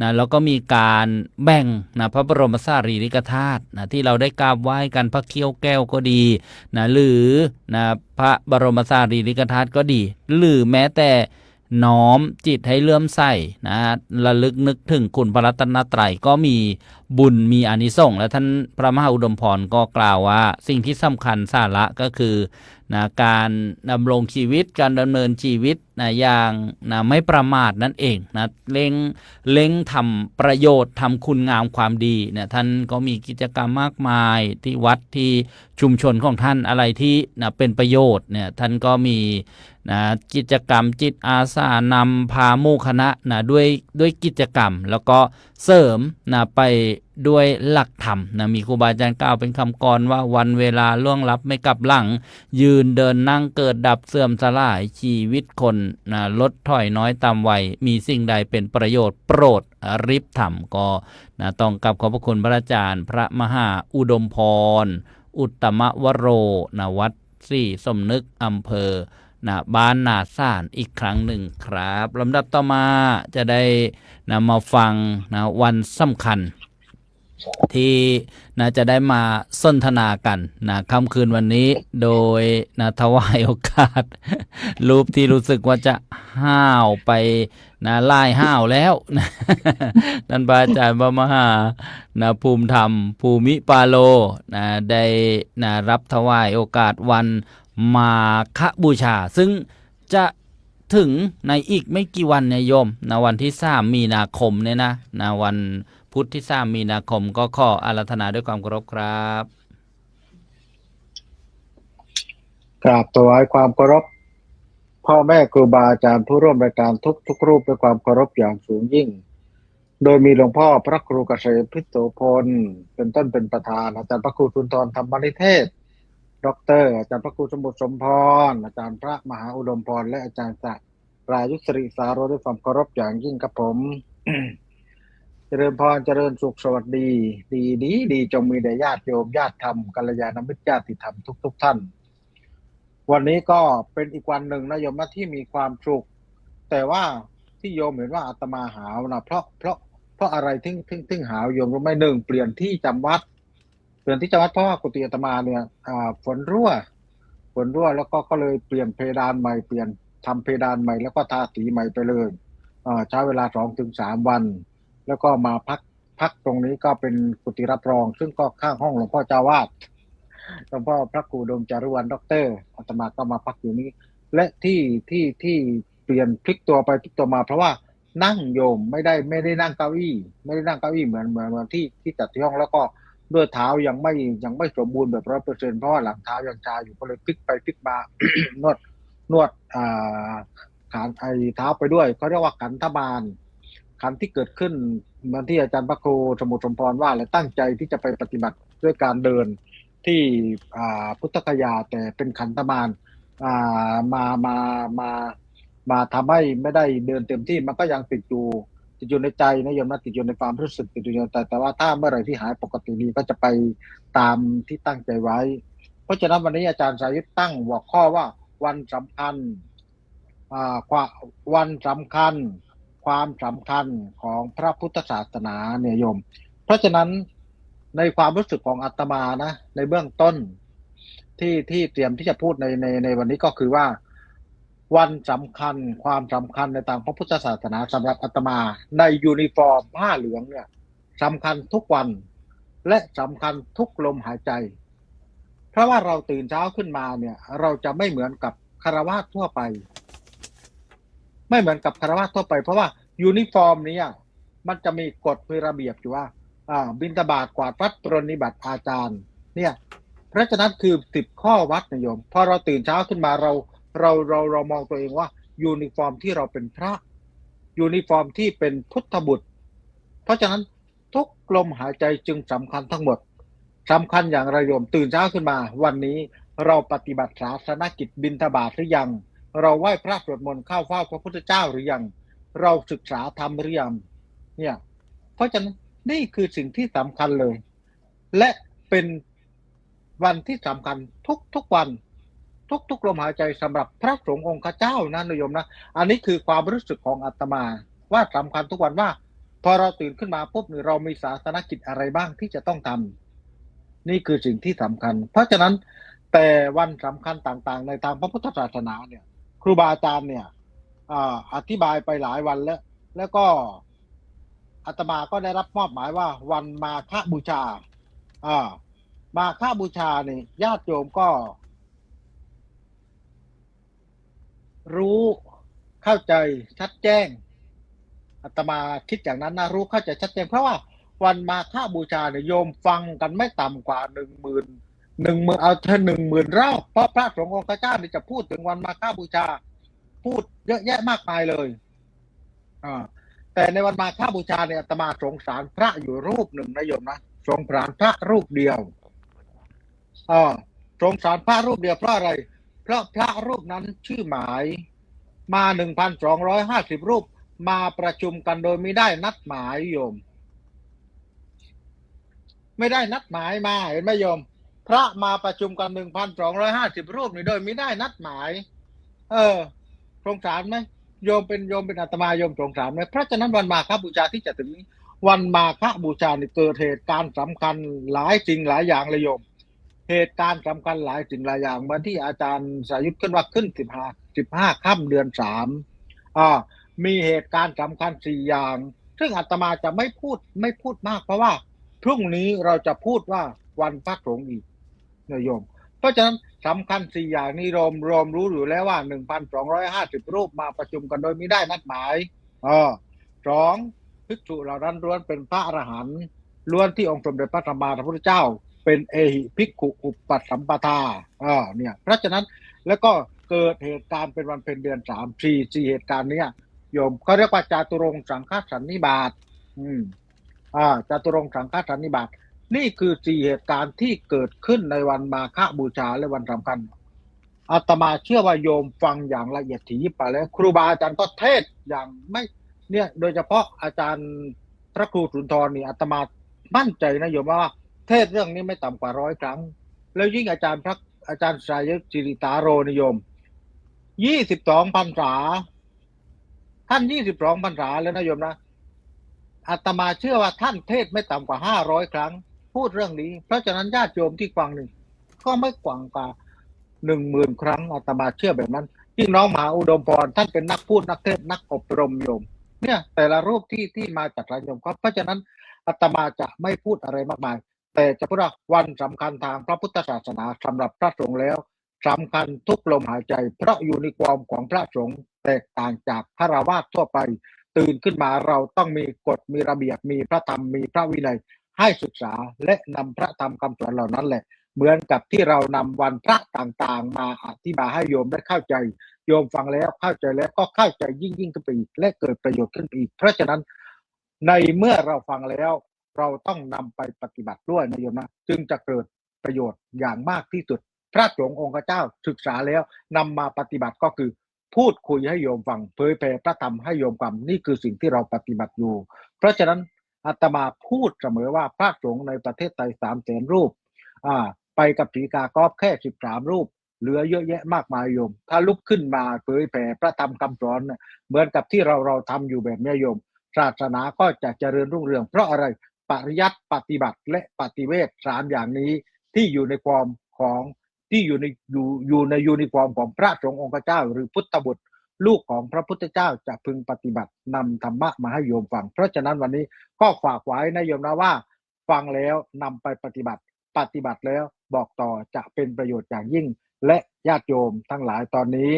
นะแล้วก็มีการแบ่งนะพระบรมสารีริกธาตุนะที่เราได้กราบไหว้กันพระเขี้ยวแก้วก็ดีนะหรือนะพระบรมสารีริกธาตุก็ดีหรือแม้แต่น้อมจิตให้เลื่อมใสนะระลึกนึกถึงคุณพระรัตนตรัยก็มีบุญมีอานิสงส์และท่านพระมหาอุดมพรก็กล่าวว่าสิ่งที่สำคัญสาระก็คือนะการดำรงชีวิตการดำเนินชีวิตนะอย่างนะไม่ประมาทนั่นเองนะเล็งทำประโยชน์ทำคุณงามความดีเนี่ยท่านก็มีกิจกรรมมากมายที่วัดที่ชุมชนของท่านอะไรที่นะเป็นประโยชน์เนี่ยท่านก็มีนะกิจกรรมจิตอาสานำพาหมู่คณะนะด้วยกิจกรรมแล้วก็เสริมนะไปด้วยหลักธรรมนะมีครูบาอาจารย์กล่าวเป็นคำกรว่าวันเวลาล่วงลับไม่กลับหลังยืนเดินนั่งเกิดดับเสื่อมสลายชีวิตคนนะลดถอยน้อยตามวัยมีสิ่งใดเป็นประโยชน์โปรดริบธรรมก็นะต้องกราบขอบพระคุณพระอาจารย์พระมหาอุดมพรอุตตมวโรนะวัดสี่สมนึกอำเภอนะบ้านนาซ่านอีกครั้งหนึ่งครับลำดับต่อมาจะได้นะมาฟังนะวันสำคัญที่นะจะได้มาสนทนากันนะค่ำคืนวันนี้โดยนะถวายโอกาส รูปที่รู้สึกว่าจะห้าวไปนะไล่ห้าวแล้วนะ ท่านพระอาจารย์พระมหานะภูมิธรรมภูมิปาโลนะได้นะรับถวายโอกาสวันมาฆบูชาซึ่งจะถึงในอีกไม่กี่วันเนี่ยโยมนะวันที่3 มีนาคมเนี่ยนะวันพุธที่3 มีนาคมก็ขออาราธนาด้วยความเคารพครับกราบถวายความเคารพพ่อแม่ครูบาอาจารย์ผู้ร่วมรายการทุกรูปด้วยความเคารพอย่างสูงยิ่งโดยมีหลวงพ่อพระครูเกษมพิโสพลเป็นต้นเป็นประธานอาจารย์พระครูสุนทรธรรมนิเทศดร.อาจารย์พระครูสมุทรสมพรอาจารย์พระมหาอุดมพรและอาจารย์ศักดิ์รายุสริสาโรด้วยความเคารพอย่างยิ่งครับผม เจริญพรเจริญสุขสวัสดีดีจงมีแด่ญาติโยมญาติธรรมกัลยาณมิตรญาติธรรมทุกท่านวันนี้ก็เป็นอีกวันหนึ่งนะโยมนะที่มีความสุขแต่ว่าที่โยมเห็นว่าอาตมาหาวนะเพราะอะไรถึงหาวโยมรู้ไหมหนึ่งเปลี่ยนที่จำวัดเพราะว่ากุฏิอาตมาเนี่ยฝนรั่วแล้วก็เลยเปลี่ยนเพดานใหม่เปลี่ยนทำเพดานใหม่แล้วก็ทาสีใหม่ไปเลยใช้เวลา 2-3 วันแล้วก็มาพักตรงนี้ก็เป็นกุฏิรับรองซึ่งก็ข้างห้องหลวงพ่อเจ้าวาดหลวงพ่อพระครูดมจารุวรรณด็อกเตอร์อาตมาก็มาพักอยู่นี้และที่เปลี่ยนพลิกตัวไปพลิกตัวมาเพราะว่านั่งโยมไม่ได้นั่งเก้าอี้เหมือนที่จัดที่ห้องแล้วก็ด้วยเท้ายังไม่สมบูรณ์แบบ 100% เพราะว่าหลังเท้ายังชาอยู่ก็เลยพลิกไปพลิกมา นวดขาไอเท้าไปด้วยเขาเรียกว่าขันธบาลขันที่เกิดขึ้นเหมือนที่อาจารย์พระครูสมุทรสมพรว่าและตั้งใจที่จะไปปฏิบัติด้วยการเดินที่พุทธคยาแต่เป็นขันธบาลมาทำให้ไม่ได้เดินเต็มที่มันก็ยังติดอยู่ในใจนะโยมนะติดอยู่ในความรู้สึกติดอยู่ในแต่ว่าถ้าเมื่อไหร่ที่หายปกติดีก็จะไปตามที่ตั้งใจไว้เพราะฉะนั้นวันนี้อาจารย์สายุทธตั้งหัวข้อว่าวันสำคัญความสำคัญของพระพุทธศาสนาเนี่ยโยมเพราะฉะนั้นในความรู้สึกของอาตมานะในเบื้องต้นที่เตรียมที่จะพูดในวันนี้ก็คือว่าวันสำคัญความสำคัญในทางพระพุทธศาสนาสำหรับอาตมาในยูนิฟอร์มผ้าเหลืองเนี่ยสำคัญทุกวันและสำคัญทุกลมหายใจเพราะว่าเราตื่นเช้าขึ้นมาเนี่ยเราจะไม่เหมือนกับฆราวาสทั่วไปเพราะว่ายูนิฟอร์มนี้มันจะมีกฎมีระเบียบอยู่ว่าบิณฑบาตกวาดวัดปรนนิบัติอาจารย์เนี่ยเพราะฉะนั้นคือ10 ข้อวัดนะโยมพอเราตื่นเช้าขึ้นมาเรามองตัวเองว่า ยูนิฟอร์มที่เราเป็นพระยูนิฟอร์มที่เป็นพุทธบุตรเพราะฉะนั้นทุกลมหายใจจึงสำคัญทั้งหมดสำคัญอย่างไรโยมตื่นเช้าขึ้นมาวันนี้เราปฏิบัติศาสนกิจบิณฑบาตหรือยังเราไหว้พระสวดมนต์เข้าเฝ้าพระพุทธเจ้าหรือยังเราศึกษาธรรมหรือยังเนี่ยเพราะฉะนั้นนี่คือสิ่งที่สำคัญเลยและเป็นวันที่สำคัญทุกวันทุกลมหายใจสำหรับพระสงฆ์องค์เจ้านะโยมนะอันนี้คือความรู้สึกของอาตมาว่าสำคัญทุกวันว่าพอเราตื่นขึ้นมาปุ๊บเรามีศาสนกิจอะไรบ้างที่จะต้องทำนี่คือสิ่งที่สำคัญเพราะฉะนั้นแต่วันสำคัญต่างๆในทางพระพุทธศาสนาเนี่ยครูบาอาจารย์เนี่ยอธิบายไปหลายวันแล้วก็อาตมาก็ได้รับมอบหมายว่าวันมาฆบูชามาฆบูชาเนี่ยญาติโยมก็รู้เข้าใจชัดแจ้งอาตมาคิดอย่างนั้นนะรู้เข้าใจชัดแจ้งเพราะว่าวันมาฆบูชาเนี่ยโยมฟังกันไม่ต่ำกว่า10,000เอาเธอ10,000 รอบเพราะพระสงฆ์องค์เจ้าเนี่ยจะพูดถึงวันมาฆบูชาพูดเยอะแยะมากมายเลยแต่ในวันมาฆบูชาเนี่ยอาตมาสงสารพระอยู่รูปหนึ่งนะโยมนะสงสารพระรูปเดียวสงสารพระรูปเดียวเพราะอะไรเพราะพระรูปนั้นชื่อหมายมา 1,250 รูปมาประชุมกันโดยไม่ได้นัดหมายโยมไม่ได้นัดหมายมาเห็นไหมโยมพระมาประชุมกัน 1,250 รูปนี่โดยไม่ได้นัดหมายสงสารไหมโยมเป็นอาตมาโยมสงสารไหมเพราะฉะนั้นวันมาฆบูชาที่จะถึงนี้วันมาฆบูชานี่เกิดเหตุการณ์สำคัญหลายสิ่งหลายอย่างเลยโยมเหตุการณ์สำคัญหลายสิ่งหลายอย่างเหมือนที่อาจารย์สายุทธขึ้นว่าขึ้น15 ค่ำเดือน 3มีเหตุการณ์สำคัญ4อย่างซึ่งอาตมาจะไม่พูดมากเพราะว่าพรุ่งนี้เราจะพูดว่าวันพระสงฆ์อีกโยมเพราะฉะนั้นสำคัญ4อย่างนี้รวมรู้อยู่แล้วว่า 1,250 รูปมาประชุมกันโดยไม่ได้นัดหมาย2ภิกษุเหล่านั้นล้วนเป็นพระอรหันต์ล้วนที่องค์สมเด็จพระสัมมาสัมพุทธเจ้าเป็นเอหิภิกขุอุปปัฏสัมปทาเนี่ยเพราะฉะนั้นแล้วก็เกิดเหตุการณ์เป็นวันเพ็ญเดือน 3 4เหตุการณ์เนี้ยโยมเขาเรียกว่าจาตุรงค์สังฆสันนิบาตจาตุรงค์สังฆสันนิบาตนี่คือ4เหตุการณ์ที่เกิดขึ้นในวันมาฆบูชาและวันสำคัญอาตมาเชื่อว่าโยมฟังอย่างละเอียดถี่ยิบไปแล้วครูบาอาจารย์ก็เทศอย่างไม่เนี่ยโดยเฉพาะอาจารย์พระครูสุนทรนี่อาตมามั่นใจนะโยมว่าเทศเรื่องนี้ไม่ต่ำกว่า100 ครั้งแล้วยิ่งอาจารย์สายุทธจิริตาโรนิยม22 พรรษาท่าน22 พรรษาแล้วนะโยมนะอาตมาเชื่อว่าท่านเทศไม่ต่ำกว่า500 ครั้งพูดเรื่องนี้เพราะฉะนั้นญาติโยมที่ฟังนี่ก็ไม่กว่า10,000 ครั้งอาตมาเชื่อแบบนั้นยิ่งน้องมหาอุดมพรท่านเป็นนักพูดนักเทศนักอบรมโยมเนี่ยแต่ละรูปที่มาจากหลายโยมเพราะฉะนั้นอาตมาจะไม่พูดอะไรมากมายแต่จะพูดว่าวันสำคัญทางพระพุทธศาสนาสำหรับพระสงฆ์แล้วสำคัญทุกลมหายใจเพราะยูนิฟอร์มของพระสงฆ์แตกต่างจากฆราวาสทั่วไปตื่นขึ้นมาเราต้องมีกฎมีระเบียบมีพระธรรมมีพระวินัยให้ศึกษาและนำพระธรรมคำสอนเหล่านั้นแหละเหมือนกับที่เรานำวันพระต่างๆมาอธิบายให้โยมได้เข้าใจโยมฟังแล้วเข้าใจแล้วก็เข้าใจยิ่งขึ้นไปอีกและเกิดประโยชน์ขึ้นอีกเพราะฉะนั้นในเมื่อเราฟังแล้วเราต้องนำไปปฏิบัติด้วยนะโยมนะจึงจะเกิดประโยชน์อย่างมากที่สุดพระสงฆ์องค์เจ้าศึกษาแล้วนำมาปฏิบัติก็คือพูดคุยให้โยมฟังเผยแผ่พระธรรมให้โยมฟังนี่คือสิ่งที่เราปฏิบัติอยู่เพราะฉะนั้นอาตมาพูดเสมอว่าพระสงฆ์ในประเทศไทย300,000 รูปไปกับศรีกากรอบแค่13 รูปเหลือเยอะแยะมากมายโยมถ้าลุกขึ้นมาเผยแผ่พระธรรมคำสอนเหมือนกับที่เราทำอยู่แบบนี้โยมศาสนาก็จะเจริญรุ่งเรืองเพราะอะไรปริยัติปฏิบัติและปฏิเวท3อย่างนี้ที่อยู่ในความของที่อยู่ในยูนิฟอร์มของพระสงฆ์องค์เจ้าหรือพุทธบุตรลูกของพระพุทธเจ้าจะพึงปฏิบัตินำธรรมะมาให้โยมฟังเพราะฉะนั้นวันนี้ก็ฝากไว้นะโยมนะว่าฟังแล้วนำไปปฏิบัติแล้วบอกต่อจะเป็นประโยชน์อย่างยิ่งและญาติโยมทั้งหลายตอนนี้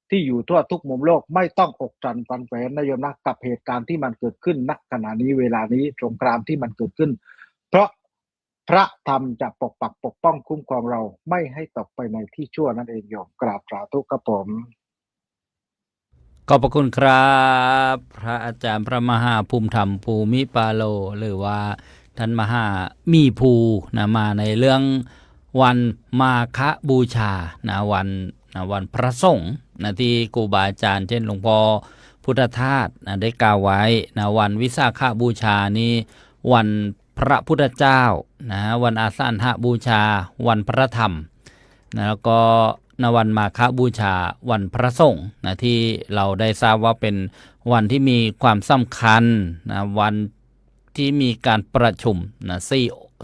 ที่อยู่ทั่วทุกมุมโลกไม่ต้องอกสั่นขวัญแขวนนะโยมนะกับเหตุการณ์ที่มันเกิดขึ้นณขณะนี้เวลานี้สงครามที่มันเกิดขึ้นเพราะพระธรรมจะปกปักปกป้องคุ้มครองเราไม่ให้ตกไปในที่ชั่วนั่นเองโยมกราบสาธุครับผม ขอบพระคุณครับ พระอาจารย์พระมหาภูมิธรรมภูมิปาโล หรือว่าท่านมหามีภูนะมาในเรื่องวันมาฆบูชานะวันพระสงฆ์นะที่ครูบาอาจารย์เช่นหลวงพ่อพุทธทาสนะได้กล่าวไว้นะวันวิสาขบูชานี้วันพระพุทธเจ้านะวันอาสาฬหบูชาวันพระธรรมนะแล้วก็ในวันมาฆบูชาวันพระสงฆ์นะที่เราได้ทราบว่าเป็นวันที่มีความสำคัญนะวันที่มีการประชุมนะ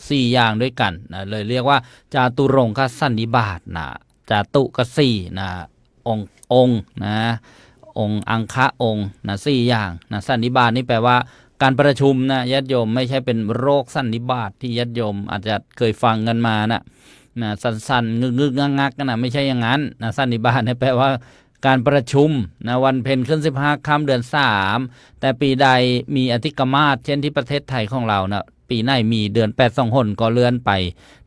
สี่อย่างด้วยกันนะเลยเรียกว่าจาตุรงคสันนิบาตนะจาตุก็สี่นะองค์นะองค์อังคะองค์นะสี่อย่างนะสันนิบาตนี่แปลว่าการประชุมนะญาติโยมไม่ใช่เป็นโรคสันนิบาตที่ญาติโยมอาจจะเคยฟังกันมานะสั้นๆงึกๆงักๆนะไม่ใช่อย่างนั้นนะสันนิบาตนี่แปลว่าการประชุมนะวันเพ็ญขึ้น15 ค่ำเดือน 3แต่ปีใดมีอธิกมาสเช่นที่ประเทศไทยของเรานะปีไหนมีเดือน8 2 หนก็เลื่อนไป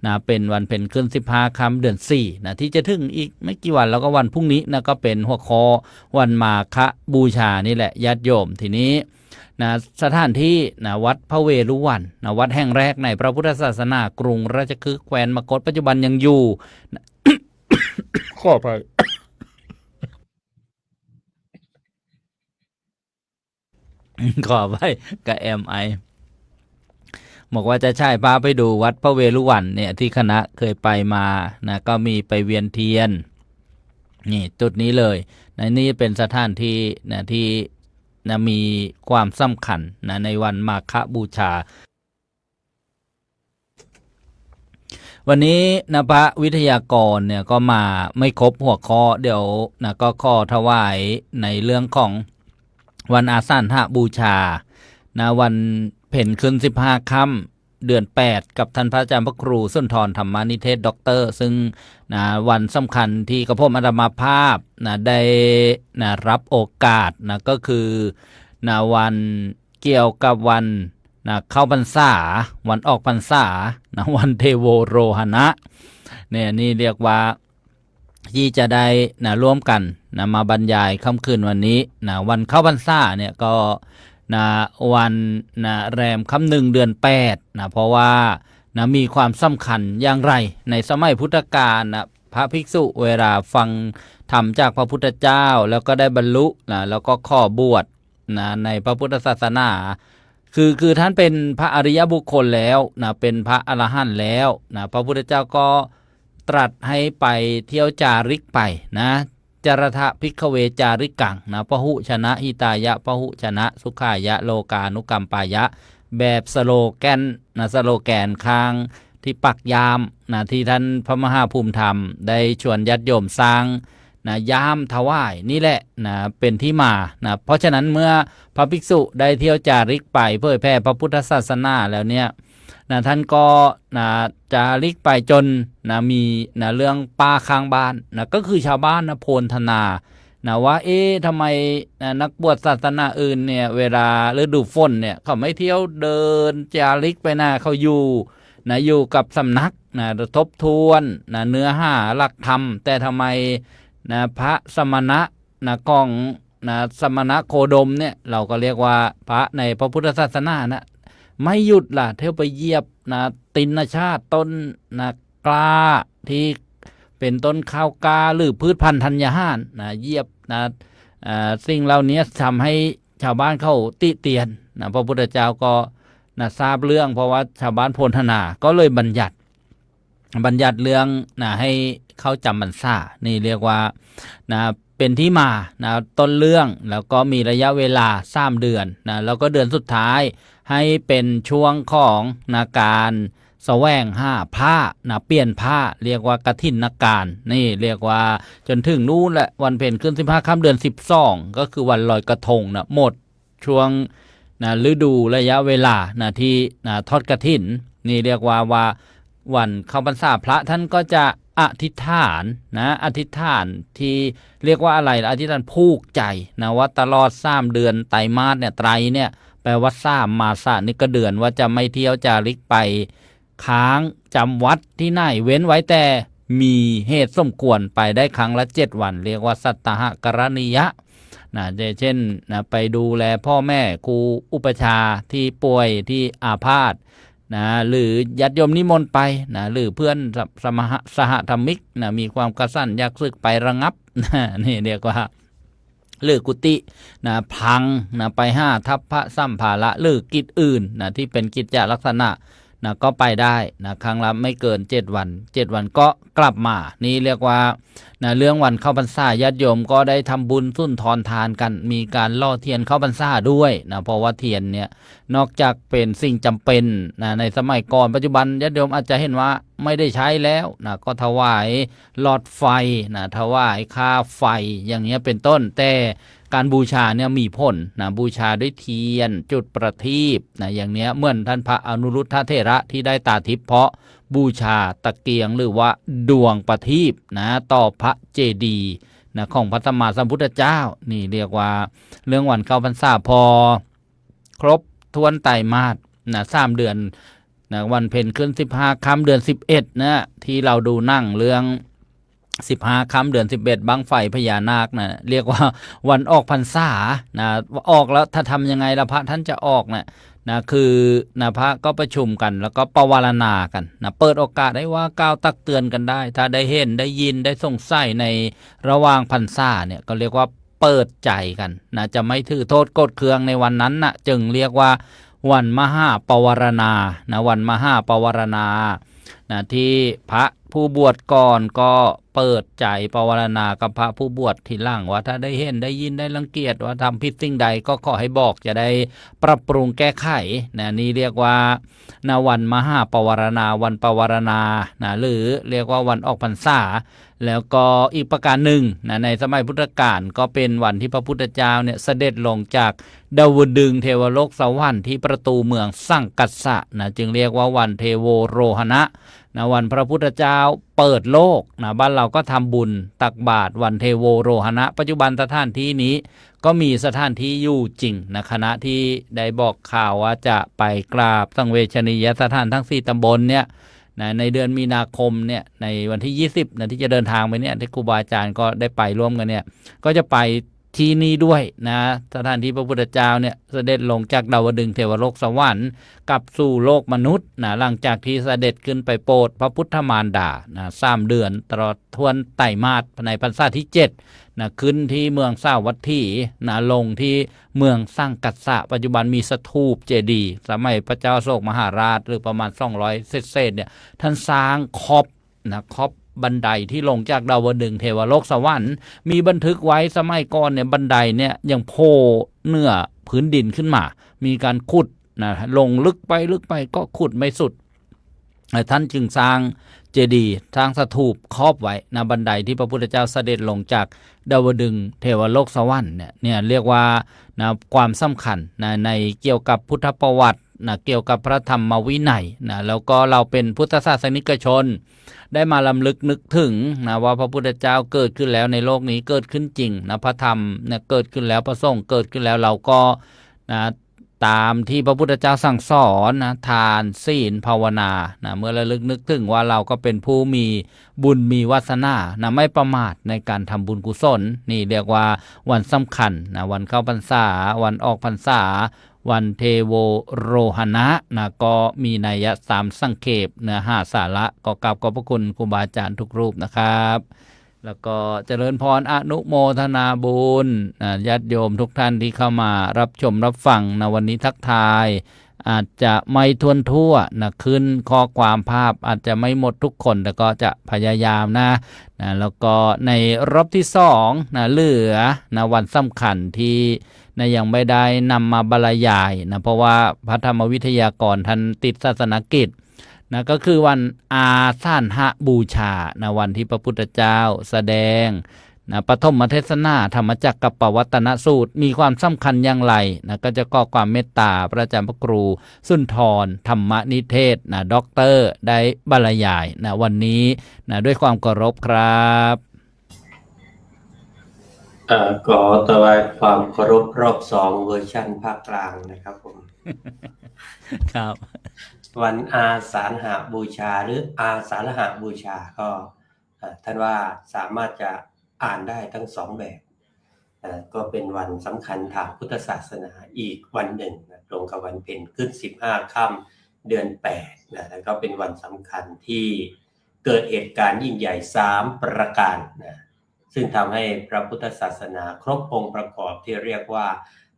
นะเป็นวันเพ็ญขึ้น15 ค่ำเดือน 4นะที่จะถึงอีกไม่กี่วันแล้วก็วันพรุ่งนี้นะก็เป็นหัวข้อวันมาฆบูชานี่แหละญาติโยมทีนี้นะสถานที่นะวัดพระเวรุวันนะวัดแห่งแรกในพระพุทธศาสนากรุงราชคฤห์แคว้นมคธปัจจุบันยังอยู่ ขออภัย ขอไปกับไอบอกว่าจะใช่พาไปดูวัดพระเวรุวันเนี่ยที่คณะเคยไปมานะก็มีไปเวียนเทียนนี่จุดนี้เลยนะนี่เป็นสถานที่นะที่นะมีความสำคัญนะในวันมาฆบูชาวันนี้นะพระวิทยากรเนี่ยก็มาไม่ครบหัวข้อเดี๋ยวนะก็ขอถวายในเรื่องของวันอาสาฬหบูชานะวันเพ็ญขึ้น15 ค่ำเดือน 8กับท่านพระอาจารย์พระครูสุนทรธรรมานิเทศด็อกเตอร์ซึ่งนะวันสำคัญที่กระผมอาตมาภาพนะได้นะรับโอกาสนะก็คือนะวันเกี่ยวกับวันนะเข้าพรรษาวันออกพรรษานะวันเทโวโรหณะเนี่ยนี่เรียกว่าที่จะได้นะร่วมกันนะมาบรรยายค่ำคืนวันนี้นะวันเข้าพรรษาเนี่ยก็นะวันนะแรมค่ำ 1 เดือน 8นะเพราะว่านะมีความสำคัญอย่างไรในสมัยพุทธกาลนะพระภิกษุเวลาฟังธรรมจากพระพุทธเจ้าแล้วก็ได้บรรลุนะแล้วก็ข้อบวชนะในพระพุทธศาสนาคือท่านเป็นพระอริยบุคคลแล้วนะเป็นพระอรหันต์แล้วนะพระพุทธเจ้าก็ตรัสให้ไปเที่ยวจาริกไปนะจารทะภิกขเวจาริกังนะพหุชนะหิตายะพหุชนะสุขายะโลกานุกรรมปายะแบบสโลแกนนะสโลแกนค้างที่ปักยามนะที่ท่านพระมหาภูมิธรรมได้ชวนญาติโยมสร้างนะยามถวายนี่แหละนะเป็นที่มานะเพราะฉะนั้นเมื่อพระภิกษุได้เที่ยวจาริกไปเผยแผ่พระพุทธศาสนาแล้วเนี่ยนะท่านก็นะจาริกไปจนนะมีนะเรื่องป่าข้างบ้านนะก็คือชาวบ้านนะโพลธนานะว่าทำไมนะนักบวชศาสนาอื่นเนี่ยเวลาฤดูฝนเนี่ยเขาไม่เที่ยวเดินจาริกไปนะเขาอยู่นะอยู่กับสำนักนะทบทวนนะเนื้อหาหลักธรรมแต่ทำไมนะพระสมณะนะของนะสมณะโคดมเนี่ยเราก็เรียกว่าพระในพระพุทธศาสนานะไม่หยุดล่ะเที่ยวไปเหยียบนะตินชาติต้นนะกล้าที่เป็นต้นข้าวกาหรือพืชพันธุ์ธัญญาหารนะเหยียบนะสิ่งเหล่านี้ทำให้ชาวบ้านเขาติเตียนนะพระพุทธเจ้าก็นะทราบเรื่องเพราะว่าชาวบ้านโพลธนาก็เลยบัญญัติเรื่องนะให้เข้าจำพรรษานี่เรียกว่านะเป็นที่มานะต้นเรื่องแล้วก็มีระยะเวลา3 เดือนนะแล้วก็เดือนสุดท้ายให้เป็นช่วงของนาการแสวงหาผ้านะเปลี่ยนผ้าเรียกว่ากฐินการนี่เรียกว่าจนถึงนู้นแหละวันเพ็ญขึ้น15 ค่ำเดือน 12ก็คือวันลอยกระทงนะหมดช่วงนะฤดูระยะเวลานะที่นะทอดกฐินนี่เรียกว่าวันเข้าพรรษาพระท่านก็จะอธิษฐานนะอธิษฐานที่เรียกว่าอะไรอธิษฐานผูกใจนะว่าตลอด3 เดือนไตรมาสเนี่ยไตรเนี่ยแปลว่า3 มาสนี่ก็เดือนว่าจะไม่เที่ยวจาริกไปค้างจำวัดที่ไหนเว้นไว้แต่มีเหตุสมควรไปได้ครั้งละ7 วันเรียกว่าสัตตหกรณียะ นะเช่นนะไปดูแลพ่อแม่ครูอุปชฌาย์ที่ป่วยที่อาพาธนะหรือญาติโยมนิมนต์ไปนะหรือเพื่อนสหธรรมิกนะมีความกระสั่นอยากศึกไประงับนะนี่เรียกว่าหรือกุฏินะพังนะไป5 ทับพระสัมภาระหรือกิจอื่นนะที่เป็นกิจจลักษณะนะก็ไปได้นะครั้งละไม่เกิน7 วัน7 วันก็กลับมานี่เรียกว่านะเรื่องวันเข้าพรรษาญาติโยมก็ได้ทำบุญสุนทรทานกันมีการล่อเทียนเข้าพรรษาด้วยนะเพราะว่าเทียนเนี่ยนอกจากเป็นสิ่งจำเป็นนะในสมัยก่อนปัจจุบันญาติโยมอาจจะเห็นว่าไม่ได้ใช้แล้วนะก็ถวายหลอดไฟนะถวายค่าไฟอย่างเงี้ยเป็นต้นแต่การบูชาเนี่ยมีผลนะบูชาด้วยเทียนจุดประทีปนะอย่างเนี้ยเหมือนท่านพระอนุรุทธเถระที่ได้ตาทิพย์เพราะบูชาตะเกียงหรือว่าดวงประทีปนะต่อพระเจดีย์นะของพระสัมมาสัมพุทธเจ้านี่เรียกว่าเรื่องวันเข้าพรรษาพอครบทวนไตรมาสนะ3 เดือนนะวันเพ็ญขึ้น15 ค่ำเดือน11นะที่เราดูหนังเรื่อง15 ค่ำเดือน11บั้งไฟพญานาคนะเรียกว่าวันออกพรรษานะออกแล้วถ้าทำยังไงละพระท่านจะออกนะคือนะพระก็ประชุมกันแล้วก็ประวารณากันนะเปิดโอกาสให้ว่ากล่าวตักเตือนกันได้ถ้าได้เห็นได้ยินได้สงสัยในระหว่างพรรษาเนี่ยก็เรียกว่าเปิดใจกันนะจะไม่ถือโทษโกรธเคืองในวันนั้นนะจึงเรียกว่าวันมหาปวารณานะวันมหาปวารณานะที่พระผู้บวชก่อนก็เปิดใจปวารณากับพระผู้บวชทีหลังว่าถ้าได้เห็นได้ยินได้รังเกียจว่าทำผิดสิ่งใดก็ขอให้บอกจะได้ปรับปรุงแก้ไขนะนี่เรียกว่านะวันมหาปวารณาวันปวารณานะหรือเรียกว่าวันออกพรรษาแล้วก็อีกประการหนึ่งนะในสมัยพุทธกาลก็เป็นวันที่พระพุทธเจ้าเนี่ยเสด็จลงจากดาวดึงส์เทวโลกสวรรค์ที่ประตูเมืองสังกัสสะนะจึงเรียกว่าวันเทโวโรหณะนะวันพระพุทธเจ้าเปิดโลกนะบ้านเราก็ทำบุญตักบาตรวันเทโวโรหณะปัจจุบันสถานที่นี้ก็มีสถานที่อยู่จริงนะคณะที่ได้บอกข่าวว่าจะไปกราบสังเวชนียสถานทั้ง4 ตำบลเนี่ยนะในเดือนมีนาคมเนี่ยในวันที่20นะที่จะเดินทางไปเนี่ยที่ครูบาอาจารย์ก็ได้ไปร่วมกันเนี่ยก็จะไปที่นี่ด้วยนะสถานที่พระพุทธเจ้าเนี่ยเสด็จลงจากดาวดึงส์เทวโลกสวรรค์กลับสู่โลกมนุษย์นะหลังจากที่เสด็จขึ้นไปโปรดพระพุทธมารดานะ3 เดือนตลอดทวนไตรมาสในพรรษาที่7นะขึ้นที่เมืองสาวัตถีนะลงที่เมืองสร้างกัสสะปัจจุบันมีสถูปเจดีย์สมัยพระเจ้าอโศกมหาราชหรือประมาณ200เศษเนี่ยท่านสร้างครอบบันไดที่ลงจากดาวดึงส์เทวโลกสวรรค์มีบันทึกไว้สมัยก่อนเนี่ยบันไดเนี่ยยังโผล่เหนือพื้นดินขึ้นมามีการขุดนะลงลึกไปก็ขุดไม่สุดท่านจึงสร้างเจดีย์สร้างสถูปครอบไว้นะบันไดที่พระพุทธเจ้าเสด็จลงจากดาวดึงส์เทวโลกสวรรค์เนี่ยเรียกว่านะความสำคัญนะในเกี่ยวกับพุทธประวัตินะเกี่ยวกับพระธรรมวินัยนะแล้วก็เราเป็นพุทธศาสนิกชนได้มาลำลึกนึกถึงนะว่าพระพุทธเจ้าเกิดขึ้นแล้วในโลกนี้เกิดขึ้นจริงนะพระธรรมเนี่ยเกิดขึ้นแล้วพระสงฆ์เกิดขึ้นแล้วเราก็นะตามที่พระพุทธเจ้าสั่งสอนนะทานศีลภาวนานะเมื่อระลึกนึกถึงว่าเราก็เป็นผู้มีบุญมีวาสนานะไม่ประมาทในการทำบุญกุศลนี่เรียกว่าวันสำคัญนะวันเข้าพรรษาวันออกพรรษาวันเทโวโรหณะนะก็มีนัยสามสังเขปเนื้อหาสาระก็กราบขอบพระคุณครูบาอาจารย์ทุกรูปนะครับแล้วก็เจริญพรอนุโมทนาบุญญาติโยมทุกท่านที่เข้ามารับชมรับฟังนะวันนี้ทักทายอาจจะไม่ทวนทั่วนะขึ้นข้อความภาพอาจจะไม่หมดทุกคนแต่ก็จะพยายามนะแล้วก็ในรอบที่2นะเหลือนะวันสำคัญที่นะยังไม่ได้นำมาบรรยายนะเพราะว่าพระธรรมวิทยากรท่านติดศาสนกิจนะก็คือวันอาสาฬหบูชานะวันที่พระพุทธเจ้าแสดงนะปฐมเทศนาธรรมจักรปวัตนสูตรมีความสำคัญอย่างไรนะก็จะก่อความเมตตาพระอาจารย์พระครูสุนทรธรรมนิเทศนะด็อกเตอร์ได้บรรยายนะวันนี้นะด้วยความเคารพครับขอถวายความเคารพรอบ2เวอร์ชันภาคกลางนะครับผม ครับวันอาสาฬหบูชาหรืออาสาฬหบูชาก็ท่านว่าสามารถจะอ่านได้ทั้ง2แบบ ก็เป็นวันสำคัญทางพุทธศาสนาอีกวันหนึ่งนะตรงกับวันเพ็ญขึ้น15 ค่ำเดือน8นะแล้วก็เป็นวันสำคัญที่เกิดเหตุการณ์ยิ่งใหญ่3ประการนะซึ่งทำให้พระพุทธศาสนาครบองค์ประกอบที่เรียกว่า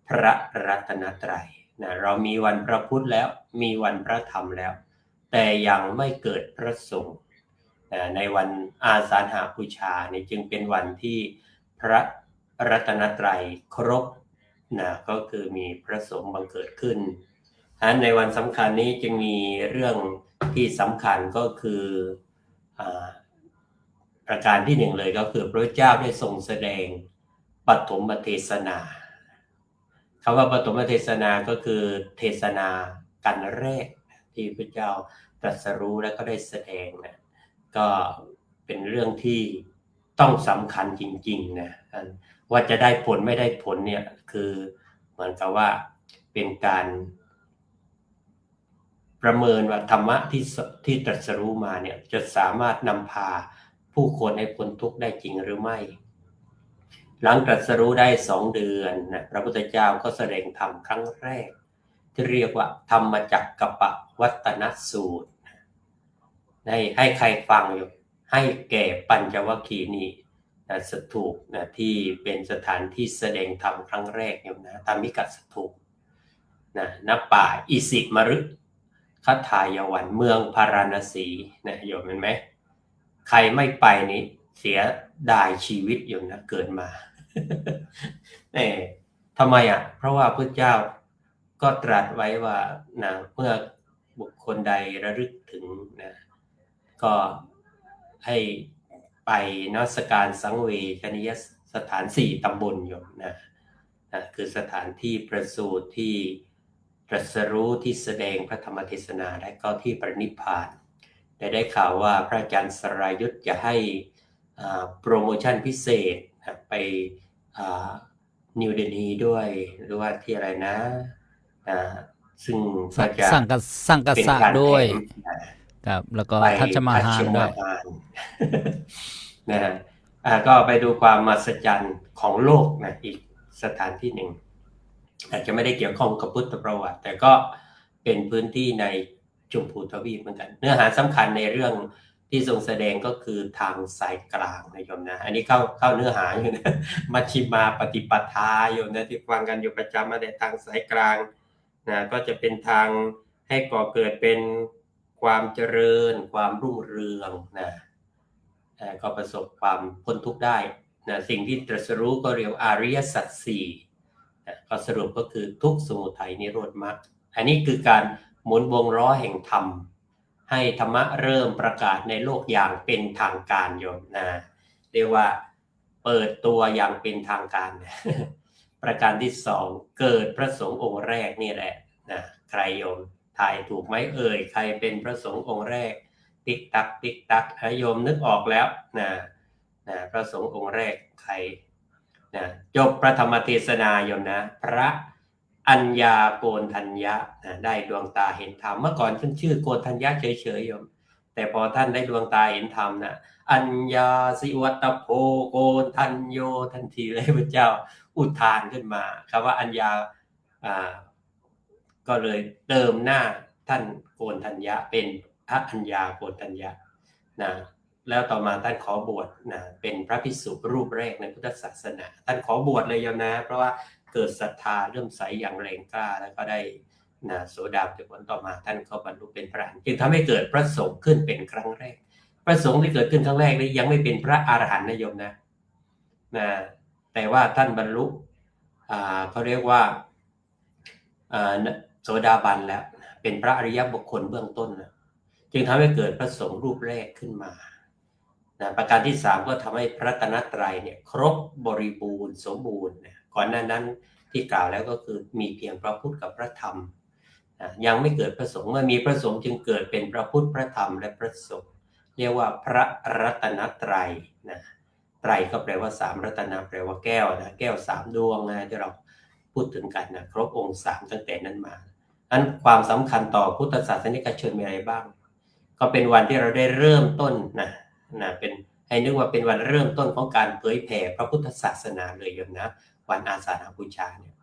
พระรัตนตรัยนะเรามีวันพระพุทธแล้วมีวันพระธรรมแล้วแต่ยังไม่เกิดพระสงฆ์ในวันอาสาฬหบูชานี่จึงเป็นวันที่พระรัตนตรัยครบนะก็คือมีพระสงฆ์บังเกิดขึ้นในวันสำคัญนี้จึงมีเรื่องที่สำคัญก็คือประการที่หนึ่งเลยก็คือพระเจ้าได้ทรงแสดงปฐมเทศนาคำว่าปฐมเทศนาก็คือเทศนากันแรกที่พระเจ้าตรัสรู้และก็ได้แสดงนะก็เป็นเรื่องที่ต้องสำคัญจริงๆนะว่าจะได้ผลไม่ได้ผลเนี่ยคือเหมือนกับว่าเป็นการประเมินว่าธรรมะที่ตรัสรู้มาเนี่ยจะสามารถนำพาผู้คนให้พ้นทุกข์ได้จริงหรือไม่หลังตรัสรู้ได้2 เดือนนะพระพุทธเจ้าก็แสดงธรรมครั้งแรกที่เรียกว่าธรรมจักกัปปวัตตนสูตรให้ใครฟังอยู่ให้แก่ปัญจวัคคีย์นี้สถูปนะที่เป็นสถานที่แสดงธรรมครั้งแรกอยู่นะธรรมิกสถูปนะณป่าอิสิมฤคทายวันเมืองพาราณสีนะโยมเห็นไหมใครไม่ไปนี้เสียดายชีวิตอยู่นะเกิดมา ทำไมอ่ะเพราะว่าพระเจ้าก็ตรัสไว้ว่านะเมื่อบุคคลใดระลึกถึงนะก็ให้ไปนมัสการสังเวชนียสถาน4 ตำบลโยมนะคือสถานที่ประสูติที่ตรัสรู้ที่แสดงพระธรรมเทศนาและก็ที่ปรินิพพานแต่ได้ข่าวว่าพระอาจารย์สรายุทธจะให้โปรโมชั่นพิเศษไปนิวเดลีด้วยหรือว่าที่อะไรนะซึ่งก็จะสังกษะด้วยครับแล้วก็ทัชมาฮาลด้วยนะก็ไปดูความมหัศจรรย์ของโลกนะอีกสถานที่หนึ่งอาจจะไม่ได้เกี่ยวข้องกับพุทธประวัติแต่ก็เป็นพื้นที่ในชมพูทวีปเหมือนกันเนื้อหาสำคัญในเรื่องที่ทรงแสดงก็คือทางสายกลางนะโยมนะอันนี้เข้าเนื้อหาอยู่นะมัชฌิมาปฏิปทาโยมนะที่ฟังกันอยู่ประจำมาแต่ทางสายกลางนะก็จะเป็นทางให้ก่อเกิดเป็นความเจริญความรุ่งเรืองนะก็ประสบความพ้นทุกข์ได้นะสิ่งที่ตรัสรู้ก็เรียกอริยสัจ4นะก็สรุปก็คือทุกข์สมุทัยนิโรธมรรคอันนี้คือการหมุนวงล้อแห่งธรรมให้ธรรมะเริ่มประกาศในโลกอย่างเป็นทางการโยมนะเรียกว่าเปิดตัวอย่างเป็นทางการ ประการที่2เกิดพระสงฆ์องค์แรกนี่แหละนะใครโยมทายถูกไหมใครเป็นพระสงฆ์องค์แรกติ๊กตักติ๊กตักโยมนึกออกแล้วนะพระสงฆ์องค์แรกใครนะจบพระธรรมเทศนาโยมนะพระอัญญาโกณทัญญะได้ดวงตาเห็นธรรมเมื่อก่อนท่านชื่อโกณทัญญะเฉยๆโยมแต่พอท่านได้ดวงตาเห็นธรรมนะอัญญาสิวัตโพโกณทัญโยทันทีเลยพระเจ้าอุทานขึ้นมาคำว่าอัญญาก็เลยเติมหน้าท่านโกณทัญญะเป็นพระอัญญาโกณทัญญะนะแล้วต่อมาท่านขอบวชนะเป็นพระภิกษุรูปแรกในพุทธศาสนาท่านขอบวชเลยโยมนะเพราะว่าเกิดศรัทธาเริ่มใสอย่างแรงกล้าแล้วก็ได้โสดาบันผลต่อมาท่านก็บรรลุเป็นพระอรหันต์จึงทำให้เกิดพระสงฆ์ขึ้นเป็นครั้งแรกพระสงฆ์ที่เกิดขึ้นครั้งแรกนี้ยังไม่เป็นพระอรหันต์นะโยมนะแต่ว่าท่านบรรลุเขาเรียกว่าโสดาบันแล้วเป็นพระอริยบุคคลเบื้องต้นนะจึงทำให้เกิดพระสงฆ์รูปแรกขึ้นมาประการที่3ก็ทำให้พระรัตนตรัยเนี่ยครบบริบูรณ์สมบูรณ์ก่อนหน้านั้นที่กล่าวแล้วก็คือมีเพียงพระพุทธกับพระธรรมยังไม่เกิดพระสงฆ์เมื่อมีพระสงฆ์จึงเกิดเป็นพระพุทธพระธรรมและพระสงฆ์เรียกว่าพระรัตนตรัยนะไตรก็แปลว่า3รัตนะแปลว่าแก้วนะแก้ว3ดวงนะที่เราพูดถึงกันนะครบองค์3ตั้งแต่นั้นมาอันความสำคัญต่อพุทธศาสนิกชนมีอะไรบ้างก็เป็นวันที่เราได้เริ่มต้นเป็นให้นึกว่าเป็นวันเริ่มต้นของการเผยแผ่พระพุทธศาสนาเลยโยมนะ วันอาสาฬหบูชาเนี่ย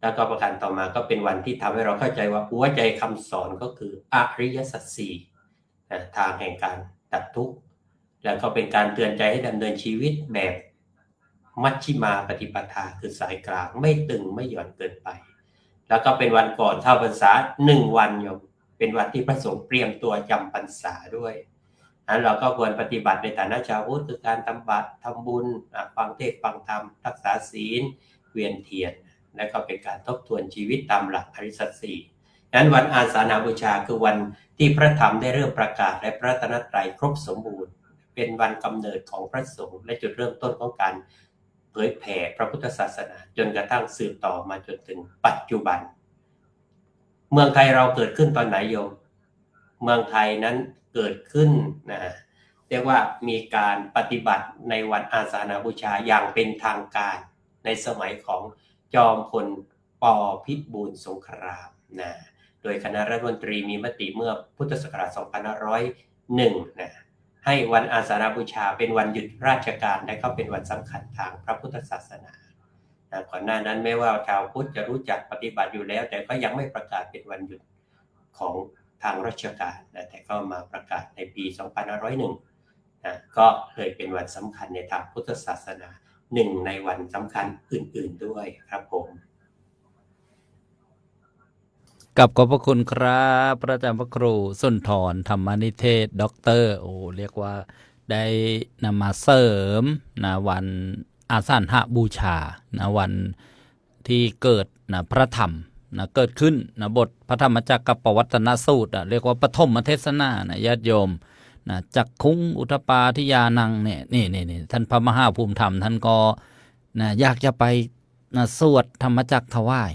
แล้วก็ประการต่อมาก็เป็นวันที่ทำให้เราเข้าใจว่าหัวใจคำสอนก็คืออริยสัจสี่ทางแห่งการดับทุกข์แล้วก็เป็นการเตือนใจให้ดำเนินชีวิตแบบมัชฌิมาปฏิปทาคือสายกลางไม่ตึงไม่หย่อนเกินไปแล้วก็เป็นวันก่อนเข้าพรรษา1 วันโยมเป็นวันที่พระสงฆ์เตรียมตัวจำพรรษาด้วยนั้นเราก็ควรปฏิบัติในฐานะชาวพุทธคือการทำบาตรทำบุญฟังเทศน์ฟังธรรมรักษาศีลเวียนเทียนและก็เป็นการทบทวนชีวิตตามหลักอริยสัจสี่นั้นวันอาสาฬหบูชาคือวันที่พระธรรมได้เริ่มประกาศและพระรัตนตรัยครบสมบูรณ์เป็นวันกำเนิดของพระสงฆ์และจุดเริ่มต้นของการเผยแผ่พระพุทธศาสนาจนกระทั่งสืบต่อมาจนถึงปัจจุบันเมืองไทยเราเกิดขึ้นตอนไหนโยมเมืองไทยนั้นเกิดขึ้นเรียกว่ามีการปฏิบัติในวันอาสาฬหบูชาอย่างเป็นทางการในสมัยของจอมพลป.พิบูลสงครามโดยคณะรัฐมนตรีมีมติเมื่อพุทธศักราช 2501 ให้วันอาสาฬหบูชาเป็นวันหยุดราชการและก็เป็นวันสำคัญทางพระพุทธศาสนาก่อนหน้านั้นแม้ว่าชาวพุทธจะรู้จักปฏิบัติอยู่แล้วแต่ก็ยังไม่ประกาศเป็นวันหยุดของทางราชการแต่ก็มาประกาศในปี 2501 ก็เลยเป็นวันสำคัญในทางพุทธศาสนา1 ในวันสำคัญอื่นๆด้วยครับผมกับขอบพระคุณครับพระอาจารย์พระครูสุนทรธรรมนิเทศด็อกเตอร์เรียกว่าได้นำมาเสริมวันอาสาฬหบูชาวันที่เกิดพระธรรมเกิดขึ้นบทพระธรรมจักรปวัตตนสูตรเรียกว่าปฐมเทศนาญาติโยมจักคุ้งอุทปาทิยานังเนี่ยนี่ท่านพระมหาภูมิธรรมท่านก็อยากจะไปสวดธรรมจักรถวาย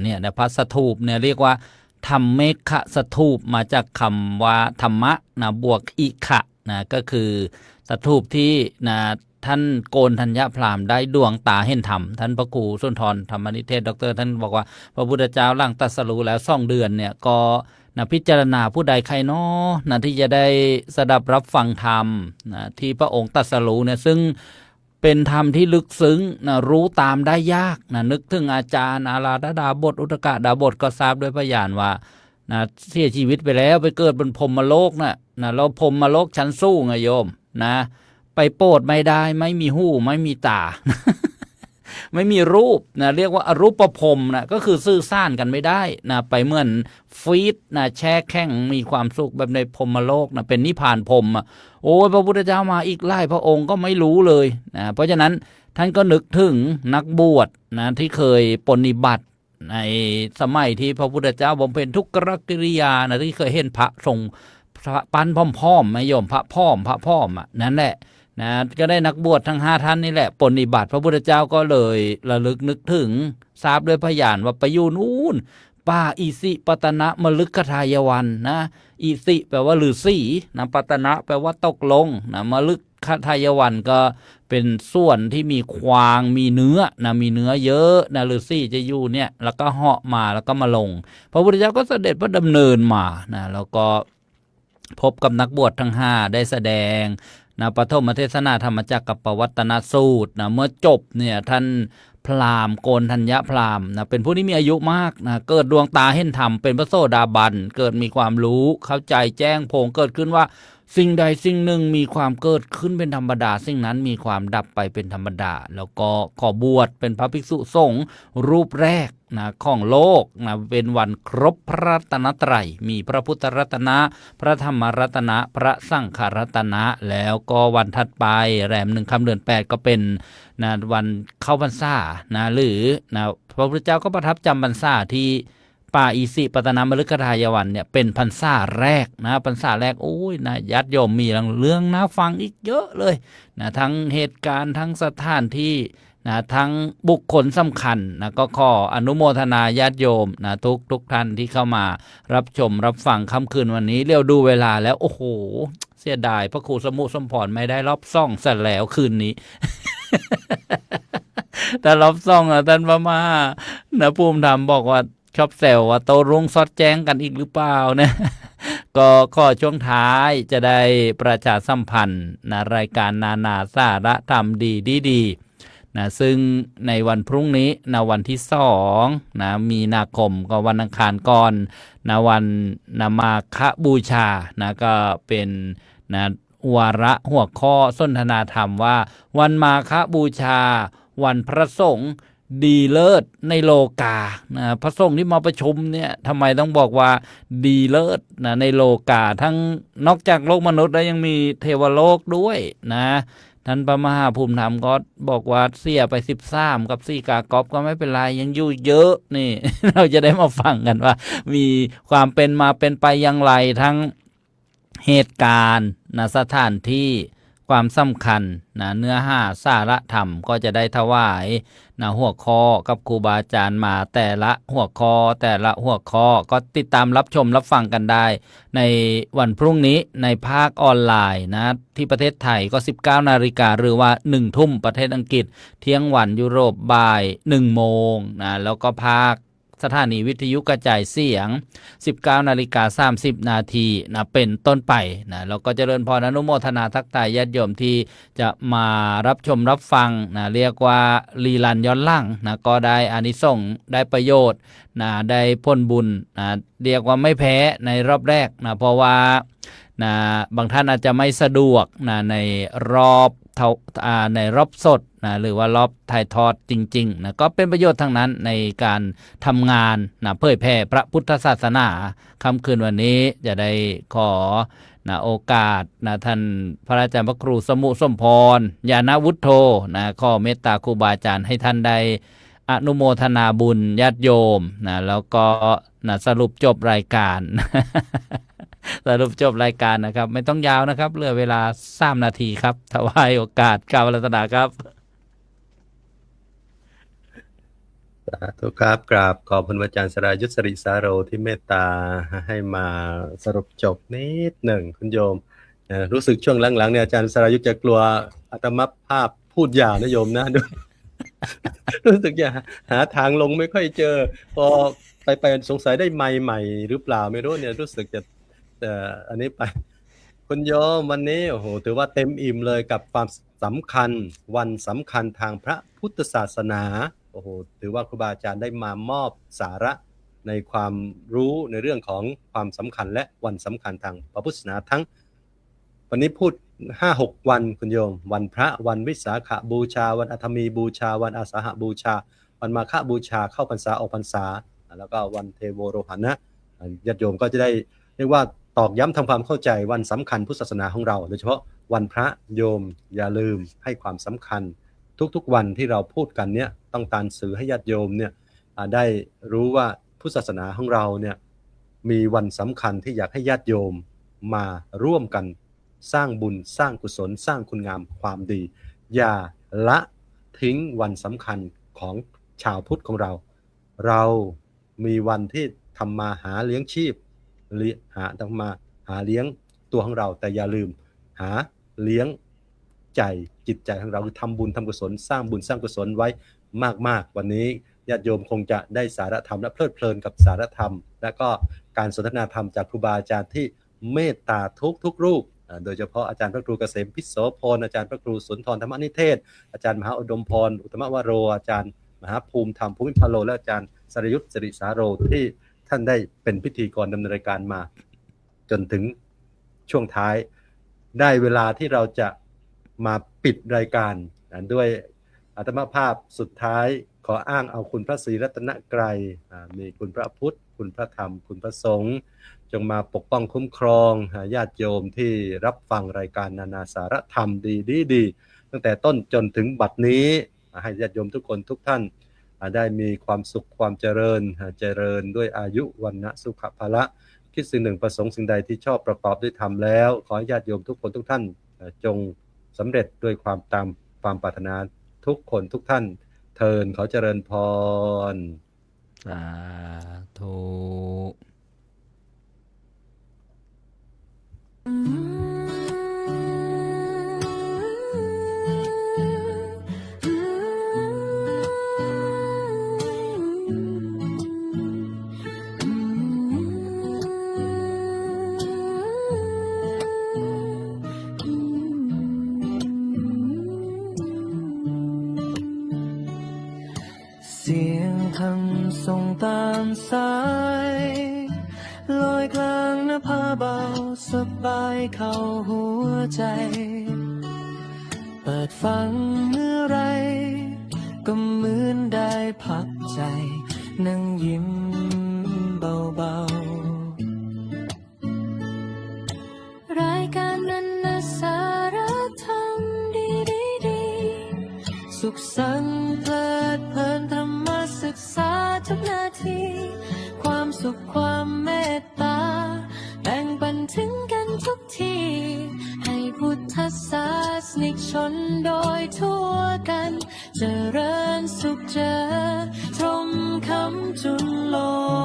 เนี่ยพระสถูปเนี่ยเรียกว่าธรรมเมฆะสถูปมาจากคำว่าธรรมะบวกอิขะก็คือสถูปที่ท่านโกนธัญญพราหมณ์ได้ดวงตาเห็นธรรมท่านพระครูสุนทรธรรมนิเทศด็อกเตอร์ท่านบอกว่าพระพุทธเจ้าหลังตรัสรู้แล้ว2 เดือนเนี่ยก็พิจารณาผู้ใดใครน้อที่จะได้สดับรับฟังธรรมที่พระองค์ตรัสรู้เนี่ยซึ่งเป็นธรรมที่ลึกซึ้งรู้ตามได้ยากนึกถึงอาจารย์อาราธดาบทอุตกดาบทก็ทราบด้วยพยานว่าเสียชีวิตไปแล้วไปเกิดบนพรหมโลกแล้วพรหมโลกชั้นสูงโยมไปโปรดไม่ได้ไม่มีหูไม่มีตา ไม่มีรูปเรียกว่าอรูปพรหมก็คือสื่อสารกันไม่ได้ไปเหมือนฟีดแช่แข็งมีความสุขแบบในพรหมโลกเป็นนิพพานพรหมโอ้ยพระพุทธเจ้ามาอีกหลายพระองค์ก็ไม่รู้เลยเพราะฉะนั้นท่านก็นึกถึงนักบวชที่เคยปฏิบัติในสมัยที่พระพุทธเจ้าบำเพ็ญทุกขกิริยาที่เคยเห็นพระทรงพระปั้นพร้อมๆไม่ยอมพระพร้อมนั่นแหละก็ได้นักบวชทั้ง5 ท่านนี่แหละปฏิบัติพระพุทธเจ้าก็เลยระลึกนึกถึงทราบด้วยพยานว่าไปอยู่นู่นป่าอิสิปตนะมฤคทายวันอิสิแปลว่าฤาษีปตนะแปลว่าตกลงมฤคทายวันก็เป็นส่วนที่มีควางมีเนื้อมีเนื้อเยอะฤาษีจะอยู่เนี่ยแล้วก็เหาะมาแล้วก็มาลงพระพุทธเจ้าก็เสด็จพระดำเนินมาแล้วก็พบกับนักบวชทั้ง5ได้แสดงปฐมเทศนาธรรมจักรปวัตตนสูตรเมื่อจบเนี่ยท่านพราหมณ์โกนธัญญพราหมณ์เป็นผู้ที่มีอายุมากเกิดดวงตาเห็นธรรมเป็นพระโสดาบันเกิดมีความรู้เข้าใจแจ้งโพงเกิดขึ้นว่าสิ่งใดสิ่งหนึ่งมีความเกิดขึ้นเป็นธรรมดาสิ่งนั้นมีความดับไปเป็นธรรมดาแล้วก็ขอบวชเป็นพระภิกษุสงฆ์รูปแรกของโลกเป็นวันครบพระรัตนตรัยมีพระพุทธรัตนะพระธรรมรัตนะพระสังฆรัตนะแล้วก็วันถัดไปแรม1 ค่ำเดือน 8ก็เป็นวันเข้าพรรษาหรือพระพุทธเจ้าก็ประทับจำพรรษาที่ป่าอิสิปตนมฤคทายวันเนี่ยเป็นพรรษาแรกพรรษาแรกโอ้ยญาติโยมมีเรื่องน่าฟังอีกเยอะเลยทั้งเหตุการณ์ทั้งสถานที่ทั้งบุคคลสำคัญก็ขออนุโมทนาญาติโยมทุกท่านที่เข้ามารับชมรับฟังค่ำคืนวันนี้เรียวดูเวลาแล้วโอ้โหเสียดายพระครูสมุสมพรไม่ได้รอบซ่องเสร็จแล้วคืนนี้ แต่รอบซ่องท่านพระมหาภูมิธรรมบอกว่าชอบแซวว่าโตรุ่งซอดแจ้งกันอีกหรือเปล่าก็ข้อช่วงท้ายจะได้ประชาสัมพันธ์รายการนานาสาระธรรมดี นะซึ่งในวันพรุ่งนี้นะวันที่2นะมีนาคมก็วันอังคารก่อนนะวันนะมาฆบูชานะก็เป็นนะวาระหัวข้อสนทนาธรรมว่าวันมาฆบูชาวันพระสงฆ์ดีเลิศในโลกานะพระสงฆ์ที่มาประชุมเนี่ยทำไมต้องบอกว่าดีเลิศนะในโลกาทั้งนอกจากโลกมนุษย์แล้วยังมีเทวโลกด้วยนะท่านพระมหาภูมิธรรมก็บอกว่าเสียไป13กับ4กากอบก็ไม่เป็นไรยังอยู่เยอะนี่ เราจะได้มาฟังกันว่า มีความเป็นมาเป็นไปอย่างไรทั้งเหตุการณ์นะสถานที่ความสำคัญนะเนื้อหาสาระธรรมก็จะได้ถวายนะหัวข้อกับครูบาอาจารย์มาแต่ละหัวข้อก็ติดตามรับชมรับฟังกันได้ในวันพรุ่งนี้ในภาคออนไลน์นะที่ประเทศไทยก็ 19 นาฬิกาหรือว่า 1 ทุ่มประเทศอังกฤษเที่ยงวันยุโรปบ่าย 1 โมงนะแล้วก็ภาคสถานีวิทยุกระจายเสียง 19:30 นาทีนะเป็นต้นไปนะเราก็เจริญพรอนุโมทนาทักทายญาติโยมที่จะมารับชมรับฟังนะเรียกว่ารีลันย้อนหลังนะก็ได้อานิสงส์ได้ประโยชน์นะได้ผลบุญนะเรียกว่าไม่แพ้ในรอบแรกนะเพราะว่านะบางท่านอาจจะไม่สะดวกนะในรอบในรอบสดนะหรือว่ารอบถ่ายทอดจริงๆนะก็เป็นประโยชน์ทั้งนั้นในการทำงานนะเผยแผ่พระพุทธศาสนาค่ำคืนวันนี้จะได้ขอนะโอกาสนะท่านพระอาจารย์พระครูสมุสมพรญาณวุฒโธนะขอเมตตาครูบาอาจารย์ให้ท่านได้อนุโมทนาบุญญาติโยมนะแล้วก็นะสรุปจบรายการ สรุปจบรายการนะครับไม่ต้องยาวนะครับเหลือเวลา3 นาทีครับถวายโอกาสกราบอาราธนาครับ สาธุครับกราบขอบคุณอาจารย์สรายุทธสริสาโรที่เมตตาให้มาสรุปจบนิดหนึ่งคุณโยมรู้สึกช่วงหลังๆเนี่ยอาจารย์สรายุทธจะกลัวอาตมาภาพพูดยาวนะโยมนะด้วย รู้สึกจะหาทางลงไม่ค่อยเจอพอไปสงสัยได้ไมค์ใหม่หรือเปล่าไม่รู้เนี่ยรู้สึกจะอันนี้ไปคุณโยมวันนี้โอ้โหถือว่าเต็มอิ่มเลยกับความสำคัญวันสำคัญทางพระพุทธศาสนาโอ้โหถือว่าครูบาอาจารย์ได้มามอบสาระในความรู้ในเรื่องของความสำคัญและวันสำคัญทางพระพุทธศาสนาทั้งวันนี้พูด 5-6 วันคุณโยมวันพระวันวิสาขบูชาวันอัฐมีบูชาวันอาสาหบูชาวันมาฆบูชาเข้าพรรษาออกพรรษาแล้วก็วันเทโวโรหณะญาติโยมก็จะได้เรียกว่าตอกย้ำทำความเข้าใจวันสำคัญพุทธศาสนาของเราโดยเฉพาะวันพระโยมอย่าลืมให้ความสำคัญทุกๆวันที่เราพูดกันเนี่ยต้องการสื่อให้ญาติโยมเนี่ยได้รู้ว่าพุทธศาสนาของเราเนี่ยมีวันสำคัญที่อยากให้ญาติโยมมาร่วมกันสร้างบุญสร้างกุศลสร้างคุณงามความดีอย่าละทิ้งวันสำคัญของชาวพุทธของเราเรามีวันที่ทำมาหาเลี้ยงชีพทำมาหาเลี้ยงตัวของเราแต่อย่าลืมหาเลี้ยงใจจิตใจของเราคือทำบุญทำกุศลสร้างบุญสร้างกุศลไว้มากๆวันนี้ญาติโยมคงจะได้สาระธรรมและเพลิดเพลินกับสาระธรรมและก็การสนทนาธรรมจากครูบาอาจารย์ที่เมตตาทุกรูปโดยเฉพาะอาจารย์พระครูเกษมพิษโสพลอาจารย์พระครูสุนทรธรรมนิเทศอาจารย์มหาอุดมพรอุตตมวโรอาจารย์มหาภูมิธรรมภูมิพโลและอาจารย์สรยุทธสริสาโรที่ท่านได้เป็นพิธีกรดำเนินรายการมาจนถึงช่วงท้ายได้เวลาที่เราจะมาปิดรายการด้วยอาตมาภาพสุดท้ายขออ้างเอาคุณพระศรีรัตนกรัยมีคุณพระพุทธคุณพระธรรมคุณพระสงฆ์จงมาปกป้องคุ้มครองญาติโยมที่รับฟังรายการนานาสาระธรรมดีตั้งแต่ต้นจนถึงบัดนี้ให้ญาติโยมทุกคนทุกท่านได้มีความสุขความเจริญด้วยอายุวันนะสุขภาละคิดสิ่งหนึ่งประสงค์สิ่งใดที่ชอบประกอบด้วยธรรมแล้วขอให้ญาติโยมทุกคนทุกท่านจงสำเร็จด้วยความตามความปรารถนาทุกคนทุกท่านเทินขอเจริญพรสาธุ ตามสายลอยกลางนภาเบาสบายเข้าหัวใจ เปิดฟังเมื่อไรก็เหมือนได้พักใจ นั่งยิ้มเบาๆรายการนั้นนะสาระธรรมดีสุขสันต์เพลิดเพลินธรรมศึกษาทุกนาที ความสุขความเมตตาแบ่งปันถึงกันทุกที ให้พุทธศาสนิกชนโดยทั่วกันเจริญสุขเจอตรงคำจุนโล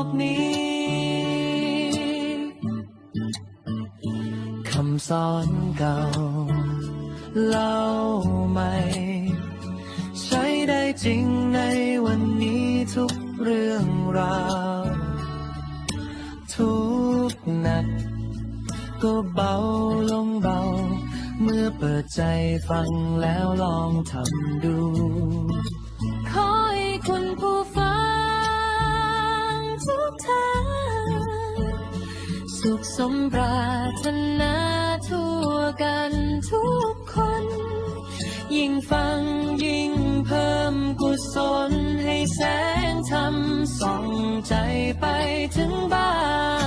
กนี้คำสอนเก่าเล่าใหม่ใช้ได้จริงในวันนี้ทุกเรื่องราวทุกหนักก็เบาลงเบาเมื่อเปิดใจฟังแล้วลองทำดูขอให้คุณผู้ฟังทุกท่านสุขสมปรารถนาทั่วกันทุกคนยิ่งฟังยิ่งเพิ่มกุศลให้แสงธรรมส่องใจไปถึงบ้าน